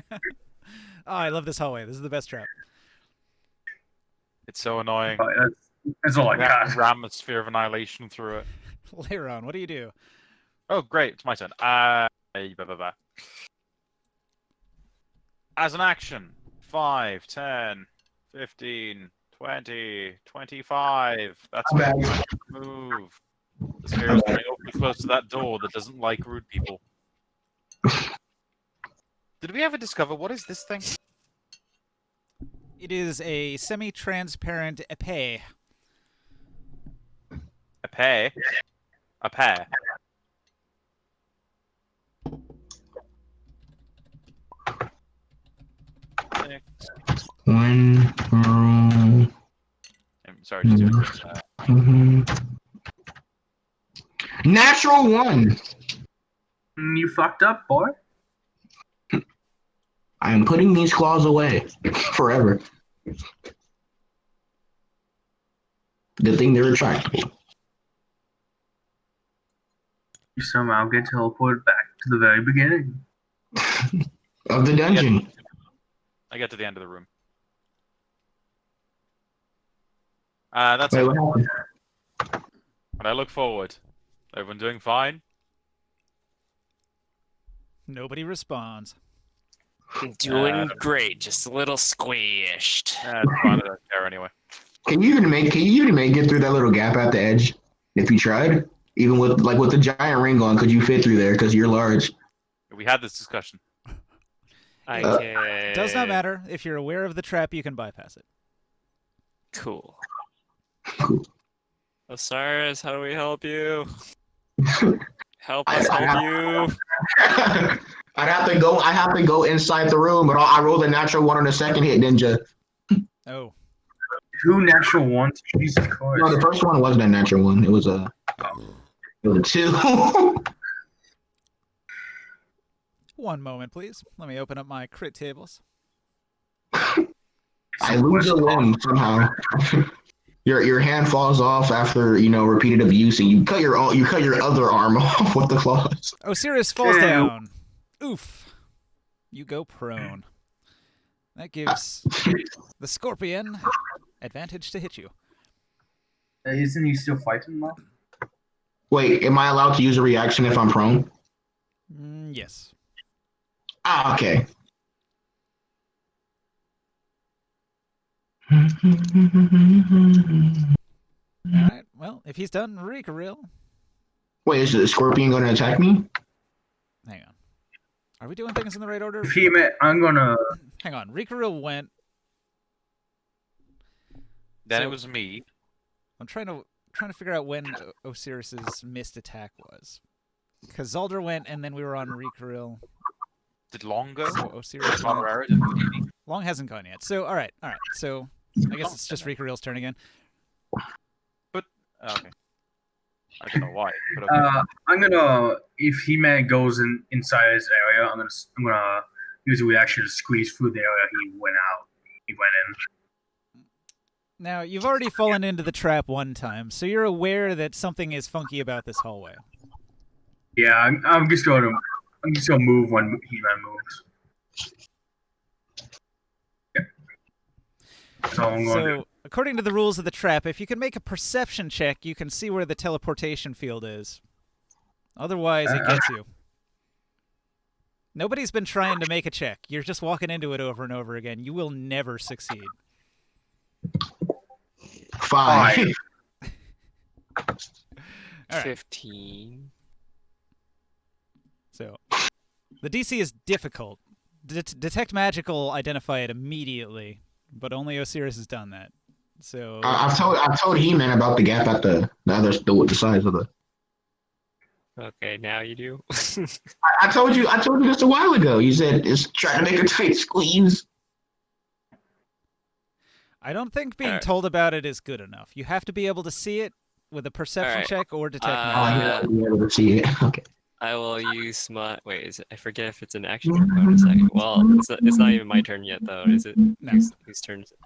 back. Oh, I love this hallway. This is the best trap. It's so annoying. That's all I got. Ram a sphere of annihilation through it. Leiron, what do you do? Oh, great. It's my turn. As an action, 5, 10, 15, 20, 25. That's my move. The sphere is getting awfully close to that door that doesn't like rude people. Did we ever discover what is this thing? It is a semi-transparent épée. A pair? A pair. One roll. I'm sorry, just doing this. Natural 1. You fucked up, boy. I am putting these claws away forever. Good thing they're retractable. You somehow get teleported back to the very beginning. Of the dungeon. I get to the end of the room. That's Wait, it. what happened? And I look forward. Everyone doing fine? Nobody responds. Doing great, just a little squished. It's fine. I don't care anyway. Can you even make it through that little gap at the edge? If you tried? Even with the giant ring on, could you fit through there? Because you're large. We had this discussion. I can. Does not matter. If you're aware of the trap, you can bypass it. Cool. Cool. Osiris, how do we help you? Help us help you. I have to go inside the room, but I rolled a natural 1 on the second hit, ninja. Oh. 2 natural ones? Jesus Christ. No, the first one wasn't a natural 1. It was a 2. One moment, please. Let me open up my crit tables. I lose a limb somehow. Your hand falls off after repeated abuse, and you cut your other arm off with the claws. Osiris falls down. Oof. You go prone. That gives the scorpion advantage to hit you. Isn't he still fighting now? Wait, am I allowed to use a reaction if I'm prone? Yes. Ah, okay. Alright, well, if he's done, Rigaril. Wait, is the scorpion going to attack me? Hang on. Are we doing things in the right order? If He-Man, I'm gonna. Hang on. Rikaril went. Then So- it was me. I'm trying to figure out when Osiris's missed attack was. Because Zalder went, and then we were on Rikaril. Did Long go? So Osiris Not went. rare, didn't he? Long hasn't gone yet. So, all right. So, I guess it's just Rikaril's turn again. Oh, okay. I don't know why. But okay. I'm gonna. If He-Man goes inside his area, I'm gonna use a reaction to squeeze through the area he went out. He went in. Now, you've already fallen into the trap one time, so you're aware that something is funky about this hallway. Yeah, I'm just gonna move when He-Man moves. Yeah. That's all I'm gonna do. So, according to the rules of the trap, if you can make a perception check, you can see where the teleportation field is. Otherwise, it gets you. Nobody's been trying to make a check. You're just walking into it over and over again. You will never succeed. 5. All right. 15. So, the DC is difficult. Detect Magic will identify it immediately, but only Osiris has done that. So I've told He-Man about the gap at the size of the. Okay, now you do. I told you just a while ago. You said it's trying to make a tight squeeze. I don't think being Alright. told about it is good enough. You have to be able to see it with a perception Alright. check or detect Oh, magic. you able to see it. Okay. I will use my. Wait, is it? I forget if it's an action or a bonus action. Well, it's not even my turn yet, though, is it? No. Whose turn is it?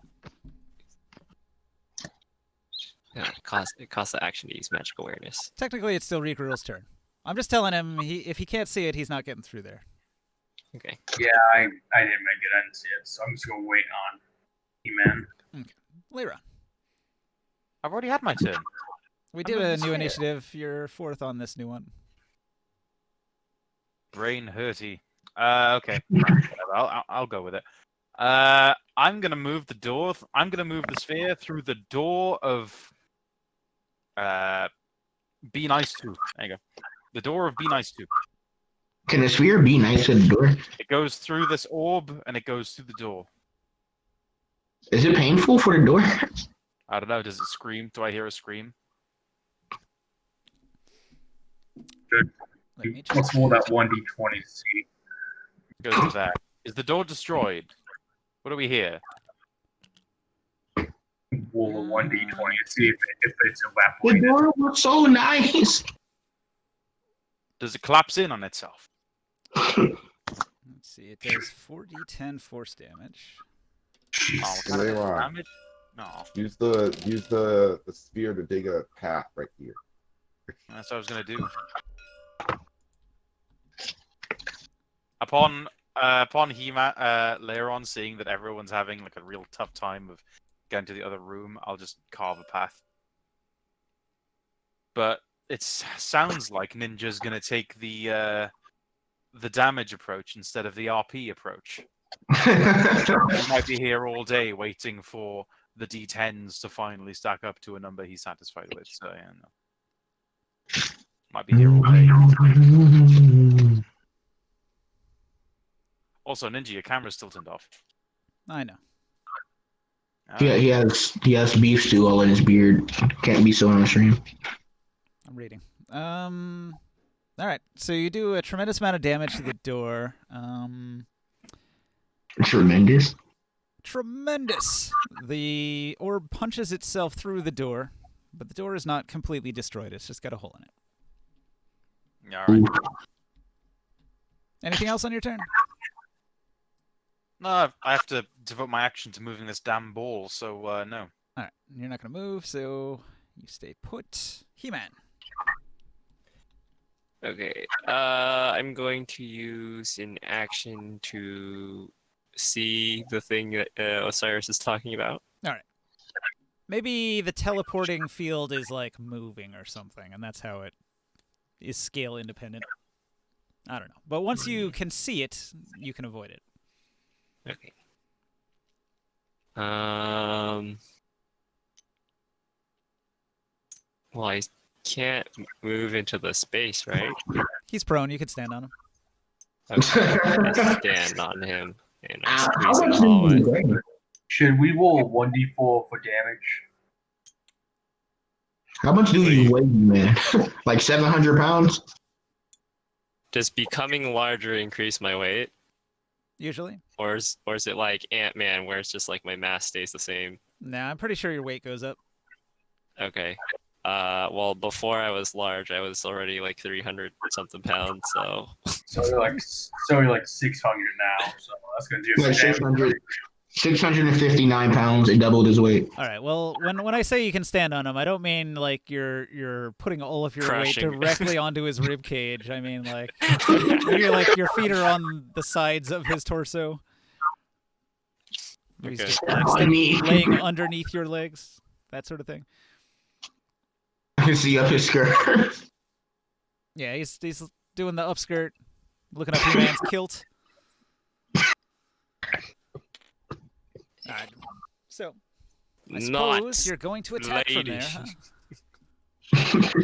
Yeah, it costs the action to use magic awareness. Technically, it's still Rikaril's turn. I'm just telling him if he can't see it, he's not getting through there. Okay. Yeah, I didn't make it. I didn't see it, so I'm just gonna wait on He-Man. Lyra, I've already had my turn. we did moving a this new way. initiative. You're fourth on this new one. Brain hurty. Okay. Whatever, I'll go with it. I'm gonna move the door. I'm gonna move the sphere through the door of. Be nice to. There you go. The door of Be Nice to. Can the sphere be nice to the door? It goes through this orb and it goes through the door. Is it painful for the door? I don't know. Does it scream? Do I hear a scream? Let me Let's roll that 1d20 to see. It goes to that. Is the door destroyed? What do we hear? Roll a 1d20 to see if it's The evaporated. door looks so nice. Does it collapse in on itself? Let's see. It does 4d10 force damage. Oh, what kind of Later on. damage? No. Use the sphere to dig a path right here. That's what I was gonna do. Upon Leron seeing that everyone's having like a real tough time of getting to the other room, I'll just carve a path. But it sounds like Ninja's gonna take the damage approach instead of the RP approach. He might be here all day waiting for the D10s to finally stack up to a number he's satisfied with. So yeah, no. Might be here all day. Also, Ninja, your camera's still turned off. I know. Yeah, he has beef stew all in his beard. Can't be so on the stream. I'm reading. All right. So you do a tremendous amount of damage to the door. Tremendous. Tremendous. The orb punches itself through the door, but the door is not completely destroyed. It's just got a hole in it. Yeah, all right. Anything else on your turn? No, I have to devote my action to moving this damn ball, so no. All right. You're not going to move, so you stay put. He-Man. Okay. I'm going to use an action to see the thing that Osiris is talking about. Maybe the teleporting field is like moving or something, and that's how it is scale independent. I don't know. But once you can see it, you can avoid it. Okay. Well, I can't move into the space, right? He's prone. You can stand on him. Okay. I stand on him and I How squeeze in much the do hallway. you weigh? Should we roll 1d4 for damage? How much do you weigh, man? Like 700 pounds? Does becoming larger increase my weight? Usually. Or is it like Ant-Man where it's just like my mass stays the same? Nah, I'm pretty sure your weight goes up. Okay. Well, before I was large, I was already like 300 something pounds, so So you're like 600 now. So that's gonna do Like some damage. 659 pounds. It doubled his weight. All right. Well, when I say you can stand on him, I don't mean like you're putting all of your Crushing. weight directly onto his rib cage. I mean like your feet are on the sides of his torso. He's Okay. just like Underneath. laying underneath your legs, that sort of thing. I can see up his skirt. Yeah, he's doing the upskirt, looking up your man's kilt. All right. So, I not suppose you're going to attack from there, lady.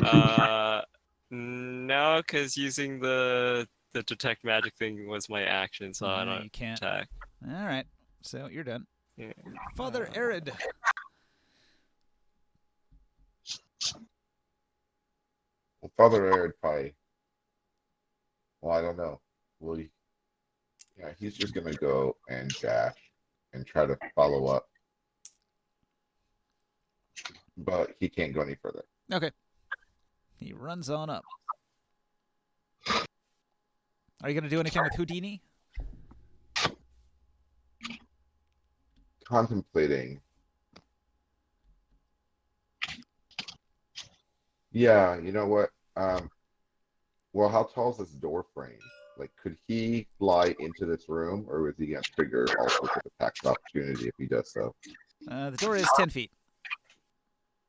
huh? No, because using the detect magic thing was my action, so I No, don't you can't. attack. All right. So you're done. Yeah. Father Arid. Well, Father Arid probably. Well, I don't know. Will he? Yeah, he's just gonna go and dash and try to follow up, but he can't go any further. Okay. He runs on up. Are you going to do anything with Houdini? Contemplating. Yeah, you know what? Well, how tall is this door frame? Like, could he fly into this room, or is he gonna trigger all sorts of attacks of opportunity if he does so? The door is 10 feet.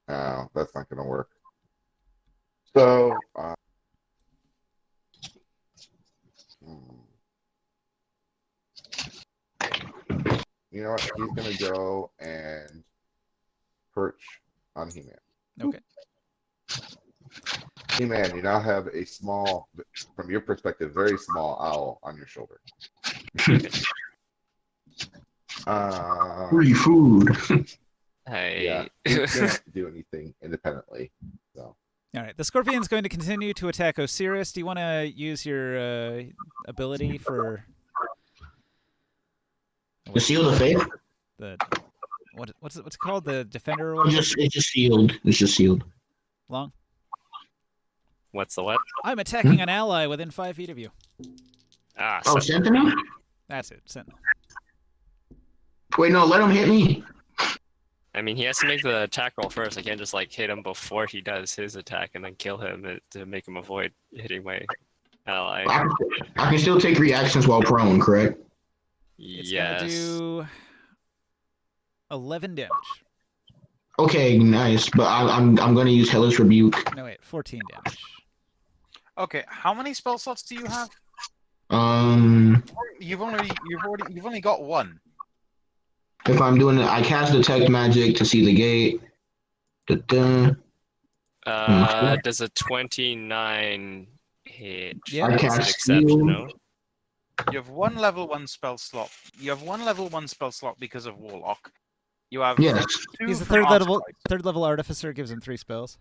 Oh, that's not gonna work. So, you know what? He's gonna go and perch on He-Man. Okay. He-Man, you now have a small, from your perspective, very small owl on your shoulder. Free food. Yeah, Hey. he can't do anything independently. So, All right. The Scorpion's going to continue to attack Osiris. Do you want to use your ability for The seal of faith? the what's it called? The defender or It's whatever? just sealed. It's just sealed. Long. What's the what? I'm attacking an ally within 5 feet of you. Ah, Oh, Sentinel. Sentinel? That's it. Sentinel. Wait, no, let him hit me. I mean, he has to make the attack roll first. I can't just like hit him before he does his attack and then kill him to make him avoid hitting my ally. I can still take reactions while prone, correct? It's Yes. going to do 11 damage. Okay, nice. But I'm going to use Hellish Rebuke. No, wait. 14 damage. Okay, how many spell slots do you have? You've only got one. If I'm doing it, I cast Detect Magic to see the gate. Da-da. Does a 29 hit? Yeah. I Is it cast exceptional? You have one level one spell slot. You have one level one spell slot because of Warlock. You have Yes. two He's the from third level artificer. Gives him 3 spells.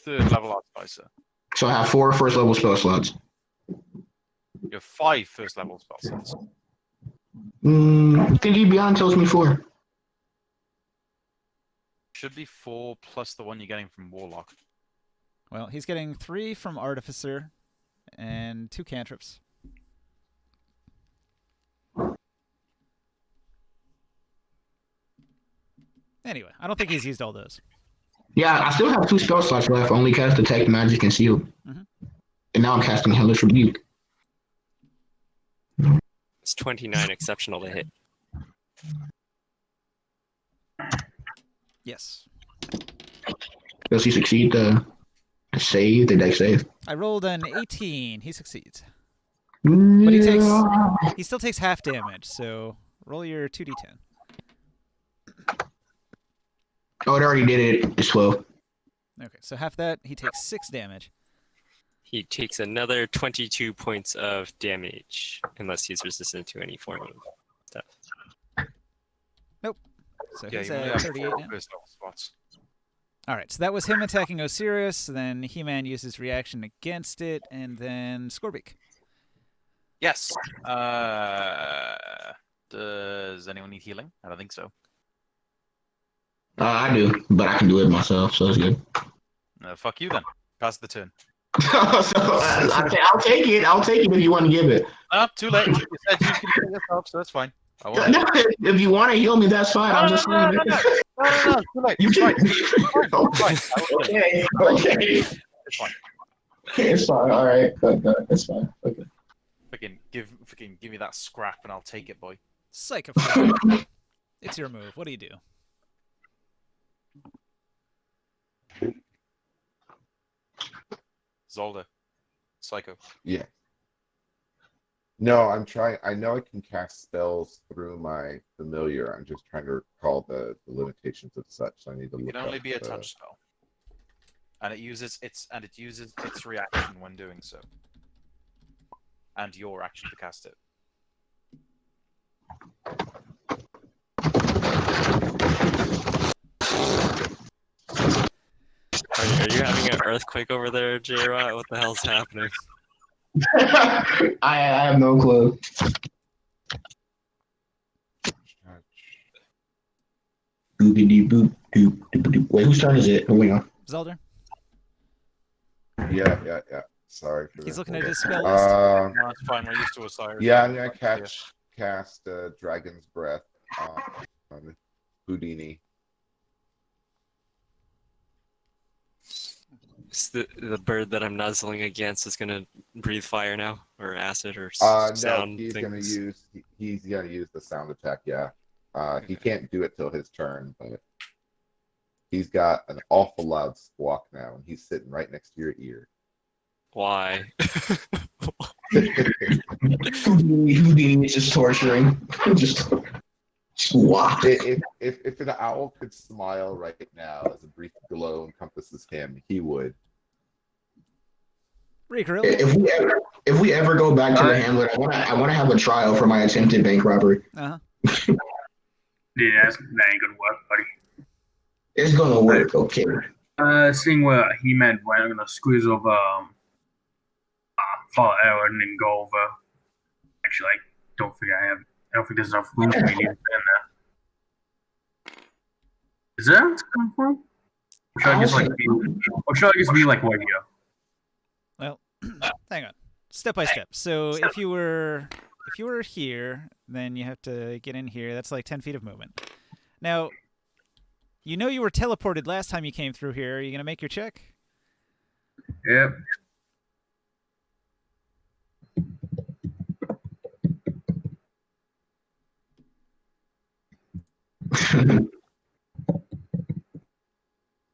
third level Artificer. So I have 4 first level spell slots. You have 5 first level spell slots. Thinking Beyond tells me 4. Should be 4 plus the one you're getting from Warlock. Well, he's getting 3 from artificer and 2 cantrips. Anyway, I don't think he's used all those. Yeah, I still have 2 spell slots left. I only cast Detect Magic and Seal. Mhm. And now I'm casting Hellish Rebuke. It's 29 exceptional to hit. Yes. Does he succeed the save, the deck save? I rolled an 18. He succeeds. But he still takes half damage, so roll your 2d10. Oh, it already did it. It's 12. Okay, so half that, he takes 6 damage. He takes another 22 points of damage, unless he's resistant to any form of stuff. So Yeah, he's you only at have 38 4 now. personal spots. All right, so that was him attacking Osiris. Then He-Man uses reaction against it, and then Scorbeak. Yes. Does anyone need healing? I don't think so. I do, but I can do it myself, so it's good. Fuck you then. Pass the turn. I'll take it. I'll take it if you want to give it. Too late. You said you can heal yourself, so that's fine. I won't. No, if you want to heal me, that's fine. I'm just saying. No, too late. You It's can. fine. Okay. Okay. It's fine. It's fine. All right. It's fine. Okay. Freaking give me that scrap and I'll take it, boy. Psycho Flare. It's your move. What do you do? Zolda. Psycho. Yeah. No, I'm trying. I know I can cast spells through my familiar. I'm just trying to recall the limitations of such. So I need to It look can only up be a the- touch spell. And it uses its reaction when doing so. And your action to cast it. Are you having an earthquake over there, J-Rot? What the hell's happening? I have no clue. Boopity boop doop doop doop. Wait, whose turn is it? Wait on. Zelda? Yeah. Sorry for He's that. looking at his spell list. No, that's fine. We're used to Osiris. Yeah, I'm gonna cast Dragon's Breath on Houdini. Is the bird that I'm nuzzling against is gonna breathe fire now, or acid, or No, sound he's gonna things? use the sound attack. Yeah, he can't do it till his turn, but he's got an awful loud squawk now, and he's sitting right next to your ear. Why? Houdini is just torturing. Just squawk. If an owl could smile right now as a brief glow encompasses him, he would. Rick, If we ever go back to the Hamlet, I want to have a trial for my attempted bank robbery. Uh-huh. Yeah, that ain't gonna work, buddy. It's gonna work, okay. Seeing where He-Man went, I'm gonna squeeze over Fall Aaron and go over. Actually, I don't think there's enough room for me to fit in there. Is there? Or should I just be like right here? Well, hang on. Step by step. So if you were here, then you have to get in here. That's like 10 feet of movement. Now, you know you were teleported last time you came through here. Are you going to make your check? Yep.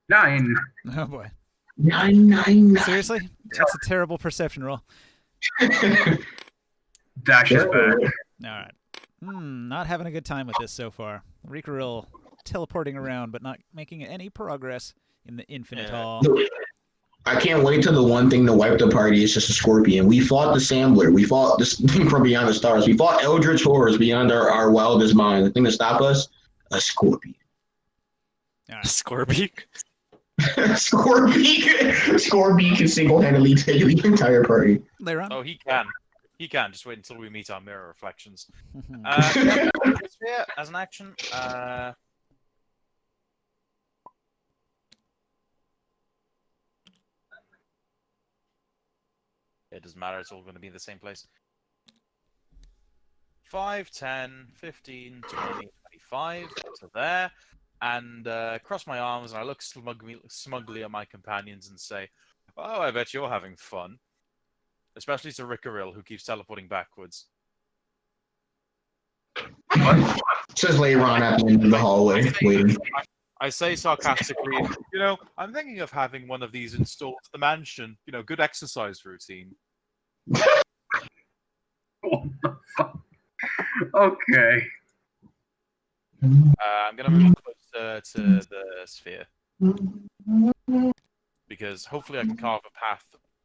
Nine. Oh, boy. Nine. Seriously? That's a terrible perception roll. Dash is back. All right. Not having a good time with this so far. Rikaril teleporting around, but not making any progress in the Infinite Hall. I can't wait till the one thing to wipe the party is just a scorpion. We fought the Sambler. We fought this thing from beyond the stars. We fought Eldritch horrors beyond our wildest mind. The thing to stop us, a scorpion. Scorbeak? Scorbeak can single-handedly take the entire party. Leiron? Oh, he can. He can. Just wait until we meet our mirror reflections. Uh, Yeah, as an action, it doesn't matter. It's all going to be in the same place. 5, 10, 15, 20, 25 to there. And cross my arms and I look smugly at my companions and say, "Oh, I bet you're having fun." Especially to Rikaril, who keeps teleporting backwards. Says Leiron at the end of the hallway, waiting. I say sarcastically, you know, I'm thinking of having one of these installed at the mansion. You know, good exercise routine. What the fuck? Okay. I'm going to move closer to the sphere. Because hopefully I can carve a path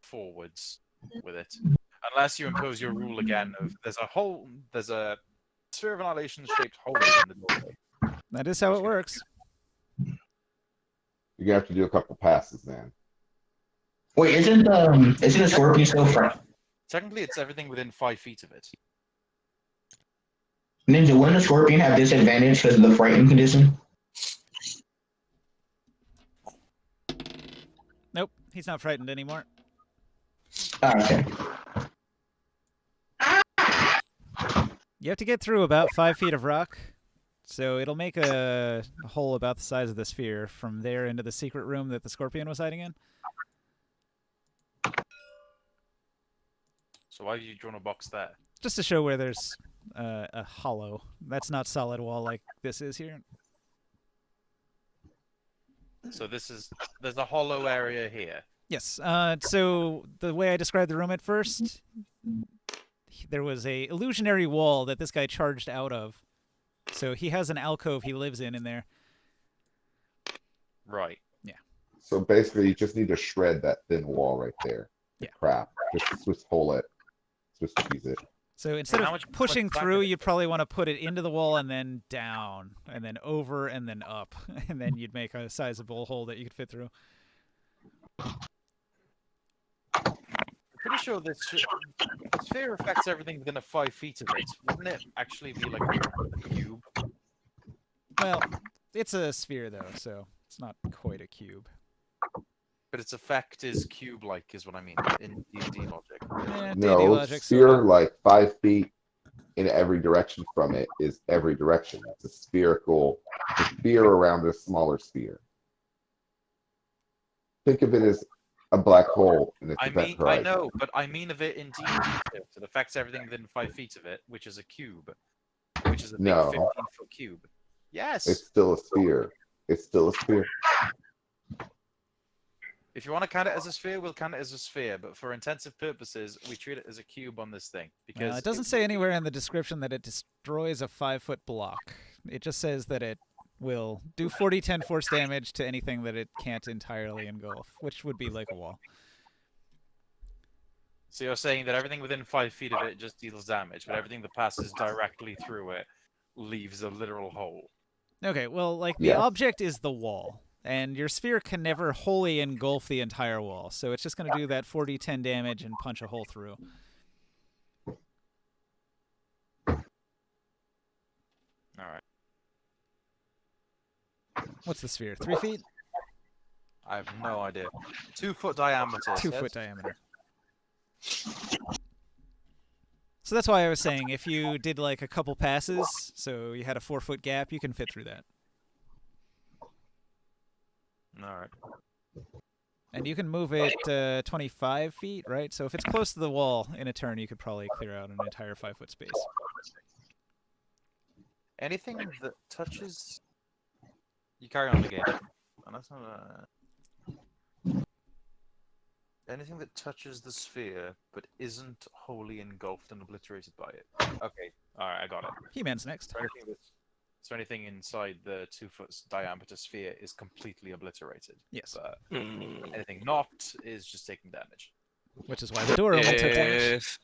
forwards with it, unless you impose your rule again of there's a sphere of annihilation shaped hole in the doorway. That is how it works. You're gonna have to do a couple passes, man. Wait, isn't the scorpion still front? Technically, it's everything within 5 feet of it. Ninja, wouldn't the scorpion have disadvantage because of the frightened condition? Nope, he's not frightened anymore. Okay. You have to get through about 5 feet of rock, so it'll make a hole about the size of the sphere from there into the secret room that the scorpion was hiding in. So why have you drawn a box there? Just to show where there's a hollow. That's not solid wall like this is here. So there's a hollow area here. Yes. So the way I described the room at first, there was a illusionary wall that this guy charged out of. So he has an alcove he lives in there. Right. So basically, you just need to shred that thin wall right there. Yeah. Crap. Just Swiss hole it. Swiss cheese it. So instead how of much pushing back through, of it? you'd probably want to put it into the wall and then down, and then over and then up, and then you'd make a sizable hole that you could fit through. Pretty sure this sphere affects everything within 5 feet of it. Wouldn't it actually be like a cube? Well, it's a sphere though, so it's not quite a cube. But its effect is cube-like, is what I mean in D&D logic. Eh, D&D No, logic, sphere sorta. like 5 feet in every direction from it is every direction. It's a spherical sphere around a smaller sphere. Think of it as a black hole in its I event mean, I horizon. know, but I mean of it in D&D terms. It affects everything within 5 feet of it, which is a cube, which is a big No. 15-foot cube. Yes. It's still a sphere. It's still a sphere. If you want to count it as a sphere, we'll count it as a sphere. But for intensive purposes, we treat it as a cube on this thing because It doesn't say anywhere in the description that it destroys a 5-foot block. It just says that it will do 40-10 force damage to anything that it can't entirely engulf, which would be like a wall. So you're saying that everything within 5 feet of it just deals damage, but everything that passes directly through it leaves a literal hole. Okay, well, like, the Yes. object is the wall, and your sphere can never wholly engulf the entire wall, so it's just going to do that 40-10 damage and punch a hole through. All right. What's the sphere? 3 feet? I have no idea. 2-foot diameter. 2-foot diameter. So that's why I was saying, if you did like a couple passes, so you had a 4-foot gap, you can fit through that. All right. And you can move it 25 feet, right? So if it's close to the wall in a turn, you could probably clear out an entire 5-foot space. Anything that touches. You carry on the game. And that's not anything that touches the sphere but isn't wholly engulfed and obliterated by it. Okay. All right. I got it. He-Man's next. So anything inside the 2-foot diameter sphere is completely obliterated. Yes. But Hmm. anything not is just taking damage. Which is why the door only took damage.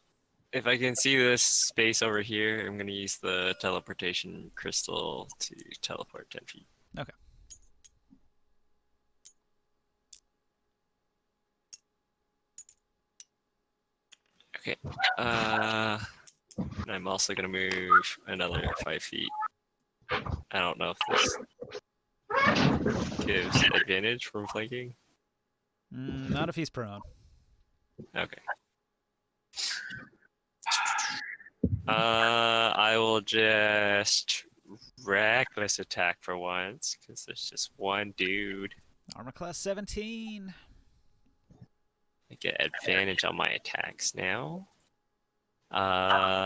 If I can see this space over here, I'm gonna use the teleportation crystal to teleport 10 feet. Okay. Okay. And I'm also gonna move another 5 feet. I don't know if this gives advantage from flanking. Not if he's prone. Okay. I will just reckless attack for once, because there's just one dude. Armor class 17. I get advantage on my attacks now. I'm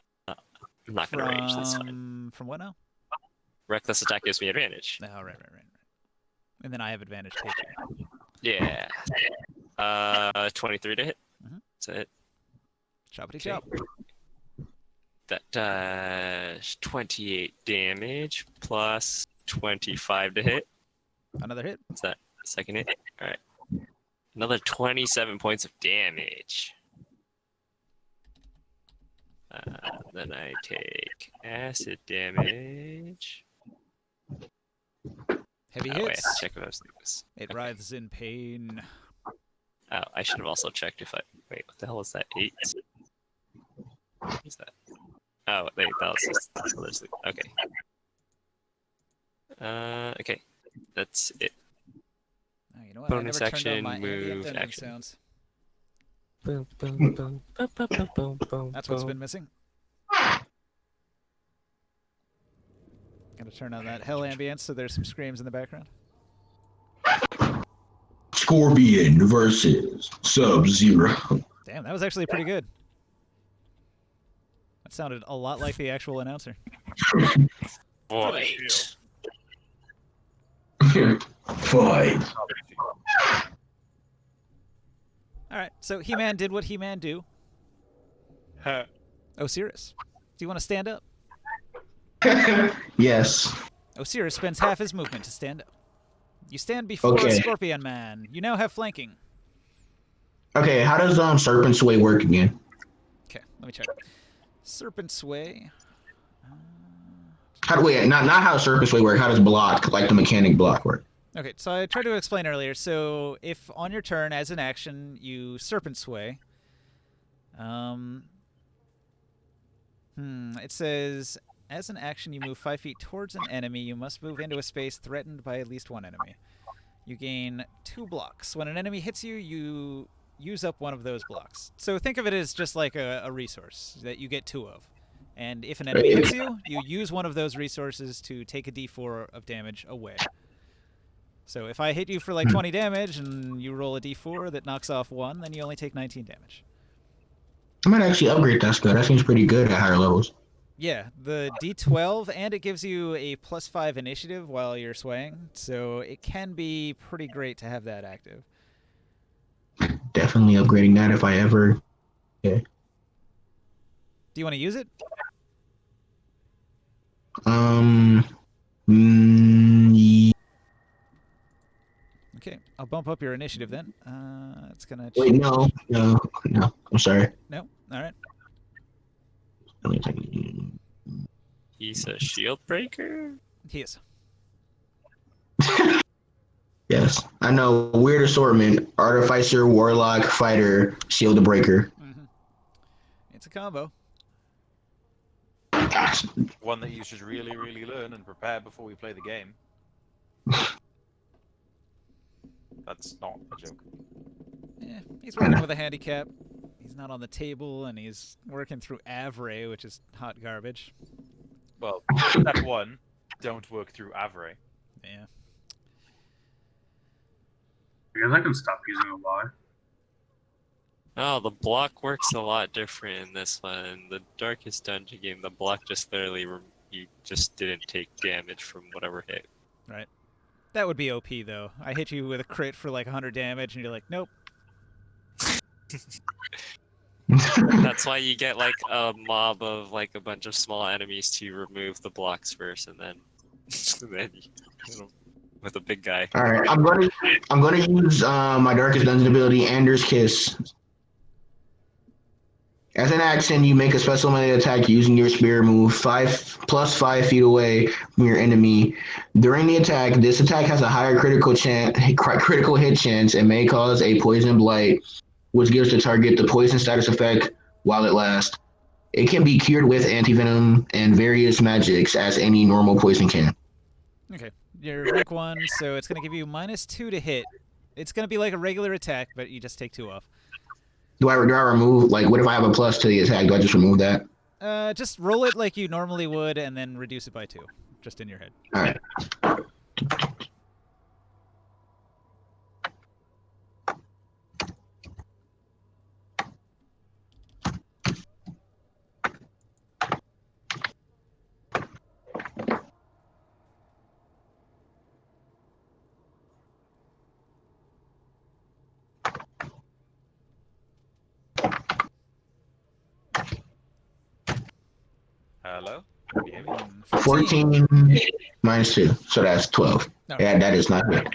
not gonna rage this time. From what now? Reckless attack gives me advantage. Oh, right. And then I have advantage taking. Yeah. 23 to hit. Mhm. That's it. Choppity Okay. chop. That does 28 damage plus 25 to hit. Another hit. Is that second hit? All right. Another 27 points of damage. Then I take acid damage. Heavy Oh, wait, hits. check if I was doing this. It Okay. writhes in pain. Oh, I should have also checked if I. Wait, what the hell is that? 8? What is that? Oh, wait, that was just. Okay. Okay. That's it. Oh, you know what? Bonus I never turned on action, my ambient move, dungeon action. sounds. Boom, boom, boom, boom, boom, boom, boom, boom. That's what's been missing. Gotta turn on that hell ambience so there's some screams in the background. Scorpion versus Sub-Zero. Damn, that was actually pretty good. That sounded a lot like the actual announcer. Void. Fight. Alright, so He-Man did what He-Man do. Osiris, do you want to stand up? Yes. Osiris spends half his movement to stand up. You stand before a Okay. Scorpion Man. You now have flanking. Okay, how does Serpent Sway work again? Okay, let me check. Serpent Sway. Wait, not how does Serpent Sway work, how does block, like the mechanic block work? Okay, so I tried to explain earlier. So if on your turn as an action you Serpent Sway, it says as an action you move 5 feet towards an enemy. You must move into a space threatened by at least one enemy. You gain 2 blocks. When an enemy hits you, you use up one of those blocks. So think of it as just like a resource that you get 2 of. And if an enemy hits you, you use one of those resources to take a d4 of damage away. So if I hit you for like 20 damage and you roll a d4 that knocks off 1, then you only take 19 damage. I might actually upgrade that skill. That seems pretty good at higher levels. Yeah, the d12, and it gives you a +5 initiative while you're swaying, so it can be pretty great to have that active. Definitely upgrading that if I ever. Do you want to use it? Yeah. Okay, I'll bump up your initiative then. It's gonna. Wait, no. I'm sorry. No. All right. Let me take- He's a shield breaker? He is. Yes, I know. Weird assortment: artificer, warlock, fighter, shield breaker. It's a combo. One that you should really, really learn and prepare before we play the game. That's not a joke. Yeah, he's working with a handicap. He's not on the table, and he's working through Avray, which is hot garbage. Well, step 1, don't work through Avray. Yeah. Because I can stop using a lot. Oh, the block works a lot different in this one. The Darkest Dungeon game, the block just literally, you just didn't take damage from whatever hit. Right. That would be OP, though. I hit you with a crit for like 100 damage, and you're like, nope. That's why you get like a mob of like a bunch of small enemies to remove the blocks first, and then, with a big guy. All right, I'm gonna use my Darkest Dungeon ability, Anders Kiss. As an action, you make a special melee attack using your spear move 5 feet away from your enemy. During the attack, this attack has a higher critical hit chance and may cause a poison blight, which gives the target the poison status effect while it lasts. It can be cured with antivenom and various magics, as any normal poison can. Okay. You're rank 1, so it's going to give you -2 to hit. It's going to be like a regular attack, but you just take 2 off. Do I remove, like, what if I have a plus to the attack? Do I just remove that? Just roll it like you normally would, and then reduce it by 2, just in your head. All right. Hello? Can you hear me? 14 minus 2, so that's 12. No. Yeah, that is not good.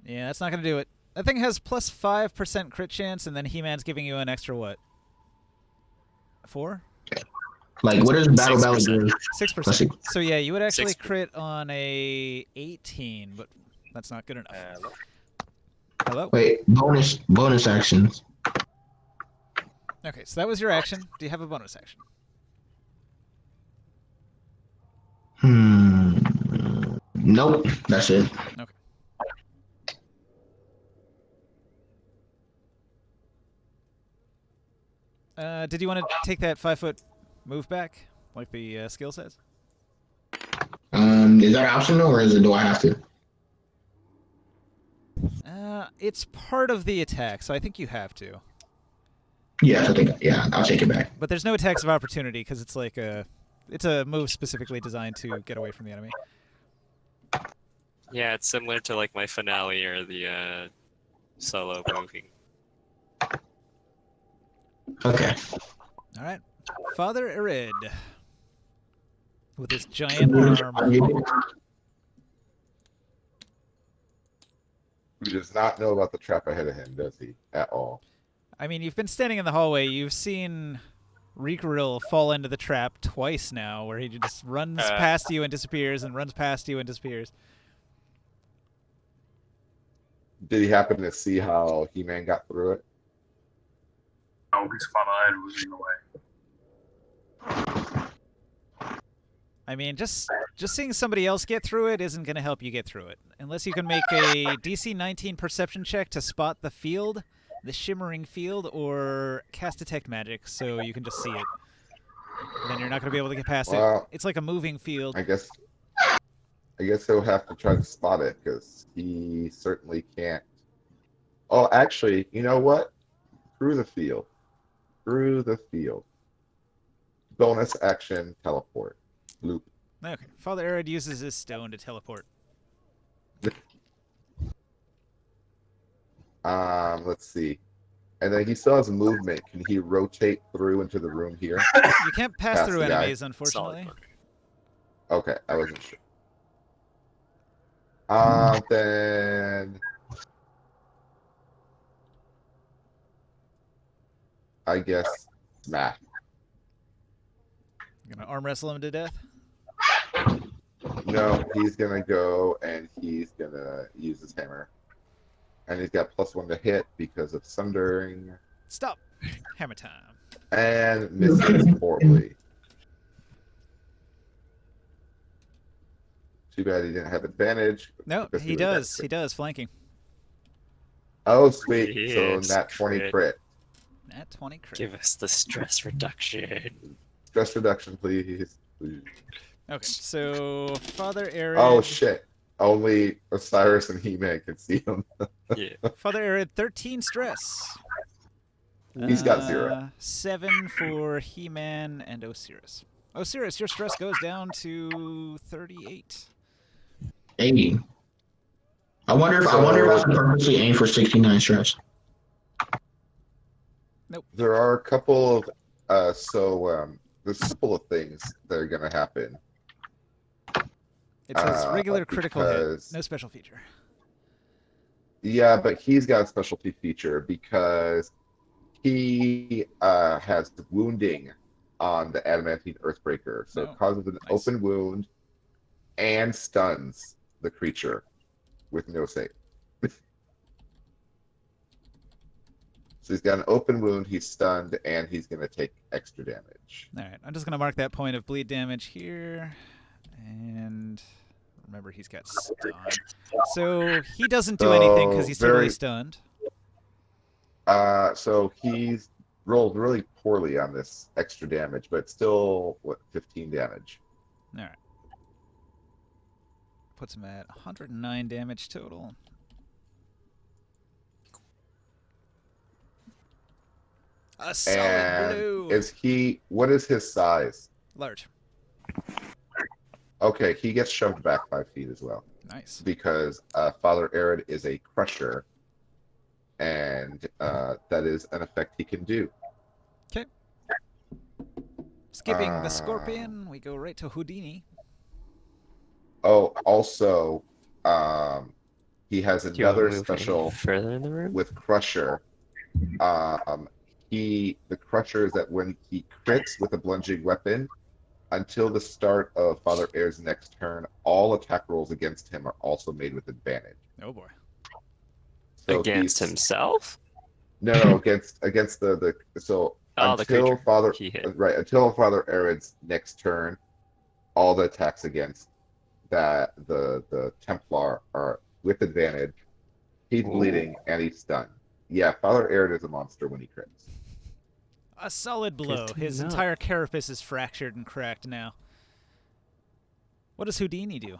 Yeah, that's not going to do it. That thing has plus 5% crit chance, and then He-Man's giving you an extra what? 4? Like, what does Battle Ballad 6%. do? 6%. So yeah, you would actually 6%. crit on a 18, but that's not good enough. Hello? Wait, bonus actions. Okay, so that was your action. Do you have a bonus action? Nope, that's it. Okay. Did you want to take that 5-foot move back, like the skill says? Is that optional or do I have to? It's part of the attack, so I think you have to. Yeah, I'll take it back. But there's no attacks of opportunity because it's like it's a move specifically designed to get away from the enemy. Yeah, it's similar to like my finale or the solo moving. Okay. All right, Father Erid with his giant arm. He does not know about the trap ahead of him, does he? At all. I mean, you've been standing in the hallway. You've seen Rikuril fall into the trap twice now, where he just runs past you and disappears, and runs past you and disappears. Did he happen to see how He-Man got through it? Oh, his father Ed was in the way. I mean, just seeing somebody else get through it isn't going to help you get through it. Unless you can make a DC 19 perception check to spot the field, the shimmering field, or cast Detect Magic so you can just see it. Then you're not going to be able to get past it. It's like a moving field. I guess he'll have to try to spot it, because he certainly can't. Oh, actually, you know what? Through the field. Through the field. Bonus action, teleport. Loop. Okay. Father Erid uses his stone to teleport. Let's see. And then he still has movement. Can he rotate through into the room here? You can't pass Past through the guy. enemies, unfortunately. Okay, I wasn't sure. Then I guess smash. You're going to arm wrestle him to death? No, he's gonna go and he's gonna use his hammer. And he's got +1 to hit because of sundering. Stop. Hammer time. And misses horribly. Too bad he didn't have advantage. No, because he was does. that He does, flanking. Oh, sweet. Yes, So nat 20 crit. crit. Nat 20 crit. Give us the stress reduction. Stress reduction, please. Okay, so Father Erid. Oh, shit. Only Osiris and He-Man can see him. Yeah. Father Erid, 13 stress. He's got 0. 7 for He-Man and Osiris. Osiris, your stress goes down to 38. 80. I wonder if I should purposely aim for 69 stress. There are a couple of there's a couple of things that are gonna happen. It says regular critical hit, because- no special feature. Yeah, but he's got a specialty feature because he has wounding on the adamantine earthbreaker, so Oh, it causes an nice. open wound and stuns the creature with no save. So he's got an open wound, he's stunned, and he's going to take extra damage. All right, I'm just going to mark that point of bleed damage here. And remember, he's got stun. So he doesn't do anything because he's totally very- stunned. So he's rolled really poorly on this extra damage, but still, 15 damage. All right. Puts him at 109 damage total. A solid And blue. what is his size? Large. Okay, he gets shoved back 5 feet as well. Nice. Because Father Erid is a crusher, and that is an effect he can do. Skipping the scorpion, we go right to Houdini. Oh, also, he has Do you want another to move any special further in the room? with Crusher. The Crusher is that when he crits with a bludgeoning weapon, until the start of Father Air's next turn, all attack rolls against him are also made with advantage. Oh boy. So Against he's- himself? No, against the so Oh, the until creature Father he hit. right until Father Arid's next turn, all the attacks against the Templar are with advantage. He's Ooh. bleeding and he's stunned. Yeah, Father Arid is a monster when he crits. A solid blow. to His know. entire carapace is fractured and cracked now. What does Houdini do?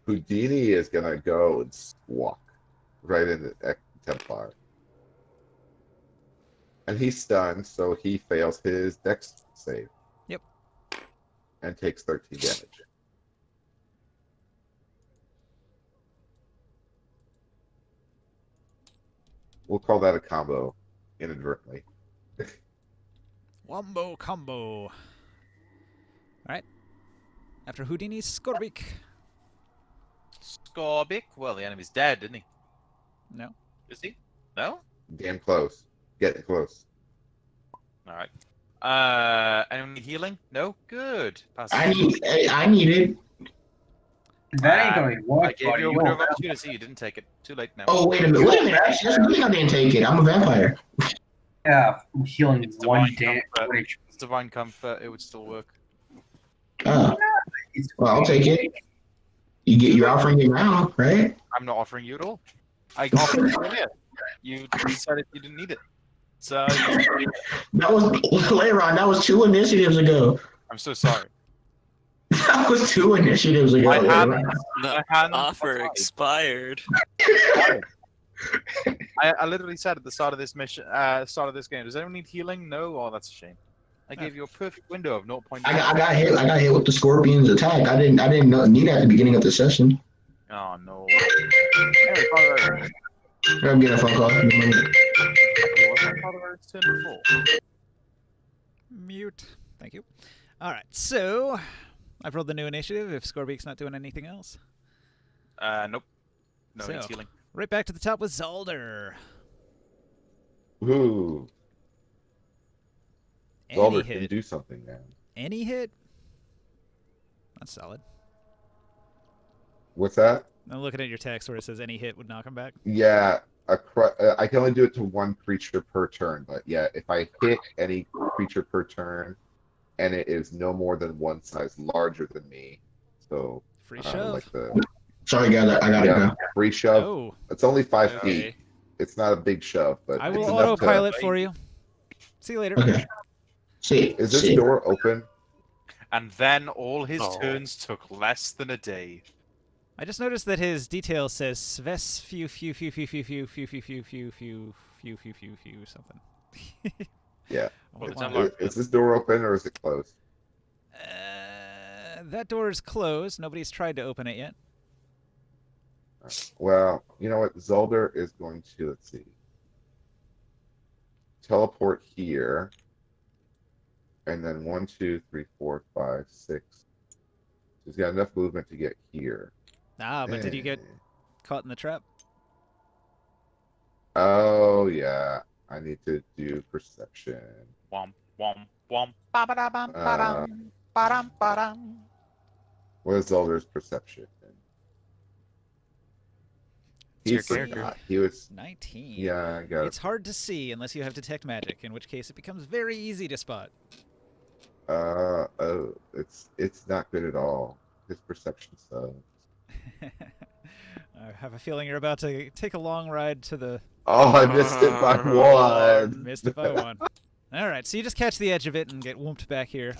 Houdini is gonna go and squawk right into Templar. And he's stunned, so he fails his dex save. Yep. And takes 13 damage. We'll call that a combo inadvertently. Wombo combo. Alright. After Houdini's Skorbik. Scorbic. Well, the enemy's dead, isn't he? No. Is he? No? Damn close. Getting close. Alright. Anyone need healing? No? Good. Pass I need it. That ain't gonna I work, gave buddy. you a You window of won't- opportunity. You didn't take it. Too late now. Oh, wait a minute. Actually, that's good thing I didn't take it. I'm a vampire. Yeah, I'm healing It's one divine comfort. damage. It's divine comfort. It would still work. Oh, well, I'll take it. You're offering it now, right? I'm not offering you at all. I offered it earlier. You decided you didn't need it. So That was Leiron. That was 2 initiatives ago. I'm so sorry. That was 2 initiatives ago. My hand, Leiron. The my hand offer was expired. tied. I literally said at the start of this mission, start of this game, does anyone need healing? No. Oh, that's a shame. I gave you a perfect window of 0.9. I got hit. I got hit with the scorpion's attack. I didn't need that at the beginning of the session. Oh no. Anyway, Father Eric's I'm getting a phone call. turn before. Mute. Thank you. Alright, so I've rolled the new initiative if Skorbik's not doing anything else. Nope. No, So, needs healing. right back to the top with Zalder. Ooh. Any Zalder can hit. do something now. Any hit? That's solid. What's that? I'm looking at your text where it says any hit would knock him back. Yeah, I can only do it to one creature per turn, but yeah, if I hit any creature per turn, and it is no more than one size larger than me, so Free shove. like the Sorry, guys. I got it yeah, now. free shove. Oh, It's only 5 Okay. feet. It's not a big shove, but I it's will enough to- autopilot for you. See you later. Okay. See. Is this see. door open? And then all his Oh. turns took less than a day. I just noticed that his detail says Sves few something. Yeah. Hold it's on. unlocked. Is this door open or is it closed? That door is closed. Nobody's tried to open it yet. Well, you know what? Zolder is going to, let's see, teleport here. And then 1, 2, 3, 4, 5, 6. He's got enough movement to get here. Ah, but did you get Eh. caught in the trap? Oh, yeah. I need to do perception. Womp, womp, womp. Ba-ba-da-bum, ba-dum, ba-dum, ba-dum. What is Zolder's perception? It's your He's character. not. He was. 19. Yeah, I got It's hard to see unless you have detect magic, in which case it becomes very easy to spot. Oh, it's not good at all. His perception sucks. I have a feeling you're about to take a long ride to the Oh, I missed it by one. missed it by one. All right, so you just catch the edge of it and get whooped back here.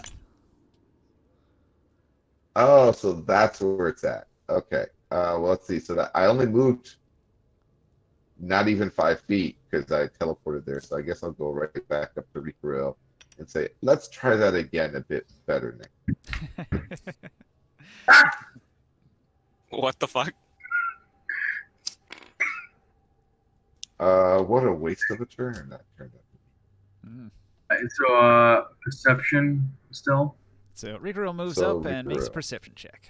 Oh, so that's where it's at. Okay. Well, let's see. So that I only moved not even 5 feet because I teleported there. So I guess I'll go right back up to Ricaril and say, let's try that again a bit better next. What the fuck? What a waste of a turn that turned out. Mm. So, perception still. So Ricaril moves So up and makes a Ricaril. perception check.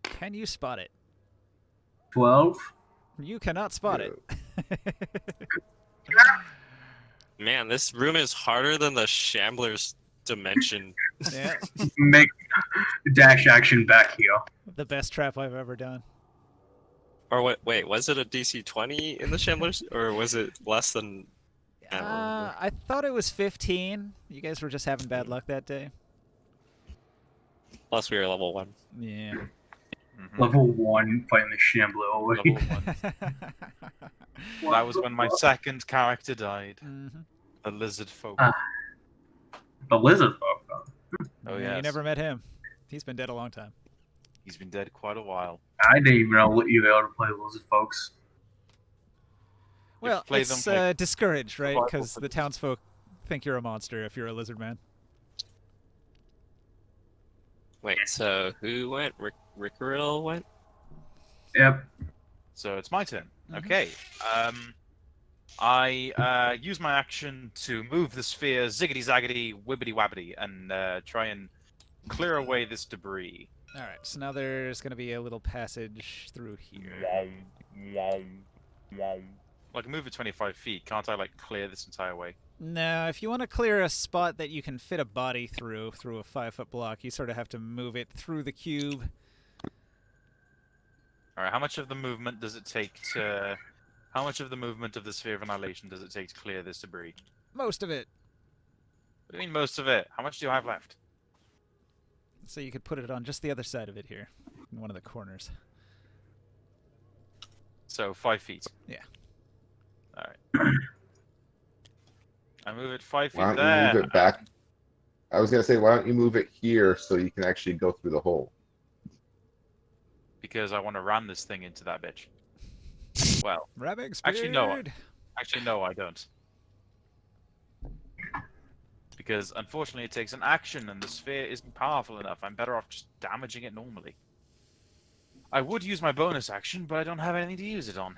Can you spot it? 12. You cannot spot it. Man, this room is harder than the Shambler's dimension. Yeah, Make dash action back here. the best trap I've ever done. Or what? Wait, was it a DC 20 in the Shambler's, or was it less than? I don't remember. I thought it was 15. You guys were just having bad luck that day. Plus, we were level 1. Yeah. Level 1 fighting the Shambler. Level 1. That was when my second character died. Mhm. The lizard folk. The lizard folk. Oh You yes. never met him. He's been dead a long time. He's been dead quite a while. I didn't even know what you were able to play lizard folks. Well, play it's them like discouraged, right? survival Because the footage. townsfolk think you're a monster if you're a lizard man. Wait, so who went? Rickerill went? Yep. So it's my turn. Mhm. Okay. I use my action to move the sphere ziggity zaggity wibbity wabbity and try and clear away this debris. All right, so now there's going to be a little passage through here. Like move it 25 feet. Can't I like clear this entire way? No, if you want to clear a spot that you can fit a body through a 5-foot block, you sort of have to move it through the cube. All right. How much of the movement does it take to? How much of the movement of the sphere of annihilation does it take to clear this debris? Most of it. What do you mean most of it? How much do I have left? So you could put it on just the other side of it here, in one of the corners. So 5 feet. Yeah. All right. I move it 5 feet Why don't there. you move it back? I was gonna say, why don't you move it here so you can actually go through the hole? Because I want to ram this thing into that bitch. Well, Rabbit Actually, no. speed. actually, no, I don't. Because unfortunately, it takes an action, and the sphere isn't powerful enough. I'm better off just damaging it normally. I would use my bonus action, but I don't have anything to use it on.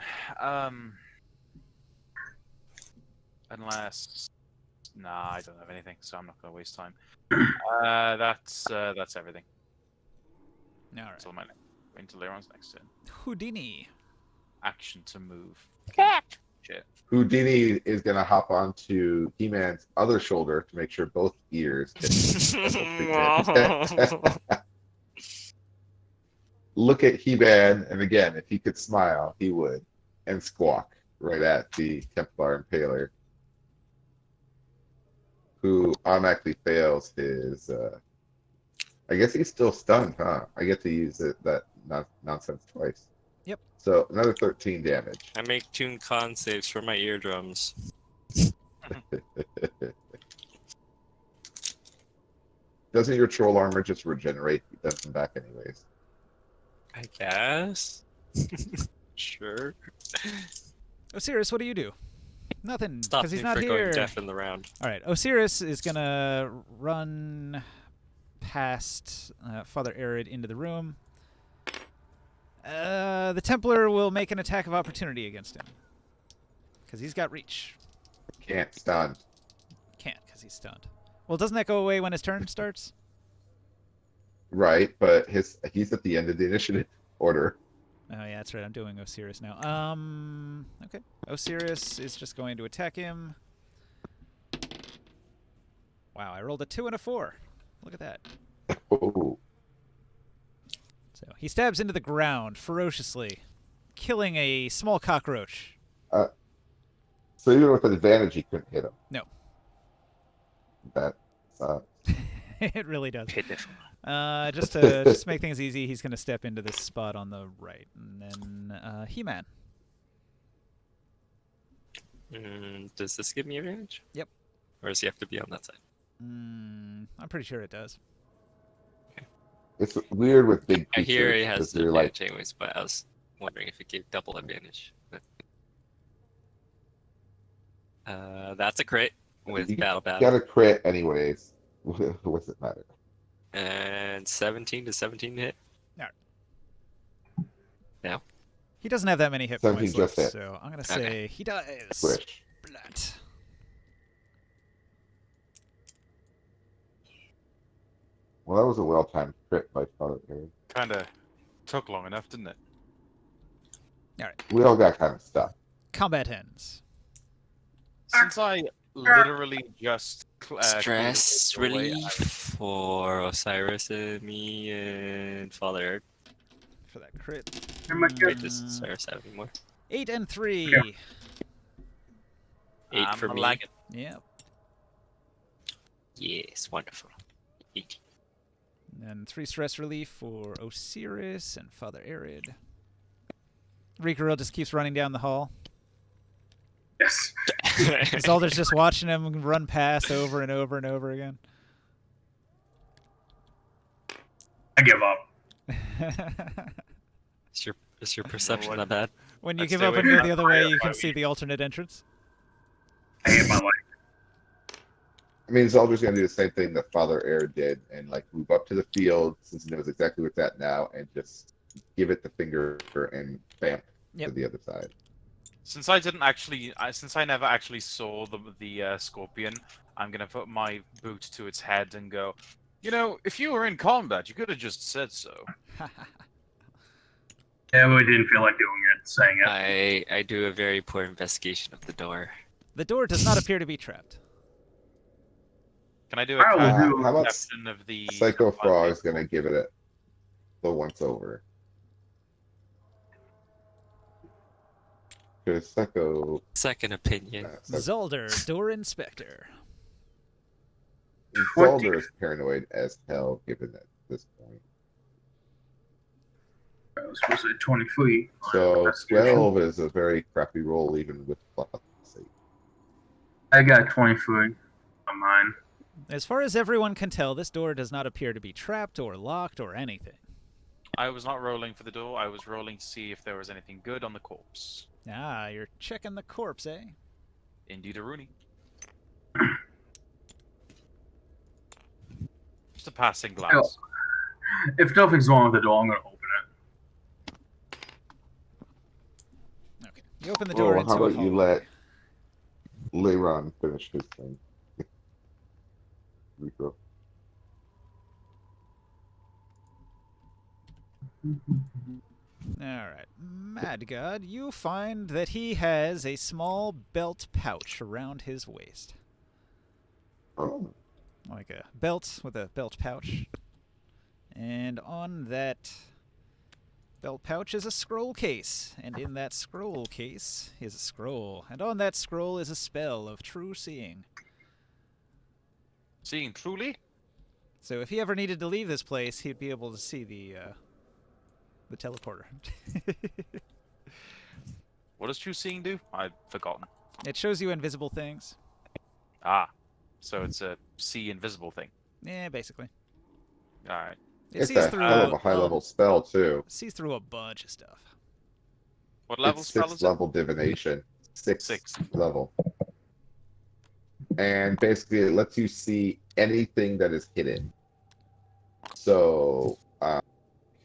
Unless, nah, I don't have anything, so I'm not going to waste time. That's everything. All right. That's all my into Leron's next turn. Houdini. Action to move. Shit. Houdini is gonna hop onto He-Man's other shoulder to make sure both ears hit. Look at He-Man, and again, if he could smile, he would, and squawk right at the Templar Impaler, who automatically fails his. I guess he's still stunned, huh? I get to use that nonsense twice. Yep. So another 13 damage. I make tune con saves for my eardrums. Doesn't your troll armor just regenerate them back anyways? I guess. Sure. Osiris, what do you do? Nothing, Stop because me he's not for here. going deaf in the round. All right, Osiris is gonna run past Father Arid into the room. The Templar will make an attack of opportunity against him because he's got reach. Can't stun. Can't because he's stunned. Well, doesn't that go away when his turn starts? Right, but he's at the end of the initiative order. Oh yeah, that's right. I'm doing Osiris now. Okay. Osiris is just going to attack him. Wow, I rolled a 2 and a 4. Look at that. Oh, So he stabs into the ground ferociously, killing a small cockroach. so even with an advantage, he couldn't hit him. No. That It really does. Pitiful. Just to make things easy, he's going to step into this spot on the right, and then He-Man. Does this give me advantage? Yep. Or does he have to be on that side? I'm pretty sure it does. it's weird with big I creatures. hear he has because they're like, advantage anyways, but I was wondering if it gave double advantage. But... that's a crit with You battle got battle. a crit anyways. What's it matter? And 17 to 17 hit. He doesn't have that many hit 17 points just left, hit. so I'm going to say Okay. he does. Squish. Blunt. Well, that was a well-timed crit by Father Arid. Kind of took long enough, didn't it? We all got kind of stuck. Combat ends. Since I literally just Stress cleared away, relief for Osiris and me and Father Eric. For that crit. Wait, does Osiris have any more? 8 and 3. 8 for I'm me. lagging. Yep. Yes, wonderful. 8. And 3 stress relief for Osiris and Father Arid. Rikaril just keeps running down the hall. Yes. Zolder's just watching him run past over and over and over again. I give up. Is your perception that bad? When you Let's give stay up away and from go that the other way, fire you can fight. see the alternate entrance. I hate my life. I mean, Zolder's gonna do the same thing that Father Air did, and like move up to the field since he knows exactly where it's at now, and just give it the finger and bam to Yep. the other side. Since I didn't actually, since I never actually saw the scorpion, I'm gonna put my boot to its head and go. You know, if you were in combat, you could have just said so. Yeah, we didn't feel like doing it, saying it. I do a very poor investigation of the door. The door does not appear to be trapped. Can I do a I will kind do- of How about perception of the Psycho Frog's gonna give it the once over. Because Psycho, Second opinion. Zolder, door inspector. Zolder is paranoid as hell given at this point. I was supposed to say 20 feet. So Investigation. 12 is a very crappy roll even with plus 8. I got 20 feet on mine. As far as everyone can tell, this door does not appear to be trapped or locked or anything. I was not rolling for the door. I was rolling to see if there was anything good on the corpse. Ah, you're checking the corpse, eh? Indeed, a Rooney. Just a passing glance. If nothing's wrong with the door, I'm going to open it. Okay. You open the door Well, into how a about you hallway. let Leiron finish his thing? Rico. Alright. Mad God, you find that he has a small belt pouch around his waist. Oh, Like a belt with a belt pouch. And on that belt pouch is a scroll case. And in that scroll case is a scroll. And on that scroll is a spell of true seeing. Seeing truly? So if he ever needed to leave this place, he'd be able to see the teleporter. What does true seeing do? I've forgotten. It shows you invisible things. Ah, so it's a see invisible thing. Yeah, basically. All right. It it's sees a through hell of a high level spell too. sees through a bunch of stuff. What level It's spell 6th is it? level divination. Sixth Sixth. level. And basically it lets you see anything that is hidden. So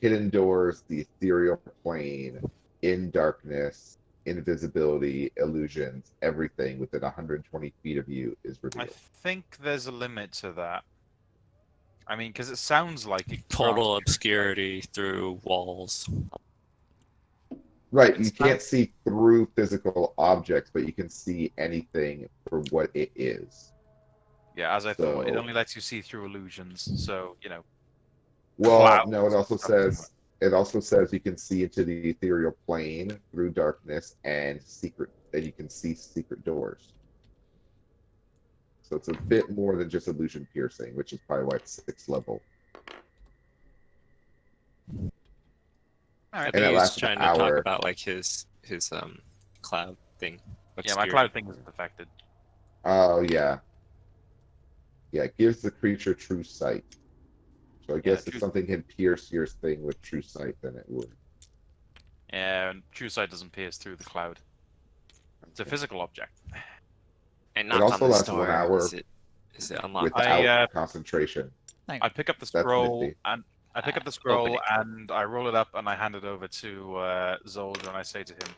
hidden doors, the ethereal plane, in darkness, invisibility, illusions, everything within 120 feet of you is I revealed. think there's a limit to that. I mean, because it sounds like it Total grants- obscurity through walls. Right, you It's can't not- see through physical objects, but you can see anything for what it is. Yeah, as I thought, it So- only lets you see through illusions. So you know, Well, Clouds no, it also and stuff. says you can see into the ethereal plane through darkness and you can see secret doors. So it's a bit more than just illusion piercing, which is probably why it's 6th level. all I right. And it think he's lasts an trying to talk hour. about like his cloud thing. Yeah, my obscurity. cloud thing isn't affected. Oh yeah. Yeah, it gives the creature true sight. So I guess if true- something can pierce your thing with true sight, then it would. Yeah, and true sight doesn't pierce through the cloud. It's a physical object. And It knock also on the lasts 1 door. hour Is it unlocked? without concentration. I pick up the That's scroll nifty. and I pick up the Open scroll it. and I roll it up and I hand it over to Zolder and I say to him,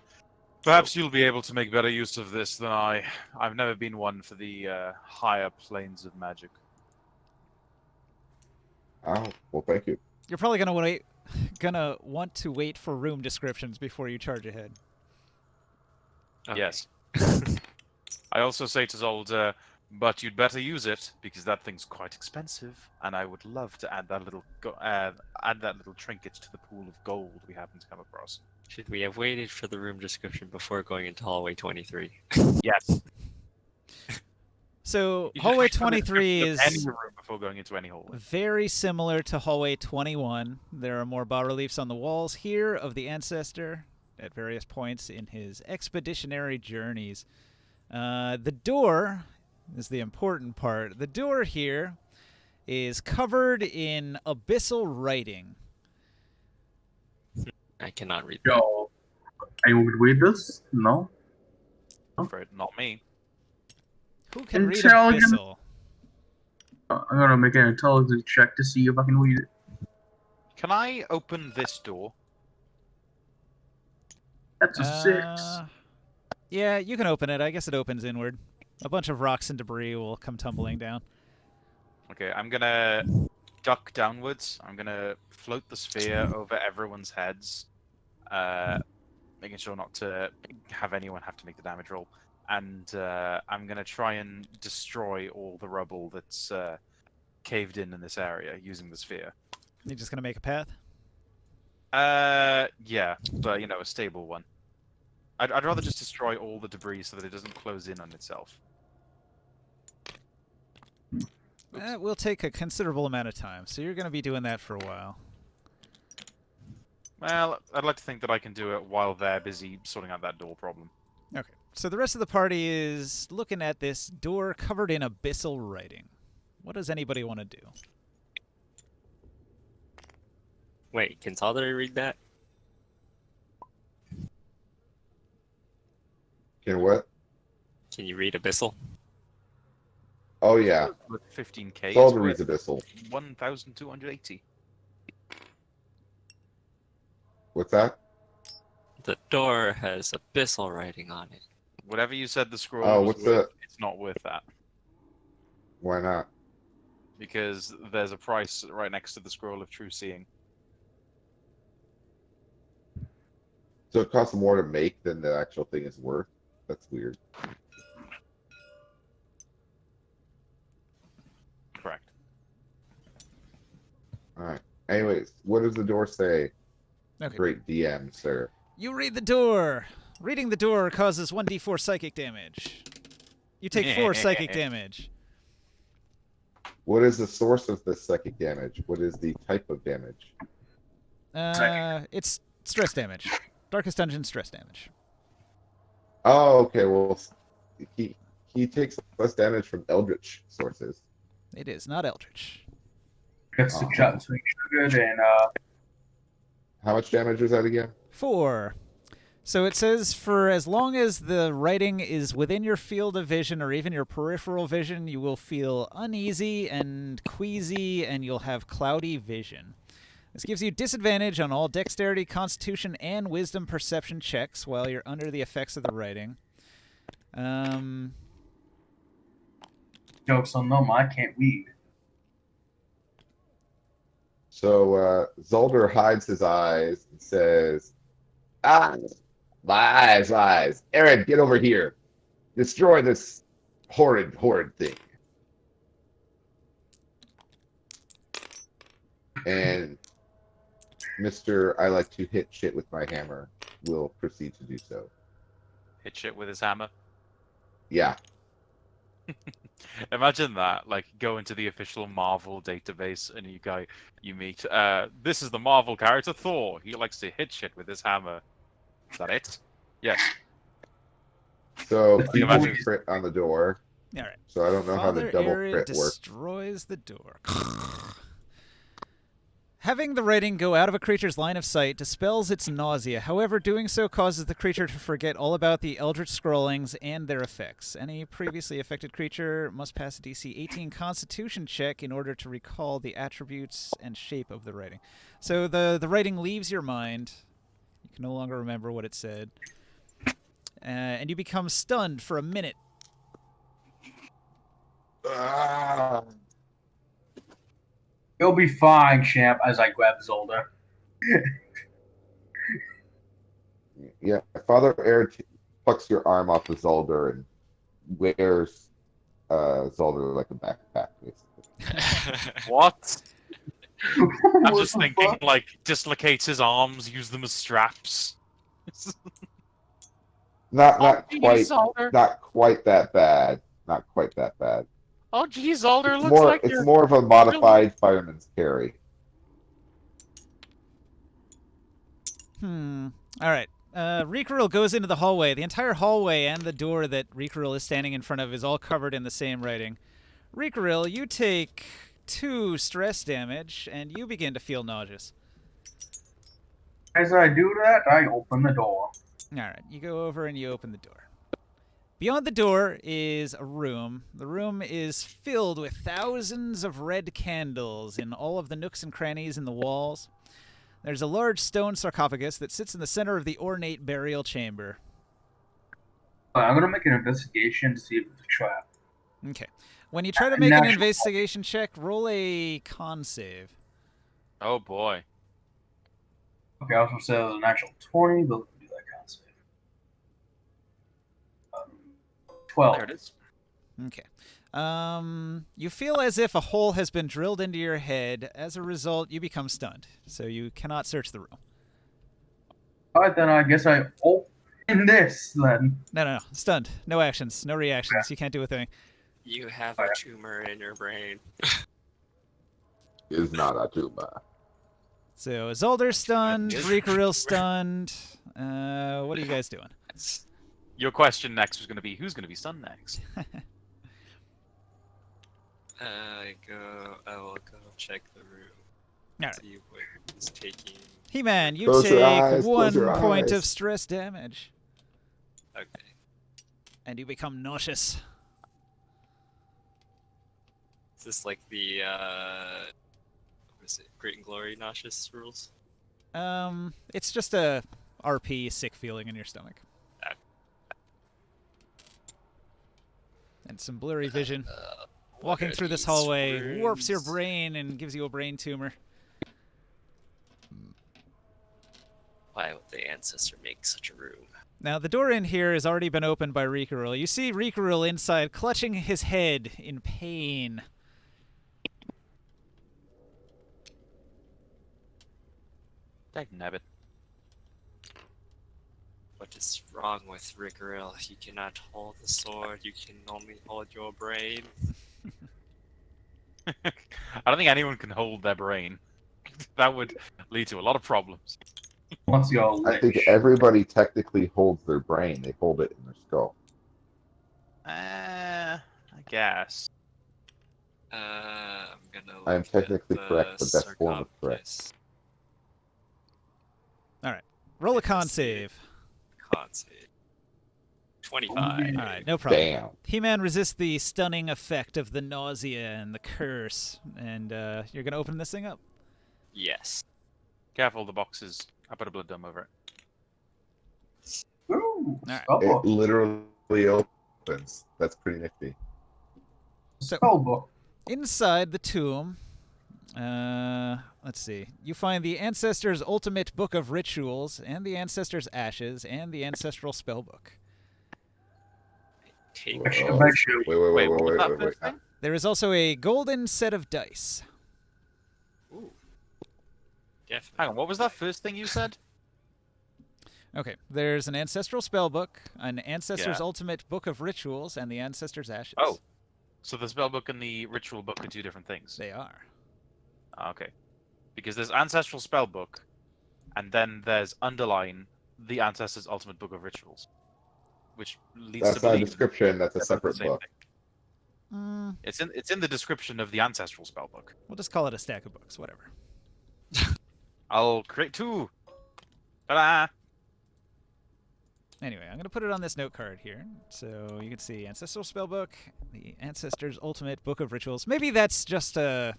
"Perhaps you'll be able to make better use of this than I. I've never been one for the higher planes of magic." Oh, well, thank you. You're probably gonna wait gonna want to wait for room descriptions before you charge ahead. Okay. Yes. I also say to Zolder, but you'd better use it because that thing's quite expensive, and I would love to add that little trinket to the pool of gold we happen to come across. Should we have waited for the room description before going into hallway 23? Yes. So You should hallway wait for the 23 description of any is room before going into any hallway. very similar to hallway 21. There are more bas-reliefs on the walls here of the ancestor at various points in his expeditionary journeys. The door is the important part. The door here is covered in abyssal writing. I cannot read that. Yo, I would read this? No? I'm afraid not me. Who can read Intelligent. abyssal? I'm gonna make an intelligence check to see if I can read it. Can I open this door? That's a 6. Yeah, you can open it. I guess it opens inward. A bunch of rocks and debris will come tumbling down. Okay, I'm gonna duck downwards. I'm gonna float the sphere over everyone's heads, making sure not to have anyone have to make the damage roll. And I'm gonna try and destroy all the rubble that's caved in this area using the sphere. You're just gonna make a path? Yeah, but a stable one. I'd rather just destroy all the debris so that it doesn't close in on itself. That will take a considerable amount of time, so you're gonna be doing that for a while. Well, I'd like to think that I can do it while they're busy sorting out that door problem. Okay, so the rest of the party is looking at this door covered in abyssal writing. What does anybody want to do? Wait, can Saldari read that? Can what? Can you read Abyssal? Oh yeah. With 15k, Solder it's worth reads Abyssal. 1,280. What's that? The door has Abyssal writing on it. Whatever you said the scroll Oh, was what's worth, that? it's not worth that. Why not? Because there's a price right next to the scroll of true seeing. So it costs more to make than the actual thing is worth? That's weird. Correct. Alright. Anyways, what does the door say? Okay. Great DM, sir. You read the door. Reading the door causes 1d4 psychic damage. You take 4 psychic damage. What is the source of this psychic damage? What is the type of damage? It's stress damage. Darkest Dungeon stress damage. Oh, okay. Well, he takes less damage from eldritch sources. It is not eldritch. Gets the shot swing triggered and How much damage was that again? 4. So it says for as long as the writing is within your field of vision or even your peripheral vision, you will feel uneasy and queasy and you'll have cloudy vision. This gives you disadvantage on all dexterity, constitution, and wisdom perception checks while you're under the effects of the writing. jokes on them. I can't read. So Zolder hides his eyes and says, "Ah, my eyes, my eyes. Aaron, get over here. Destroy this horrid, horrid thing." And Mr. I like to hit shit with my hammer will proceed to do so. Hit shit with his hammer. Yeah. Imagine that, like, go into the official Marvel database and you meet, this is the Marvel character Thor. He likes to hit shit with his hammer. Is that it? Yes. So you you imagine- crit on the door. All right. So I don't know how the Father double Arid crit works. destroys the door. Having the writing go out of a creature's line of sight dispels its nausea. However, doing so causes the creature to forget all about the eldritch scrollings and their effects. Any previously affected creature must pass a DC 18 Constitution check in order to recall the attributes and shape of the writing. So the writing leaves your mind. You can no longer remember what it said. And you become stunned for a minute. Ah. You'll be fine, champ, as I grab Zolder. Yeah, Father Air plucks your arm off of Zolder and wears Zolder like a backpack, basically. What? I'm What just the thinking, fuck? like, dislocates his arms, use them as straps. Not geez, quite, Zolder. not quite that bad. Not quite that bad. Oh, geez, Zolder It's looks more, like it's you're more of a modified fireman's carry. All right. Rikuril goes into the hallway. The entire hallway and the door that Rikuril is standing in front of is all covered in the same writing. Rikuril, you take 2 stress damage, and you begin to feel nauseous. As I do that, I open the door. All right, you go over and you open the door. Beyond the door is a room. The room is filled with thousands of red candles in all of the nooks and crannies in the walls. There's a large stone sarcophagus that sits in the center of the ornate burial chamber. I'm gonna make an investigation to see if it's a trap. Okay. When you try to make an Natural. investigation check, roll a con save. Oh boy. Okay, I was gonna say it was an actual 20, but let's do that kind of save. 12. There it is. Okay. You feel as if a hole has been drilled into your head. As a result, you become stunned, so you cannot search the room. Alright, then I guess I open this then. No. Stunned. No actions. No reactions. You can't do a thing. You have a tumor in your brain. Is not a tuba. So Zolder's stunned. Yes. Rikuril's stunned. What are you guys doing? Your question next was going to be, who's going to be stunned next? I will go check the room. Alright. See what is taking. He-Man, you Close your take eyes, close 1 your point eyes. of stress damage, Okay. and you become nauseous. Is this like the what is it? Great and Glory nauseous rules? It's just a RP sick feeling in your stomach. Ah. And some blurry vision. What Walking are through this these hallway warps your runes? brain and gives you a brain tumor. Why would the ancestor make such a room? Now, the door in here has already been opened by Rikuril. You see Rikuril inside, clutching his head in pain. Dagnabbit. What is wrong with Rikuril? You cannot hold the sword, you can only hold your brain. I don't think anyone can hold their brain. That would lead to a lot of problems. Once y'all I think everybody technically holds their brain. They hold it in their skull. I guess. I'm gonna I am look at technically correct, but that's form of correct. sarcophagus. Roll a con save. Con save. 25. Alright, no problem. Damn. He-Man resists the stunning effect of the nausea and the curse, and you're going to open this thing up. Yes. Careful, the boxes. I put a blood dome over it. Ooh, Alright. spellbook. It literally opens. That's pretty nifty. So, Spellbook. inside the tomb, let's see. You find the Ancestor's Ultimate Book of Rituals, and the Ancestor's Ashes, and the Ancestral Spellbook. Take I should Oh. bet you. Wait. what was that first thing? There is also a golden set of dice. Ooh. Definitely. Hang on, what was that first thing you said? Okay, there's an Ancestral Spellbook, an Ancestor's Yeah. Ultimate Book of Rituals, and the Ancestor's Ashes. Oh. So the spell book and the ritual book are two different things. They are. Okay. Because there's Ancestral Spellbook, and then there's underline the Ancestor's Ultimate Book of Rituals, which leads That's to not a believe description. That's a they're both the separate same book. thing. Mm, It's in the description of the Ancestral Spellbook. we'll just call it a stack of books, whatever. I'll create 2. Ta-da! Anyway, I'm going to put it on this note card here. So you can see Ancestral Spellbook, the Ancestor's Ultimate Book of Rituals. Maybe that's just a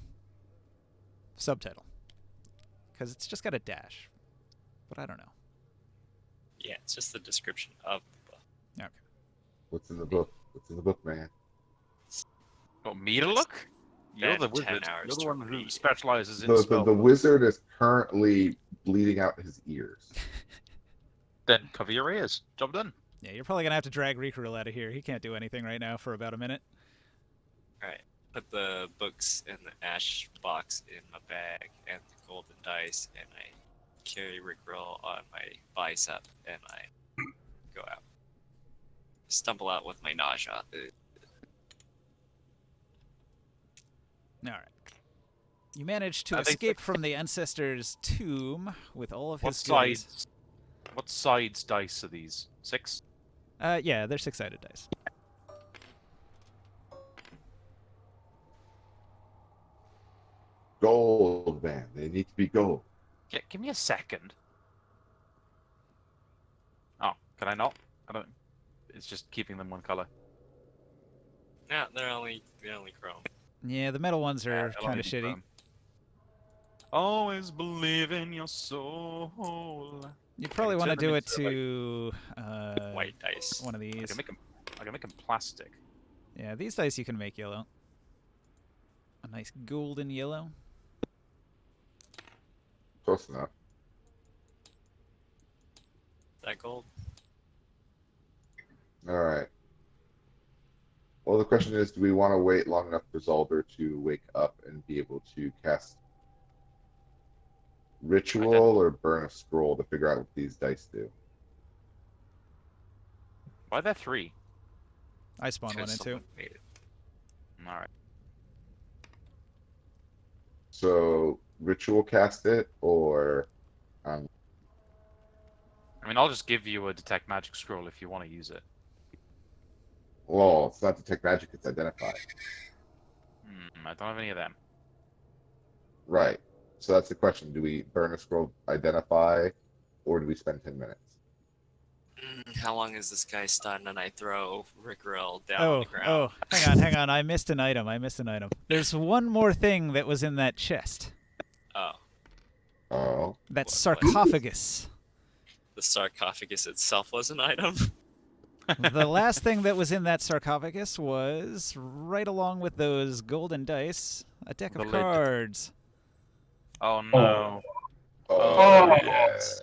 subtitle. Because it's just got a dash. But I don't know. Yeah, it's just the description of the book. Okay. What's in the book? What's in the book, man? Got me to look? You're the Then 10 wizard. hours You're the to one who read. specializes in The spell. wizard is currently bleeding out his ears. Then cover your ears. Job done. Yeah, you're probably gonna have to drag Rikuril out of here. He can't do anything right now for about a minute. Alright. Put the books in the ash box in my bag and the golden dice, and I carry Rickroll on my bicep, and I go out. Stumble out with my nausea. All right. You manage to Are they escape from the ancestor's tomb with all of What his goodies. sides? What sides dice are these? 6. Yeah, they're 6-sided dice. Gold, man. They need to be gold. Give me a second. Oh, can I not? I don't. It's just keeping them one color. Yeah, they're only chrome. Yeah, the metal ones are Yeah, kind of shitty. Always believe in your soul. You probably want to do it to White dice. one of I these. can make them plastic. Yeah, these dice you can make yellow. A nice golden yellow. Close enough. That gold. All right. Well, the question is, do we want to wait long enough for Zolder to wake up and be able to cast Ritual or burn a scroll to figure out what these dice do? Why are there 3? I spawned one in too. All right. So Ritual cast it, or I mean, I'll just give you a detect magic scroll if you want to use it. well, it's not detect magic; it's identify. I don't have any of them. Right. So that's the question: do we burn a scroll, identify, or do we spend 10 minutes? How long is this guy stunned? And I throw Rickroll down Oh, on the ground. hang on. I missed an item. There's one more thing that was in that chest. Oh, Oh, That What? sarcophagus. the sarcophagus itself was an item. The last thing that was in that sarcophagus was, right along with those golden dice, a deck The of lid. cards. Oh no. oh, yes.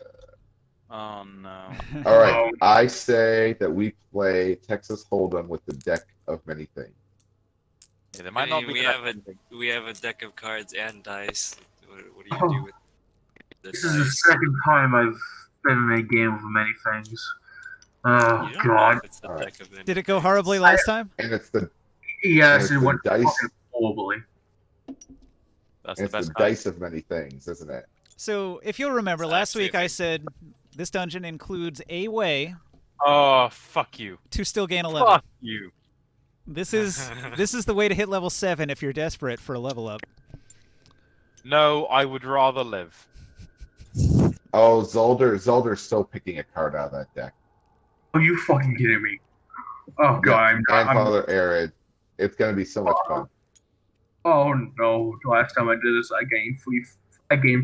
Oh no. All right. I say that we play Texas Hold'em with the deck of many things. Yeah, there might not be. we that have a many. we have a deck of cards and dice. What do you Oh. do with the This dice? is the second time I've been in a game of many things. Oh You don't know god. if it's the Alright. deck of Did it go horribly last time? And it's the Yes, it's it the went dice. fucking horribly. That's it's the the best kind. dice of many things, isn't it? So, if you'll remember, It's last actually week a I big- said this dungeon includes a way Oh fuck you. to still gain a level. Fuck you. This is the way to hit level 7 if you're desperate for a level up. No, I would rather live. Oh, Zolder's still picking a card out of that deck. Are you fucking kidding me? Oh god, I'm not. And Father Arid. It's gonna be so much fun. Oh no! The last time I did this, I gained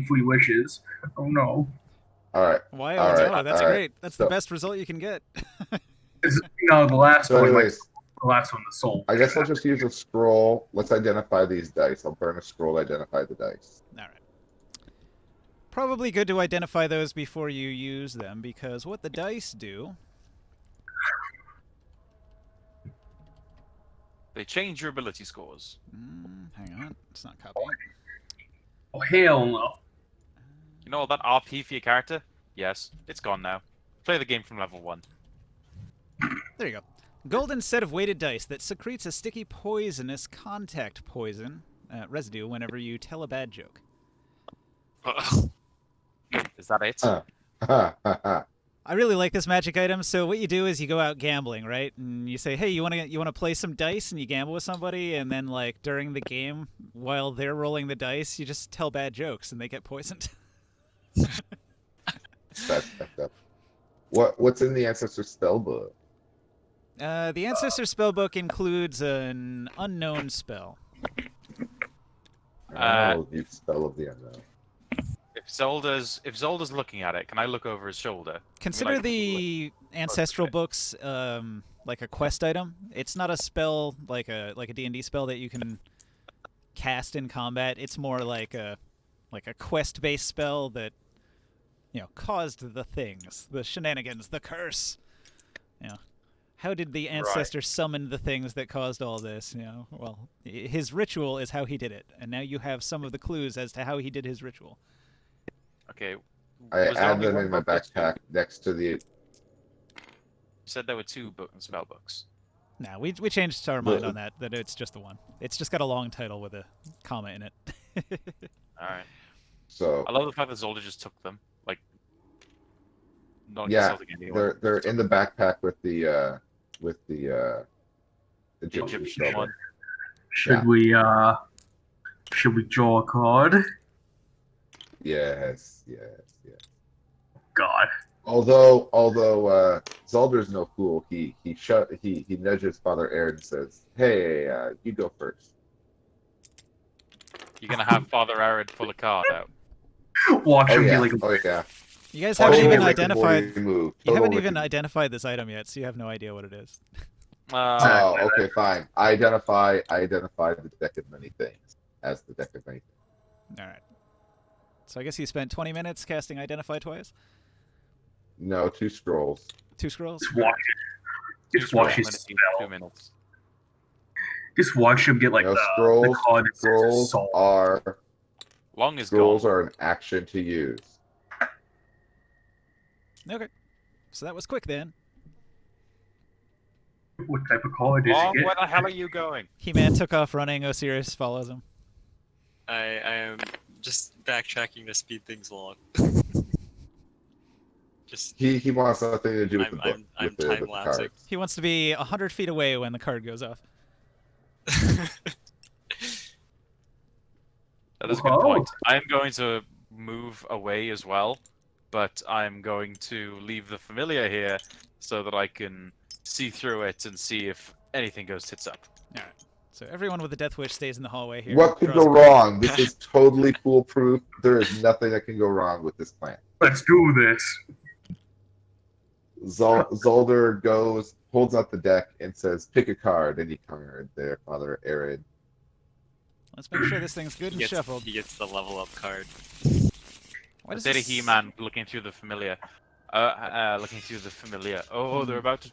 free wishes. Oh no! All right. Why? All Oh, right, no, that's all right. great. That's So- the best result you can get. No, the last So, one. anyways, The last one, the soul. I guess I'll just use a scroll. Let's identify these dice. I'll burn a scroll to identify the dice. All right. Probably good to identify those before you use them, because what the dice do. They change your ability scores. Hang on, it's not copying. Oh hell no! You know all that RP for your character? Yes, it's gone now. Play the game from level 1. There you go. Golden set of weighted dice that secretes a sticky poisonous contact poison residue whenever you tell a bad joke. Is that it? Ha ha ha. I really like this magic item. So what you do is you go out gambling, right? And you say, "Hey, you want to play some dice?" And you gamble with somebody, and then like during the game, while they're rolling the dice, you just tell bad jokes, and they get poisoned. That's fucked up. What's in the Ancestor spellbook? The Ancestor spellbook includes an unknown spell. Oh, the spell of the unknown. If Zolder's looking at it, can I look over his shoulder? Consider like, the ancestral okay. books like a quest item. It's not a spell like a D&D spell that you can cast in combat. It's more like a quest-based spell that caused the things, the shenanigans, the curse. How did the ancestor summon the things that caused all this? Well, his ritual is how he did it, and now you have some of the clues as to how he did his ritual. Okay. I was there add only them one in my book or two? backpack next to the. You said there were 2 spell books. Now we changed our mind on that it's just the one. It's just got a long title with a comma in it. All right. So I love the fact that Zolder just took them. Like, not yeah, insulting anyone. they're in the backpack with the Egyptian Egyptian spellbook. one. Should we draw a card? Yes. God. Although Zalder's no fool, he nudges Father Aaron and says, "Hey, you go first." You're gonna have Father Aaron pull a card out. Watch Oh him yeah, be like, oh yeah. You guys Total haven't even Rick and Morty identified. move. You Total haven't Rick even and- identified this item yet, so you have no idea what it is. Oh, okay, fine. I identify the deck of many things as the deck of many things. All right. So I guess you spent 20 minutes casting Identify twice. No, 2 scrolls. 2 scrolls. just watch it. Just watch his 2 spell. minutes. Just watch him get like No, the scrolls. card that says Scrolls soul. are Long is scrolls gone. are an action to use. Okay. So that was quick then. What type of card is Long, it? where the hell are you going? He-Man took off running. Osiris follows him. I am just backtracking to speed things along. Just He wants nothing to do with the book. I'm with the time-lapsing. cards. He wants to be 100 feet away when the card goes off. That is a good Whoa. point. I am going to move away as well, but I'm going to leave the familiar here so that I can see through it and see if anything goes tits up. All right. So everyone with a death wish stays in the hallway here. What could Draws go a card. wrong? This is totally foolproof. There is nothing that can go wrong with this plan. Let's do this. Zolder holds out the deck and says, "Pick a card." Any card there, Father Aaron. Let's make sure this thing's good and shuffled. He gets the level up card. Why does Instead of this... He-Man looking through the familiar. Looking through the familiar. Oh, they're about to...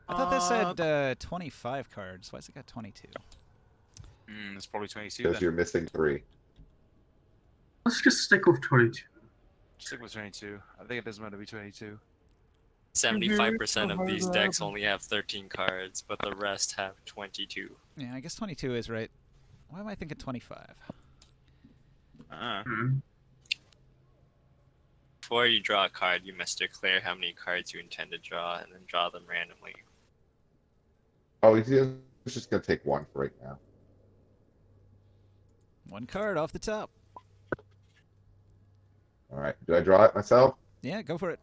I thought this said 25 cards. Why's it got 22? It's probably 22 Because then. you're missing 3. Let's just stick with 22. Stick with 22. I think it doesn't matter to be 22. 75% of these decks only have 13 cards, but the rest have 22. Yeah, I guess 22 is right. Why am I thinking 25? Hmm. Before you draw a card, you must declare how many cards you intend to draw, and then draw them randomly. Oh, he's just gonna take 1 for right now. One card off the top. All right. Do I draw it myself? Yeah, go for it.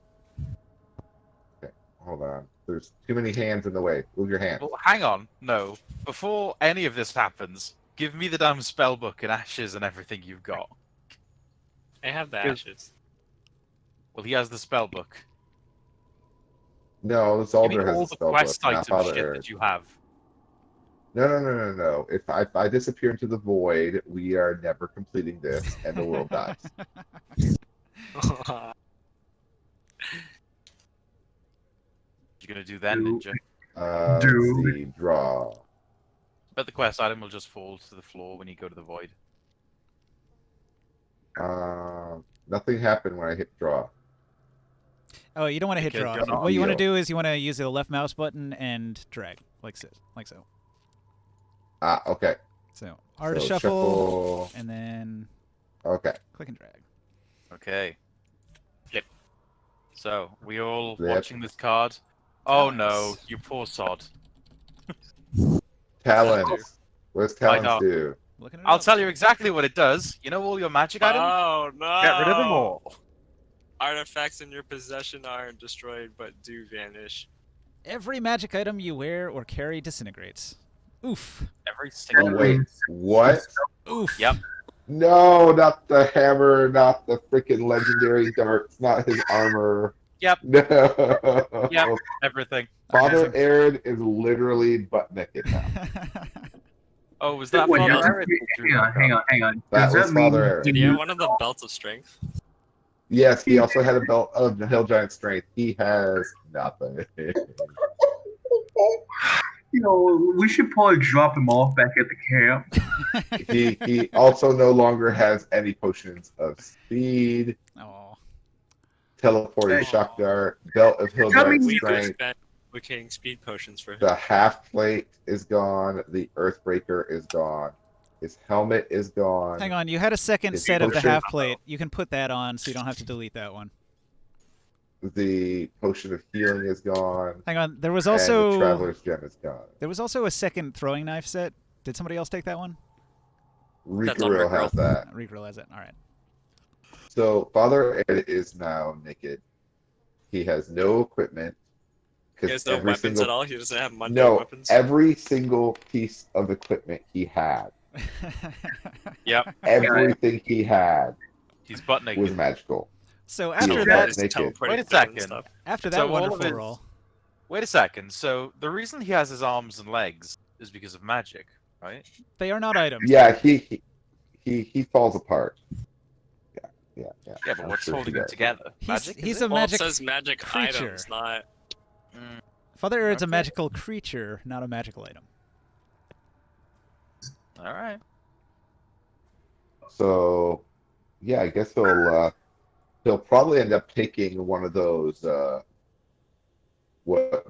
Hold on. There's too many hands in the way. Move your hand. Well, hang on. No. Before any of this happens, give me the damn spellbook and ashes and everything you've got. I have the Good. ashes. Well, he has the spellbook. No, Give me Zalder has all a the spell quest book, not item Father shit Aaron. that you have. No. If I disappear into the void, we are never completing this, and the world dies. You're gonna do then, Do- Ninja. Let's see. Draw. But the quest item will just fall to the floor when you go to the void. Nothing happened when I hit draw. Oh, you don't want to hit Okay, draw. draw not What you want to deal. do is you want to use the left mouse button and drag, like so. Okay. So R to So shuffle, and then Okay. click and drag. Okay. Flip. So, we all Flip. watching this card? Oh Nice. no, you poor sod. Talents. What does I talents know. do? Looking it I'll up. tell you exactly what it does. You know all your magic items? Oh no! Get rid of them all. Artifacts in your possession aren't destroyed, but do vanish. Every magic item you wear or carry disintegrates. Oof. Every single Oh, wait. What? Oof. Yep. No, not the hammer, not the freaking legendary darts, not his armor. Yep. No. Yep. Everything. Father Amazing. Aaron is literally butt naked now. Oh, was that Wait, Father does- Aaron? hang on. That Does was that mean Father Aaron. Did you have one of the belts of strength? Yes, he also had a belt of the Hill Giant Strength. He has nothing. You know, we should probably drop him off back at the camp. he also no longer has any potions of speed, Oh, teleporting Hey. shock dart, belt of Hill Tell me Giant We could Strength. spend getting speed potions for him. The half plate is gone. The Earthbreaker is gone. His helmet is gone. hang on. You had a second His set of the potion- half plate. You can put that on, so you don't have to delete that one. The potion of healing is gone. Hang on. There was and the also Traveler's Gem is gone. a second throwing knife set. Did somebody else take that one? That's on Rikoril Rikoril. has that. Rikoril has it. All right. So Father Ed is now naked. He has no equipment. He has no weapons at all. He doesn't have mundane No, weapons. every single piece of equipment he had, Yep, everything he had he's butt was naked. magical. So He after was that, butt naked. Wait a down second. stuff. after that So all of wonderful his- roll, Wait a second. So the reason he has his arms and legs is because of magic, right? they are not items. Yeah, he falls apart. Yeah. Yeah, but I'm what's sure he holding it does. together? He's Magic. he's is a it? Well, it magic. says magic creature. items, not. Mm, Father Erd's a Okay. magical creature, not a magical item. all right. So, yeah, I guess he'll probably end up taking one of those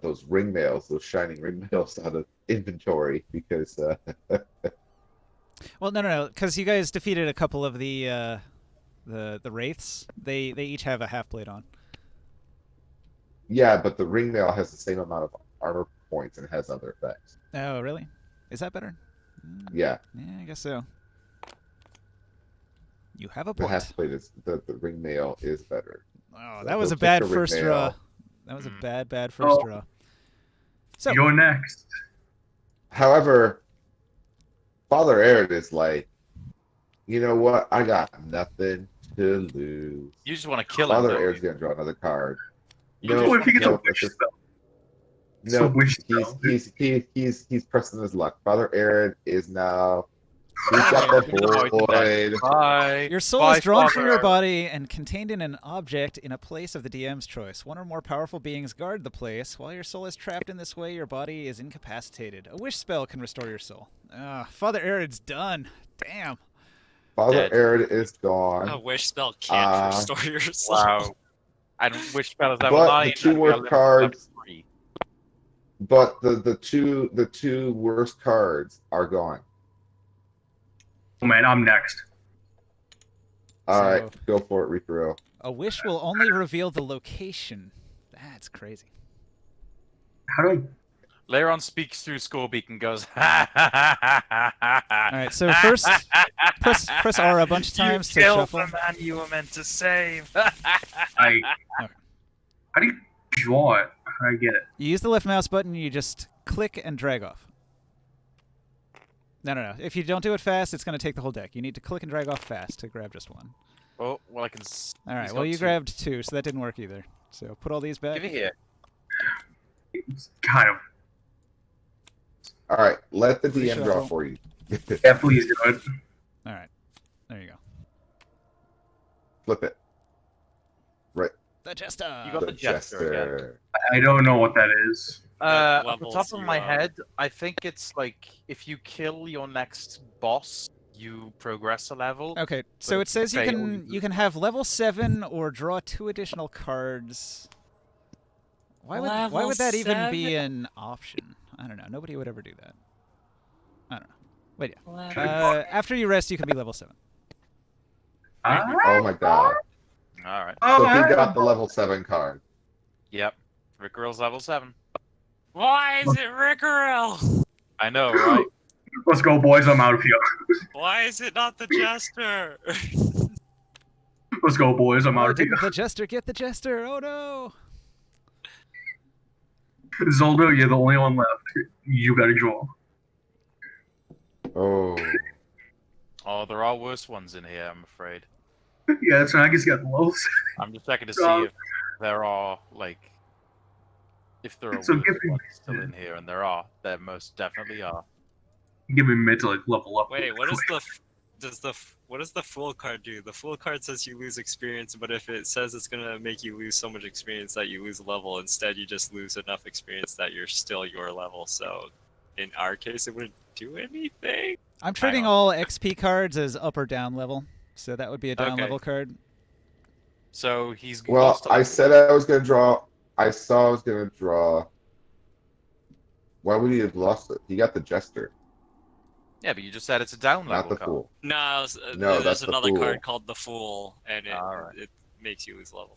those ring mails, those shining ring mails out of inventory because Well, no, because you guys defeated a couple of the wraiths. They each have a half plate on. yeah, but the ring mail has the same amount of armor points and has other effects. Oh, really? Is that better? Yeah, Yeah, I guess so. You have a the point. half plate is the ring mail is better. Oh, So that was he'll a bad take the first ring draw. mail. That was a Mm. bad first Oh. draw. So You're next. However, Father Aaron is like, you know what? I got nothing to lose. You just want to kill him. Father don't Aaron's you? gonna draw another card. You No, just What if he gets no, a wish it's spell? It's a No, wish spell. he's pressing his luck. Father Aaron is now. He's got the void. Bye. your soul Bye, is drawn Father from your Aaron. body and contained in an object in a place of the DM's choice. One or more powerful beings guard the place. While your soul is trapped in this way, your body is incapacitated. A wish spell can restore your soul. Father Aaron's done. Damn. Father Dead. Aaron is gone. A wish spell can't restore your soul. Wow. And which spell is level But 9? the two and we are worst level cards, 3. but the two worst cards are gone. Oh, man, I'm next. All right, So- go for it, Rikoril. A wish will only reveal the location. That's crazy. How do I? Leiron speaks through Scorbeak and goes, ha ha ha ha ha ha. All right, so first, press R a bunch of times to you killed shuffle. the man you were meant to save. I Okay. how do you draw it? How do I get it? You use the left mouse button, you just click and drag off. No. If you don't do it fast, it's going to take the whole deck. You need to click and drag off fast to grab just one. Oh, well, I can. All right, he's well, got you two. grabbed two, so that didn't work either. So put all these back. Give it here. It's kind of. All right, let the DM draw Reshuffle. for you. Yeah, please do it. All right, there you go. Flip it. The Jester. You got the Jester again. Jester. I don't know what that is. Off the levels top of you my are. head, I think it's like if you kill your next boss, you progress a level. Okay, so it it's says you fail. can have level 7 or draw 2 additional cards. Why Level would that even be 7? an option? I don't know. Nobody would ever do that. I don't know. But yeah. Level- After you rest, you can be level 7. Oh my god. All right. So he got the level 7 card. Yep. Rikorill's level 7. Why is it Rikoril? I know, right? Let's go, boys. I'm out of here. Why is it not the Jester? Let's go, boys. I'm out Oh, of here. didn't the Jester get the Jester? Oh no! Zoldo, you're the only one left. You gotta draw. Oh. Oh, there are worse ones in here, I'm afraid. Yeah, so I guess you got the levels. I'm just checking to see if there are, like, if there are So worse give me- ones still in here, and there are. There most definitely are. Give me mid to like level up. Wait, what is the what does the Fool card do? The Fool card says you lose experience, but if it says it's gonna make you lose so much experience that you lose a level, instead you just lose enough experience that you're still your level. So in our case, it wouldn't do anything. I'm treating all XP cards as up or down level, so that would be a down Okay. level card. So he's Well, lost a I level. said I was gonna draw. I saw I was gonna draw. Why would he have lost it? He got the Jester, Yeah, but you just said it's a down not level the card. Fool. No, No, there's that's the another Fool. card called the Fool, and Alright. it makes you lose level.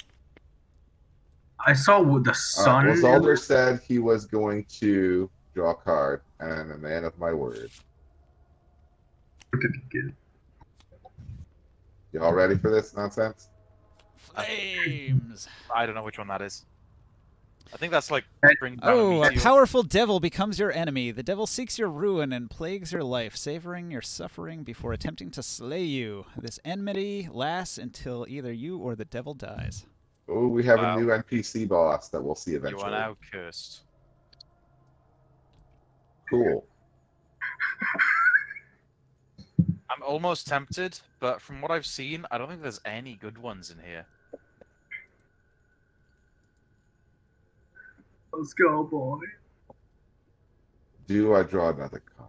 I saw with the sun. Well, Zalder said he was going to draw a card, and I'm a man of my word. Y'all ready for this nonsense? Flames. I don't know which one that is. I think that's like bring down Oh, a meteor. powerful devil becomes your enemy. The devil seeks your ruin and plagues your life, savoring your suffering before attempting to slay you. This enmity lasts until either you or the devil dies. Oh, we have Wow. a new NPC boss that we'll see You eventually. are now cursed. Cool. I'm almost tempted, but from what I've seen, I don't think there's any good ones in here. Let's go, boy. Do I draw another card?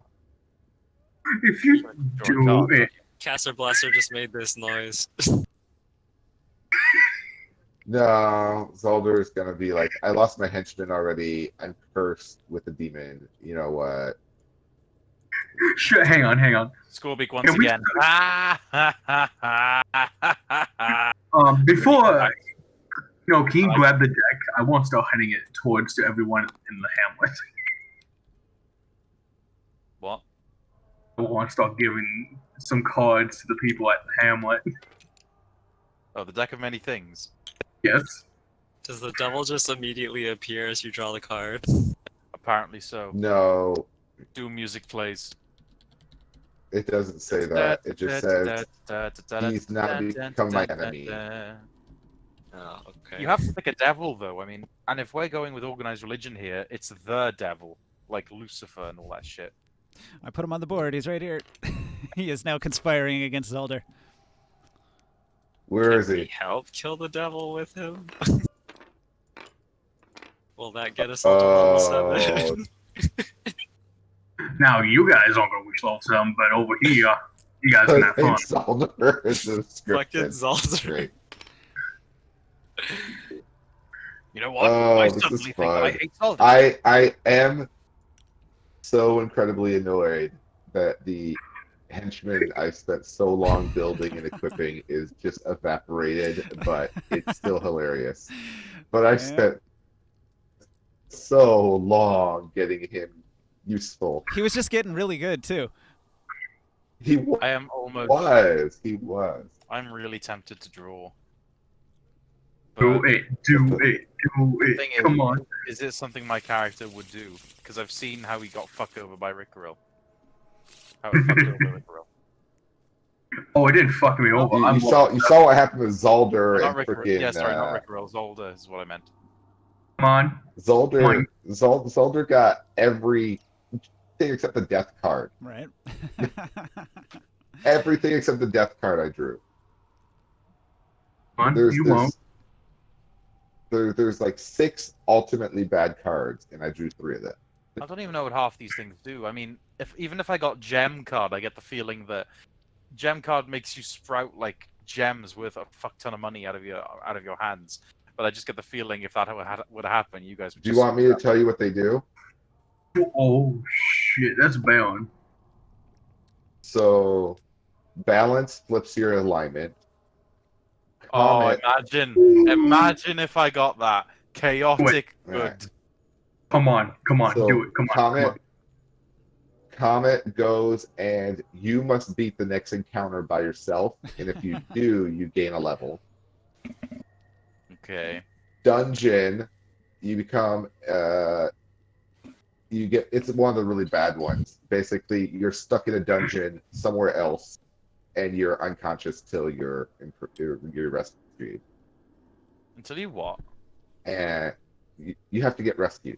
If you Draw a do card. it, Caster Blaster just made this noise. No, Zalder is gonna be like, I lost my henchman already. I'm cursed with a demon. You know what? shit, hang on. Scorbeak once Can we- again. Before, can you grab the deck? I won't start handing it towards to everyone in the hamlet. What? I won't start giving some cards to the people at the hamlet. Oh, the deck of many things. Yes. Does the devil just immediately appear as you draw the card? Apparently so. No, Doom music plays. it doesn't say that. It just says he's now become my enemy. Oh, okay. You have to pick a devil, though. I mean, and if we're going with organized religion here, it's the devil, like Lucifer and all that shit. I put him on the board. He's right here. He is now conspiring against Zalder. Where Can is we he? help kill the devil with him? Will that get us all to level 7? Now you guys aren't gonna reach level 7, but over here, you guys can have fun. Zalder is the Fucking script. Zalder. Great. You know what? Oh, I this is suddenly think fun. I hate Zelda. I am so incredibly annoyed that the henchman I spent so long building and equipping is just evaporated, but it's still hilarious. But I Yeah. spent so long getting him useful. He was just getting really good too. He I am almost. was. He was. I'm really tempted to draw. Do But it. the thing is, Come on. is it something my character would do? Because I've seen how he got fucked over by Rickerill. How he fucked over Rickerill. Oh, it didn't fuck me over. You saw what happened with Zalder Not and Rickerill. freaking Yeah, sorry, not Rickerill. Zolda is what I meant. Come on. Zalder. Zalder got everything except the death card. Right. Everything except the death card I drew. Come on. There's You won't. there's like 6 ultimately bad cards, and I drew 3 of them. I don't even know what half these things do. I mean, even if I got Gem Card, I get the feeling that Gem Card makes you sprout like gems worth a fuck ton of money out of your hands. But I just get the feeling if that would happen, you guys would. Do you just want me to tell you what they do? Oh, shit. That's bad. So, balance flips your alignment. Oh, Comet- imagine if I got that chaotic good. Alright. Come on. So, Do it. Come on. Comet goes, and you must beat the next encounter by yourself. And if you do, you gain a level. Okay. Dungeon, you become it's one of the really bad ones. Basically, you're stuck in a dungeon somewhere else, and you're unconscious till you're rescued, Until you what? and you have to get rescued.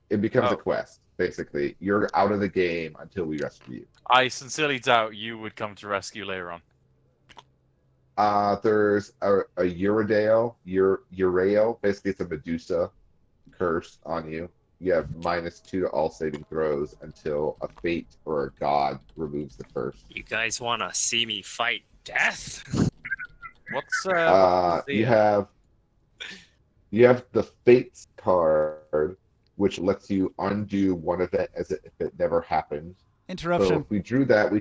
It becomes a Oh. quest, basically. You're out of the game until we rescue you. I sincerely doubt you would come to rescue later on. There's a Eurodale, Urael. Basically, it's a Medusa curse on you. You have -2 to all saving throws until a fate or a god removes the curse. You guys want to see me fight death? What's You have the Fates card, which lets you undo one event as if it never happened. So Interruption. if we drew that, we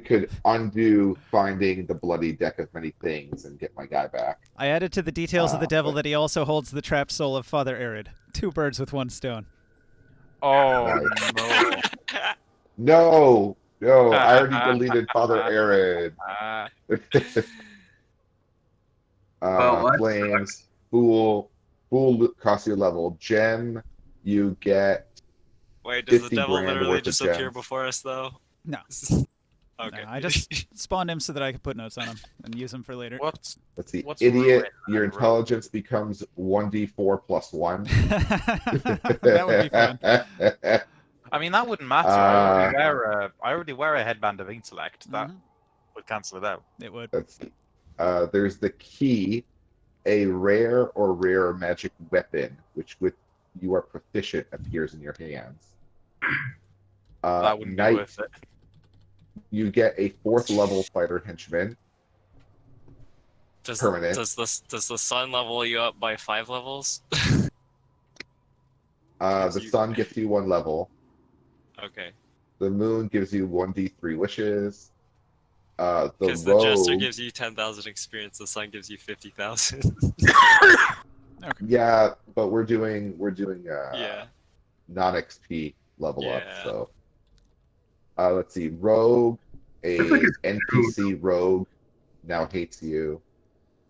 could undo finding the bloody deck of many things and get my guy back. I added to the details of the devil but- that he also holds the trapped soul of Father Arid. 2 birds with 1 stone. Oh no! No, I already deleted Father Arid. Well, that's- Flames, Fool cost you a level. Gem, you get. Wait, does the 50 devil grand literally worth of just appear gems. before us, though? No. Okay. No, I just spawned him so that I could put notes on him and use them for later. What's Let's see, What's idiot. ruin Your and rogue? intelligence becomes 1d4 + 1. That would be fun. I mean, that wouldn't matter. I already wear a headband of intellect. That Mhm. would cancel it out. It would. Let's see. There's the key, a rare or rare magic weapon, which with you are proficient appears in your hands. That wouldn't be Knight, worth it. you get a 4th level fighter henchman. Does Permanent. does the sun level you up by 5 levels? The sun gets you 1 level. Okay. The moon gives you 1d3 wishes. The Because the jester rogue, gives you 10,000 experience, the sun gives you 50,000. yeah, but we're doing Yeah. non-XP level Yeah. up. So let's see, rogue, a It's like it's NPC rogue now hates you.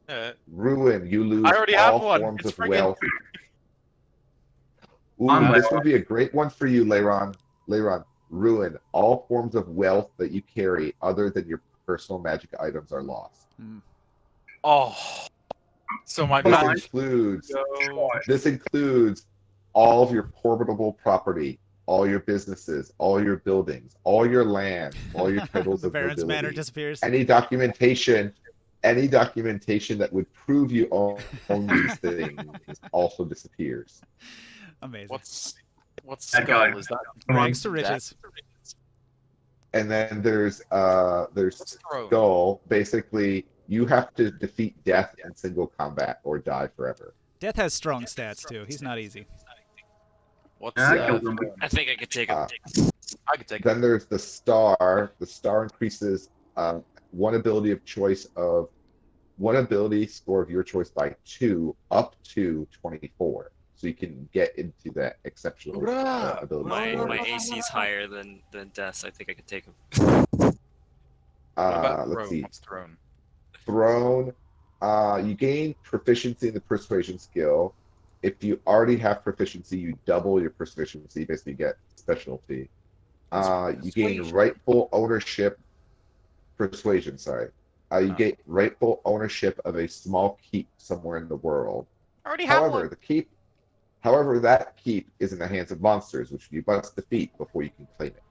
Uh, Ruin, you lose I already have all one. forms It's of friggin- wealth. Ooh, I'm this would be a great one for you, Leiron. Ruin, all forms of wealth that you carry other than your personal magic items are lost. oh. So my This man. includes all of your portable property, all your businesses, all your buildings, all your land, all your titles The of Baron's Manor nobility. disappears. Any documentation that would prove you own these things also disappears. Amazing. What's That guy. skull? Is that Rags to that- riches. And then there's What's throne? Skull. Basically, you have to defeat death in single combat or die forever. Death has strong stats too. He's not easy. What's Yeah, I killed him. I think I could take him. I could take. Then there's the star. The star increases one ability score of your choice by 2 up to 24. So you can get into that exceptional ability My score. AC is higher than Death's. I think I could take him. What about Let's throne? see. What's throne? Throne. You gain proficiency in the persuasion skill. If you already have proficiency, you double your proficiency. Basically, you get specialty. You gain Persuasion. rightful ownership. Persuasion, sorry. You Oh. get rightful ownership of a small keep somewhere in the world. I already have However, one. However, that keep is in the hands of monsters, which you must defeat before you can claim it.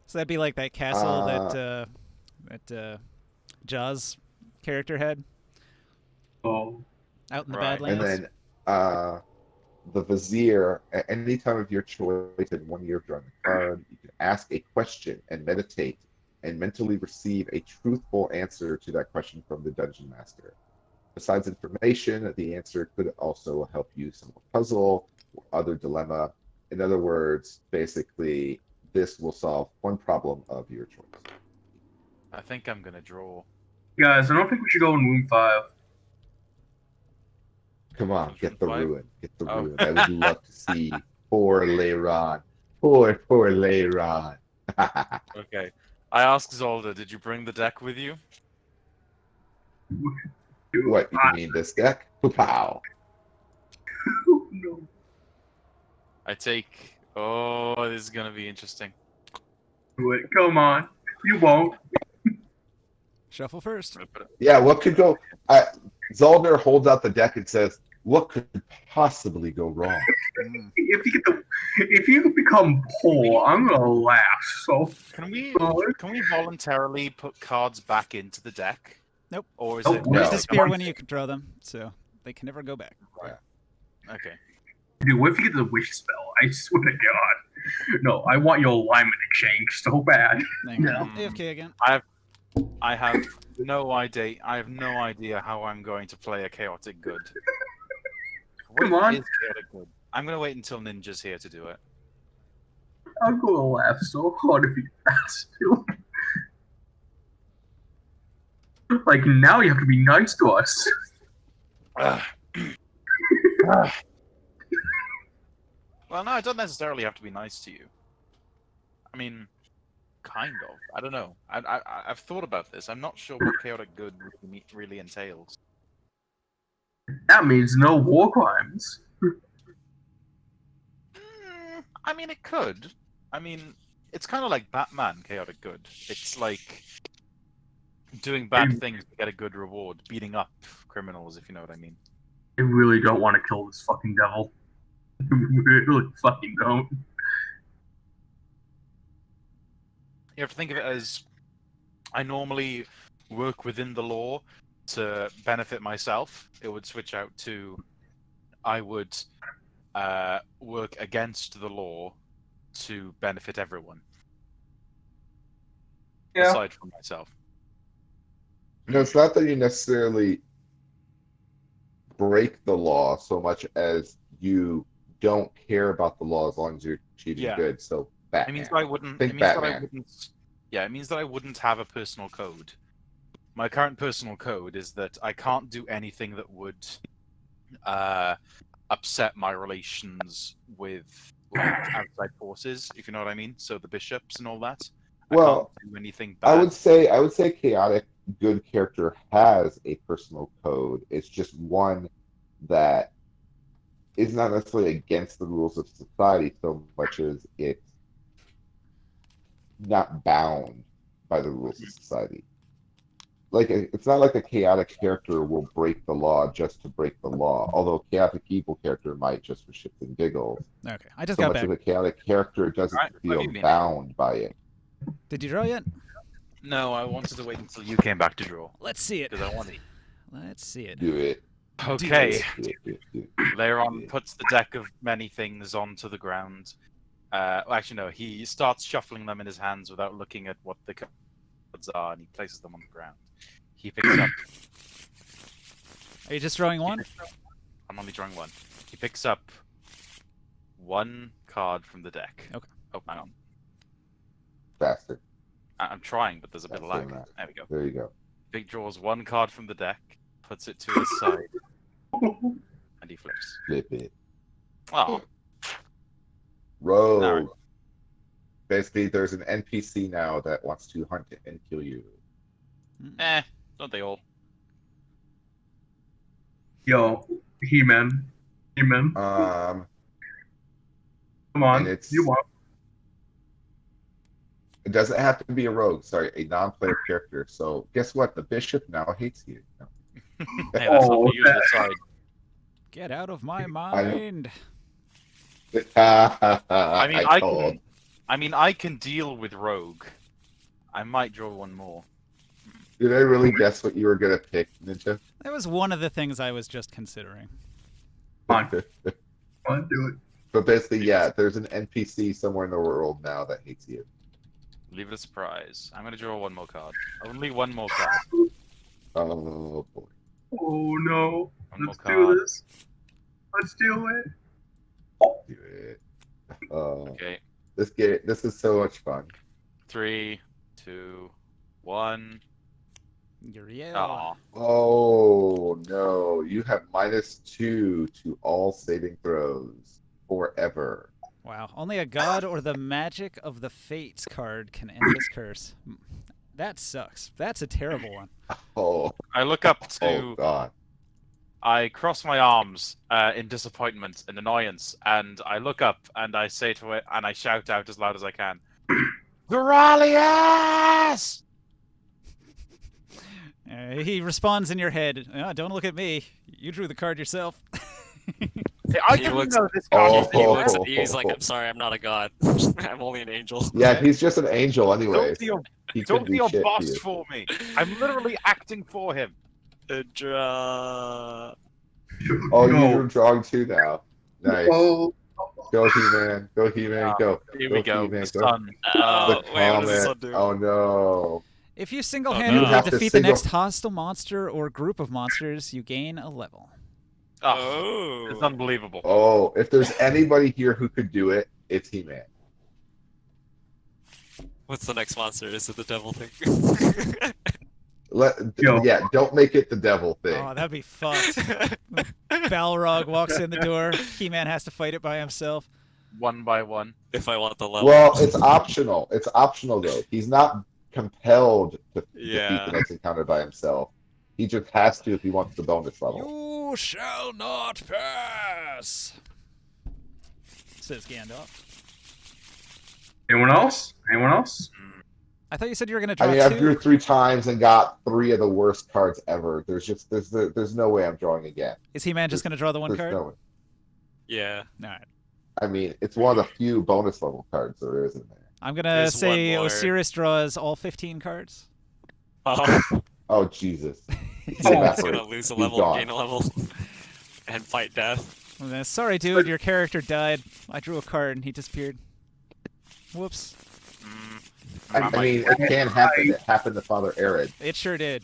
So that'd be like that castle that Jaws character had Oh, out in the Right. And Badlands. then the Vizier, at any time of your choice in 1 year of drawing the card, you can ask a question and meditate and mentally receive a truthful answer to that question from the Dungeon Master. Besides information, the answer could also help you solve a puzzle or other dilemma. In other words, basically, this will solve one problem of your choice. I think I'm gonna draw. guys, I don't think we should go in Room 5. Come on, get the Right. ruin. Get the Oh. ruin. I would love to see poor Leiron. Poor Leiron. Okay. I asked Zolda, did you bring the deck with you? What, you mean this deck? Pow. No. I take. Oh, this is gonna be interesting. Do it. Come on. You won't. Shuffle first. I'm gonna put it- Yeah, what could go? Zoldner holds out the deck and says, What could possibly go wrong? Mm. If you become poor, I'm gonna laugh. So Can we good. voluntarily put cards back into the deck? Nope. Or is Nope. it No. They just disappear like, when you draw them, so they can never go back. okay. Dude, what if you get the wish spell? I swear to God. No, I want your alignment exchange so bad. Hang Yeah. on. AFK again. I have no idea. I have no idea how I'm going to play a chaotic good. Come What on. is chaotic good? I'm gonna wait until Ninja's here to do it. I'm gonna laugh so hard if you ask to. Like, now you have to be nice to us. Ugh. Well, no, I don't necessarily have to be nice to you. I mean, kind of. I don't know. I've thought about this. I'm not sure what chaotic good really entails. That means no war crimes. I mean, it could. I mean, it's kind of like Batman chaotic good. It's like doing bad things to get a good reward, beating up criminals, if you know what I mean. I really don't want to kill this fucking devil. I really fucking don't. You have to think of it as I normally work within the law to benefit myself. It would switch out to I would work against the law to benefit everyone. Yeah. Aside from myself. No, it's not that you necessarily break the law so much as you don't care about the law as long as you're achieving Yeah. good. So It Batman. means that I wouldn't. Think It means that I Batman. wouldn't. Yeah, it means that I wouldn't have a personal code. My current personal code is that I can't do anything that would upset my relations with like outside forces, if you know what I mean. So the bishops and all that. Well, I can't do anything bad. I would say chaotic good character has a personal code. It's just one that is not necessarily against the rules of society so much as it's not bound by the rules of society. Like it's not like a chaotic character will break the law just to break the law. Although a chaotic evil character might just for shits and giggles. Okay, I just So got much back. of a chaotic character doesn't Alright, what feel have you been? bound by it. Did you draw yet? No, I wanted to wait until you came back to draw Let's see it. because I wanted. Let's see it. Do it. Okay. Do it. Leron puts the deck of many things onto the ground. Well, actually, no. He starts shuffling them in his hands without looking at what the cards are, and he places them on the ground. He picks up. Are you just drawing one? I'm only drawing one. He picks up one card from the deck. Okay. Oh, hang on. Faster. I'm trying, but there's a bit of Faster lag. than that. There we go. There you go. Big draws one card from the deck, puts it to his side, and he flips. Flip it. Oh, Rogue. Alright. Basically, there's an NPC now that wants to hunt and kill you. don't they all? Yo, He-Man. He-Man. Um, Come on. and it's- You want. it doesn't have to be a rogue. Sorry, a non-player character. So guess what? The bishop now hates you. Hey, that's Oh, not for you to decide. Get out of my mind. I mean, I told. can. I mean, I can deal with rogue. I might draw one more. Did I really guess what you were gonna pick, Ninja? That was one of the things I was just considering. Come on, do it. But basically, yeah, there's an NPC somewhere in the world now that hates you. Leave it a surprise. I'm gonna draw one more card. Only one more card. Oh boy. Oh no. One more Let's card. do this. Let's do it. Do it. Okay. This is so much fun. 3, 2, 1. Uriel. Aw. Oh no, you have -2 to all saving throws forever. Wow. Only a god or the magic of the fates card can end this curse. That sucks. That's a terrible one. Oh, I look up oh to. god. I cross my arms in disappointment and annoyance, and I look up and I say to it, and I shout out as loud as I can, Duralius! He responds in your head. Don't look at me. You drew the card yourself. See, I He didn't looks- know this guy was He's like, I'm sorry, I'm not a god. I'm only an angel. Yeah, he's just an angel anyway. Talk to your, He talk could to be your shit to boss you. for me. I'm literally acting for him. Draw. Oh, No. you're drawing too now. Nice. Oh, Go He-Man. Go He-Man. Go. Here we go. He-Man, The go. sun. Oh, The wait, what does this comet. one do? Oh no. If you You single-handedly have to defeat the single- next hostile monster or group of monsters, you gain a level. Oh, it's Oh. unbelievable. Oh, if there's anybody here who could do it, it's He-Man. What's the next monster? Is it the devil thing? Yo. Yeah, don't make it the devil thing. Oh, that'd be fucked. Balrog walks in the door. He-Man has to fight it by himself. One by one. if I want the level. Well, it's optional. It's optional though. He's not compelled to defeat Yeah. the next encounter by himself. He just has to if he wants the bonus level. You shall not pass, says Gandalf. anyone else? Anyone else? I thought you said you were going to draw I mean, I two. drew 3 times and got 3 of the worst cards ever. There's no way I'm drawing again. Is He-Man just going to draw the one There's card? no way. Yeah. All right. I mean, it's one of the few bonus level cards there is in there. I'm going to There's say one more. Osiris draws all 15 cards. Oh, Oh Jesus! he's Oh, gonna lose a he's level, gone. gain a level, and fight death. Sorry, dude, your character died. I drew a card and he disappeared. Whoops. I mean, it can happen. It happened to Father Arid. It sure did.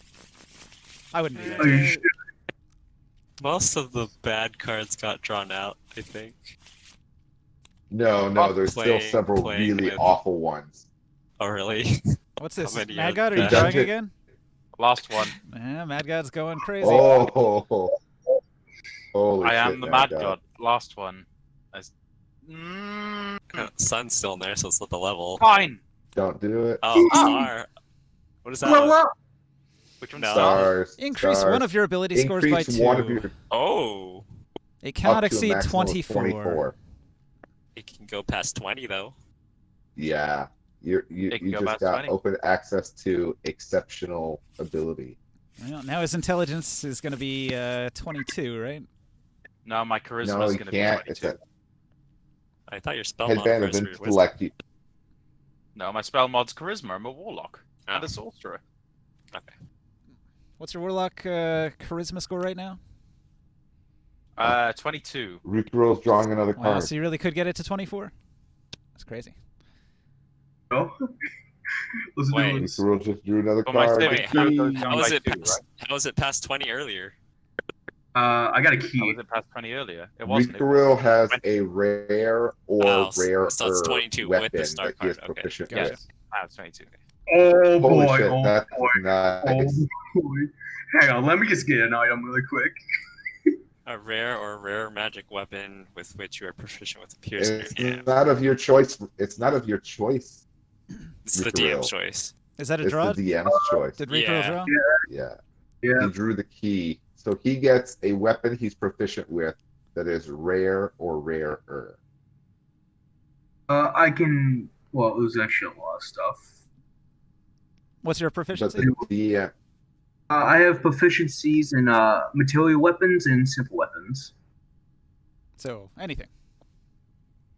I wouldn't do Oh, you that. should. Most of the bad cards got drawn out, I think. No, there's still Playing- several playing really with- awful ones. Oh, really? What's this? How many Mad are God, are you there? drawing Dungeon- again? Last one. Yeah, Mad God's going crazy. Oh, holy I am shit, the Mad mad god. Last one. Mm, Sun's still in there, so it's not the level. fine. Don't do it. Oh, star. What is that? Grow up. Which one's No. Stars. Increase stars. one of your ability scores by Increase 2. one of your Oh, It cannot up to a exceed maximum of 24. it can go past 20 though. Yeah, you It can go just past got 20. open access to exceptional ability. Well, now his intelligence is going to be 22, right? No, my charisma No, is you going to be can't. 22. It's a I thought your spell headband of modifiers were wisdom. intellect. No, my spell mod's charisma. I'm a warlock and Oh. a sorcerer. Okay. What's your Warlock charisma score right now? 22. Rikurul's drawing another Wow, card. so you really could get it to 24? That's crazy. No. Let's do Wait. it. Rikurul just drew another But my card. saving Wait, throw Key. goes down How was by it 2, past, how was it past 20 earlier? I got a right? How key. was it past 20 earlier? It wasn't. Rikurul has a rare or Oh, rare so it's 22 with weapon the star that he is card. Okay, proficient gotcha. with. It's 22. Oh Holy boy! shit, Oh that's boy! nice. Oh boy! Hang on, let me just get an item really quick. A rare or rare magic weapon with which you are proficient with appears in It's your hand. not of your choice. It's not of your choice. It's the Rikurul. DM's choice. Is that a It's draw? the DM's choice. Did Rico Yeah. draw? Yeah. Yeah. He drew the key. So he gets a weapon he's proficient with that is rare or rarer. I can. Well, it was actually a lot of stuff. What's your But proficiency? the DM, I have proficiencies in material weapons and simple weapons. So, anything.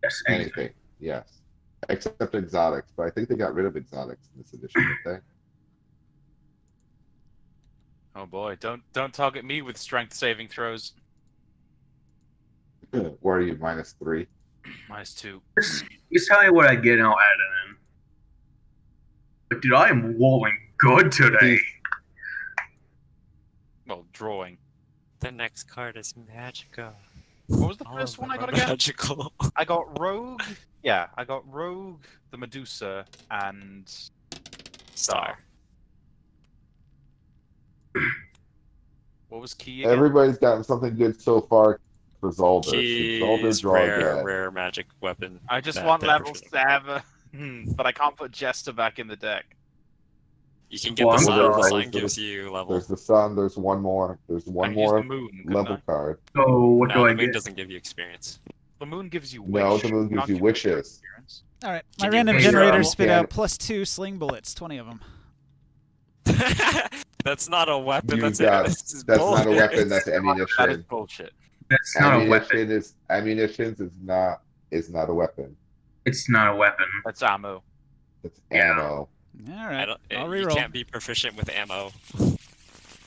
Yes, anything. anything, yes. Except exotics, but I think they got rid of exotics in this edition, didn't Oh boy, don't target me with strength saving throws. they? Where are you, -3? -2. Just tell me what I get and I'll add it in. But dude, I am rolling good today. Well, drawing. The next card is Magica. What was the All first of one I them got are again? Magical. I got Rogue. Yeah, I got Rogue, the Medusa, and Star. What was Key again? Everybody's gotten something good so far for Zaldar. Key Zaldar's is drawing rare, good. rare magic weapon. I just that want they're level proficient. 7, but I can't put Jester back in the deck. You can get Well, the I'm sun. sorry. The sun There's gives you level. There's the sun, there's one more. There's I one can use more the moon. couldn't level I? card. So what do No, I the moon get? doesn't give you experience. The moon gives you No, wish. the moon gives not you give wishes. experience. All right. My Can you random raise generator your spit level? out +2 sling bullets, 20 of them. That's not a weapon. You That's got- that's That's not a weapon, bullets. that's That is ammunition. bullshit. That's not a weapon. Ammunition is not a weapon. It's not a weapon. That's ammo. It's Yeah. ammo. All right, I'll You reroll. can't be proficient with ammo.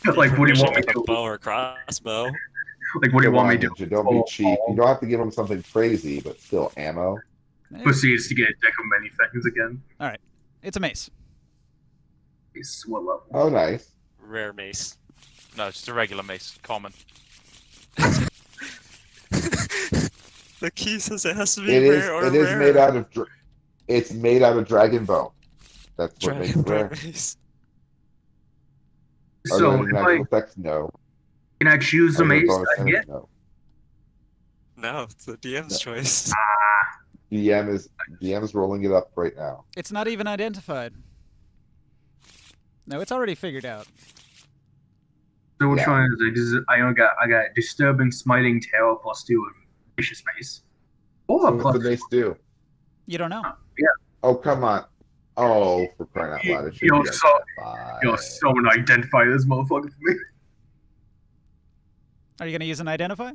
Like, what do you want me Proficient with to a bow or crossbow. Like, what do you Come want me on, to Ninja, don't be cheap. You don't have to give him something crazy, but still ammo. proceeds to get a deck of many things again? It's a mace. It's what level? Oh, nice. Rare mace. No, it's just a regular mace. Common. The key says it has to be It is. rare or It is rare. made out of. It's made out of dragon bone. That's what makes Dragon it rare. Bone mace. Are So, there any if magical effects? No. can I choose the Are there mace bonus I damage? get? No. No, it's the DM's choice. DM is rolling it up right now. It's not even identified. No, it's already figured out. So which Yeah. one is it? I got disturbing smiting tail +2 and vicious mace. Oh, So what's plus the mace do? You don't know. Oh, come on. Oh, for crying out loud. It should You'll be so- identified. you'll someone identify this motherfucker for me. Are you going to use an identify?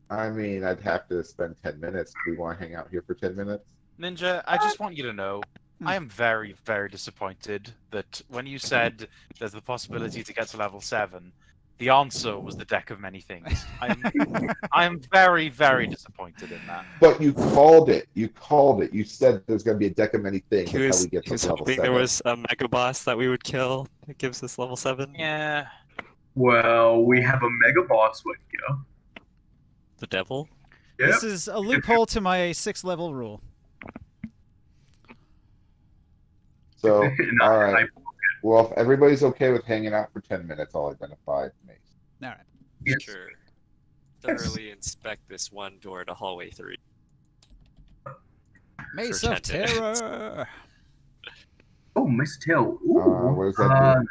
I mean, I'd have to spend 10 minutes. Do we want to hang out here for 10 minutes? Ninja, I just want you to know, I am very, very disappointed that when you said there's the possibility to get to level 7, the answer was the deck of many things. I'm very, very disappointed in that. But you called it. You called it. You said there's going to be a deck of many things. He That's how was, we get he to was level hoping 7. there was a mega boss that we would kill that gives us level 7. Yeah. Well, we have a mega boss with you. The devil? Yep. This is a loophole to my 6th level rule. So, And all right. I- Well, if everybody's okay with hanging out for 10 minutes, I'll identify mace. All right. Yes. Sure. Thoroughly inspect this one door to hallway 3. Mace For of 10 minutes. Terror. Oh, Mace Tail. Ooh. What does that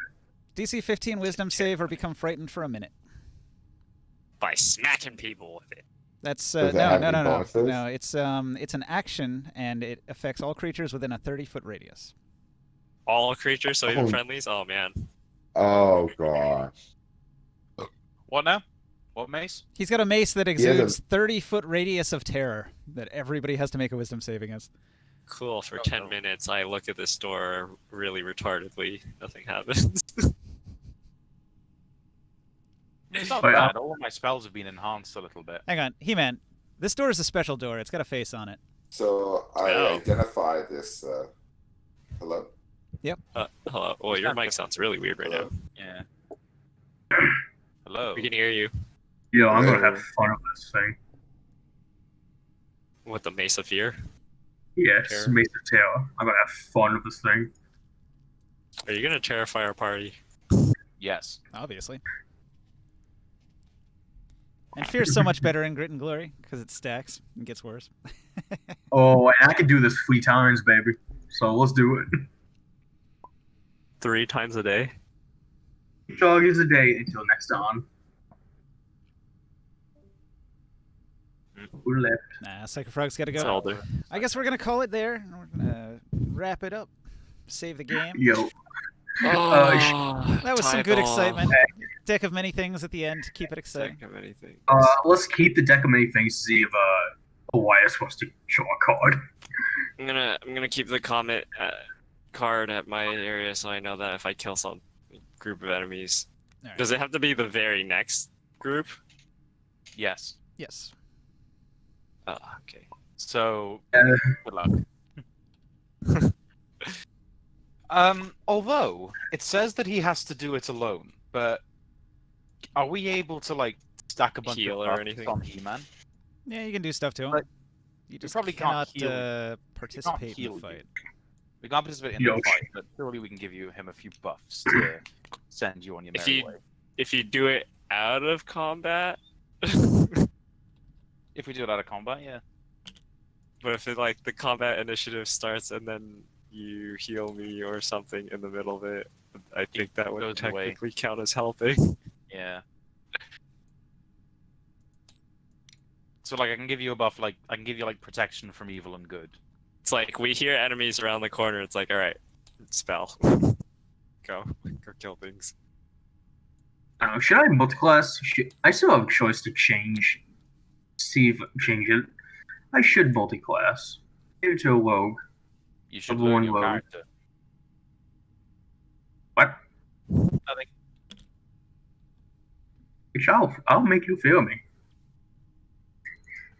do? DC 15 Wisdom save or become frightened for a minute. By smacking people with it. That's Does it no, have no, any no, no, bonuses? no. It's an action and it affects all creatures within a 30-foot radius. All creatures, so even Oh. friendlies? Oh man. Oh, gosh. What now? What mace? He's got a mace that has a- exudes 30-foot radius of terror that everybody has to make a Wisdom saving as. Cool, for Oh, 10 no. minutes I look at this door really retardedly. Nothing happens. It's not Oh, yeah. bad. All of my spells have been enhanced a little bit. Hang on, He-Man. This door is a special door. It's got a face on it. So I Oh. identify this. Hello? Hello. Oh, your mic sounds really weird right now. Yeah. Hello. We can hear you Yo, I'm gonna Hello. have fun with this thing. with the Mace of Fear. Yes, Terror. Mace of Terror. I'm gonna have fun with this thing. Are you gonna terrify our party? Yes. Obviously. And fear's so much better in Grit and Glory because it stacks and gets worse. Oh, and I can do this 3 times, baby. So let's do it. 3 times a day? Charges a day until next on. Who left? Nah, Psycho Frog's got to It's go. older. I guess we're gonna call it there. We're gonna wrap it up. Save the game. Yo, That was some good Typo. excitement. Deck of many things at the end to keep it exciting. Think of anything. let's keep the deck of many things to see if Elias wants to show a card. I'm gonna keep the comment card at my area so I know that if I kill some group of enemies, Alright. does it have to be the very next group? Yes. Yes. Oh, okay. So, Uh, good luck. Although it says that he has to do it alone, but are we able to like stack a bunch Heal of or buffs anything? on He-Man? Yeah, you can do stuff to him. But you just probably cannot can't heal. participate in heal the you. fight. We can't participate in Yo. the fight, but surely we can give him a few buffs to send you on your If merry you- way. If you do it out of combat, If we do it out of combat, yeah. but if it, like the combat initiative starts and then you heal me or something in the middle of it, I think that would goes away. technically count as helping. Yeah. So like I can give you a buff, like I can give you like protection from evil and good. It's like we hear enemies around the corner. It's like, all right, spell, go kill things. Should I multi-class? I still have a choice to change. See if I change it. I should multi-class. Maybe to a rogue. You should Level learn one your rogue. character. What? Nothing. I'll make you feel me.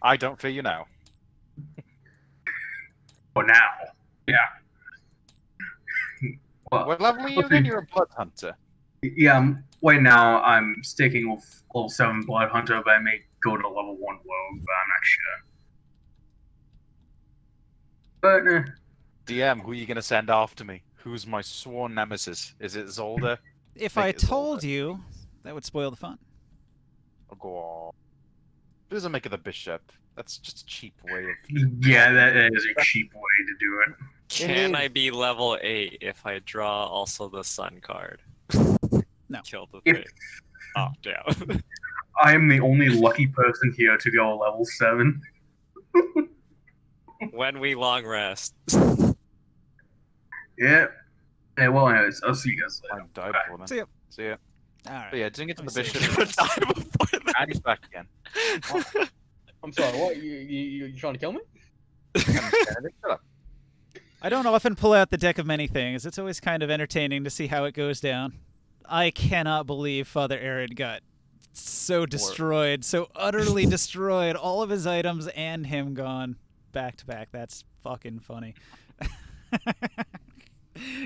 I don't fear you now. For now. Yeah. Well, What level are you again? You're a blood hunter. yeah, right now I'm sticking with level 7 Blood Hunter, but I may go to level 1 Rogue, but I'm not sure. But, DM, who are you going to send after me? Who's my sworn nemesis? Is it Zolder? If Make I it Zolder. told you, that would spoil the fun. Oh, go on. It doesn't make it the bishop. That's just a cheap way of. yeah, that is a cheap way to do it. Can is. I be level 8 if I draw also the sun card? No. Kill the If- thing. Oh, damn. I'm the only lucky person here to go level 7. When we long rest. Yeah. Yeah, well, anyways, I'll see you guys later. I'm died for then. See ya. See ya. Alright. But yeah, didn't get to the Let me see. bishop. Die before that. And he's back again. I'm sorry. What? You trying to kill me? Shut up. I don't often pull out the deck of many things. It's always kind of entertaining to see how it goes down. I cannot believe Father Aaron got so destroyed, so utterly destroyed. All of his items and him gone back to back. That's fucking funny.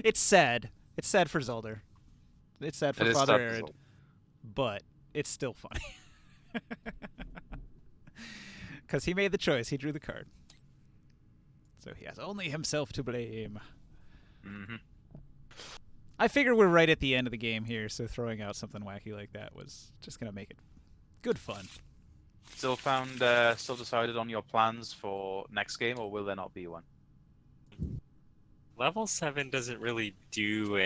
It's sad. It's sad for Zolder. It's sad for It is Father sad for Aaron, Zolder. but it's still funny. Because he made the choice. He drew the card. So he has only himself to blame. Mm-hmm. I figure we're right at the end of the game here, so throwing out something wacky like that was just going to make it good fun. Still decided on your plans for next game, or will there not be one? Level 7 doesn't really do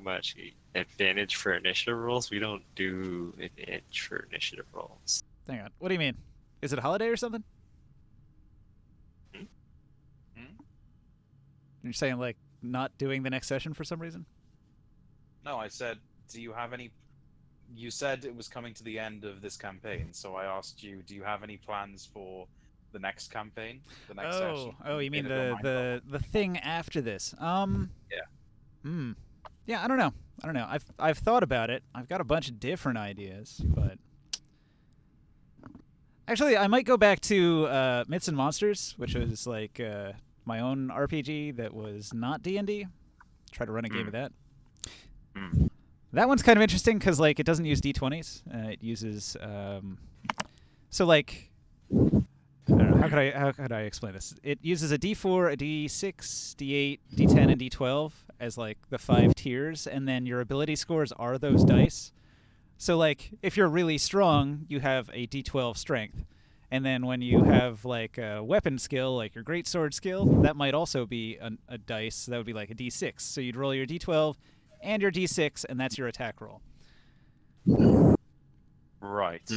much advantage for initiative rolls. We don't do advantage for initiative rolls. Hang on. What do you mean? Is it a holiday or something? You're saying, like, not doing the next session for some reason? No, I said, do you have any... You said it was coming to the end of this campaign, so I asked you, do you have any plans for the next campaign? The next session? You mean In a domain level? the thing after this? Yeah. Yeah, I don't know. I've thought about it. I've got a bunch of different ideas, but actually, I might go back to Myths and Monsters, which was like my own RPG that was not D&D. Try to run a game of that. That one's kind of interesting because like it doesn't use D20s. It uses so like I don't know, how could I explain this? It uses a D4, a D6, D8, D10, and D12 as like the 5 tiers, and then your ability scores are those dice. So like if you're really strong, you have a D12 strength. And then when you have like a weapon skill, like your greatsword skill, that might also be a dice. That would be like a D6. So you'd roll your D12 and your D6, and that's your attack roll. Right.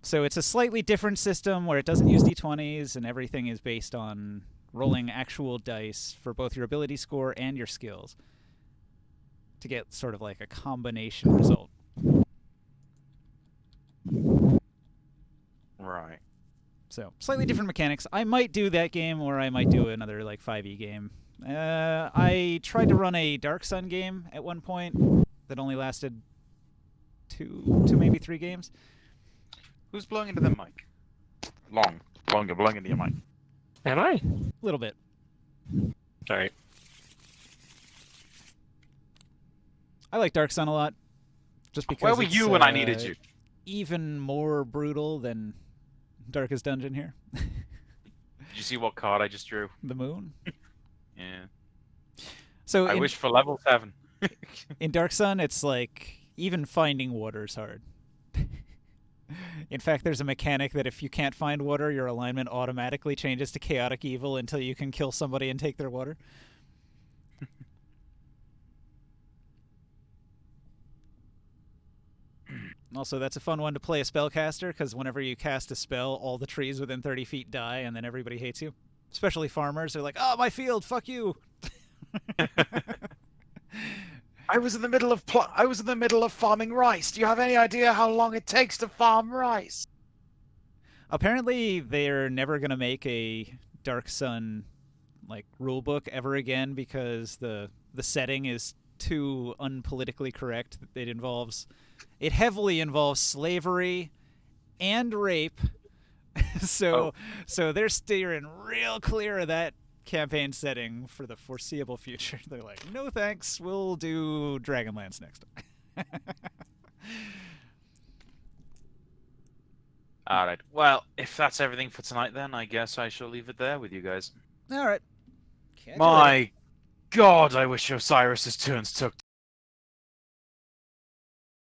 So it's a slightly different system where it doesn't use D20s, and everything is based on rolling actual dice for both your ability score and your skills to get sort of like a combination result. Right. So slightly different mechanics. I might do that game, or I might do another like 5e game. I tried to run a Dark Sun game at one point that only lasted two maybe 3 games. Who's blowing into the mic? You're blowing into your mic. Am I? A little bit. Sorry. I like Dark Sun a lot, just because. Where were it's, you when I needed you? Even more brutal than Darkest Dungeon here. Did you see what card I just drew? The moon. Yeah. So I wish for level 7. in Dark Sun, it's like even finding water is hard. In fact, there's a mechanic that if you can't find water, your alignment automatically changes to chaotic evil until you can kill somebody and take their water. Also, that's a fun one to play a spellcaster, because whenever you cast a spell, all the trees within 30 feet die, and then everybody hates you. Especially farmers. They're like, oh, my field, fuck you! I I was in the middle of farming rice. Do you have any idea how long it takes to farm rice? Apparently, they're never gonna make a Dark Sun like rule book ever again because the setting is too unpolitically correct. It heavily involves slavery and rape. So they're steering real clear of that campaign setting for the foreseeable future. They're like, no thanks, we'll do Dragonlance next time. All right. Well, if that's everything for tonight, then I guess I shall leave it there with you guys. All right. Catch you later. My God, I wish Osiris's turns took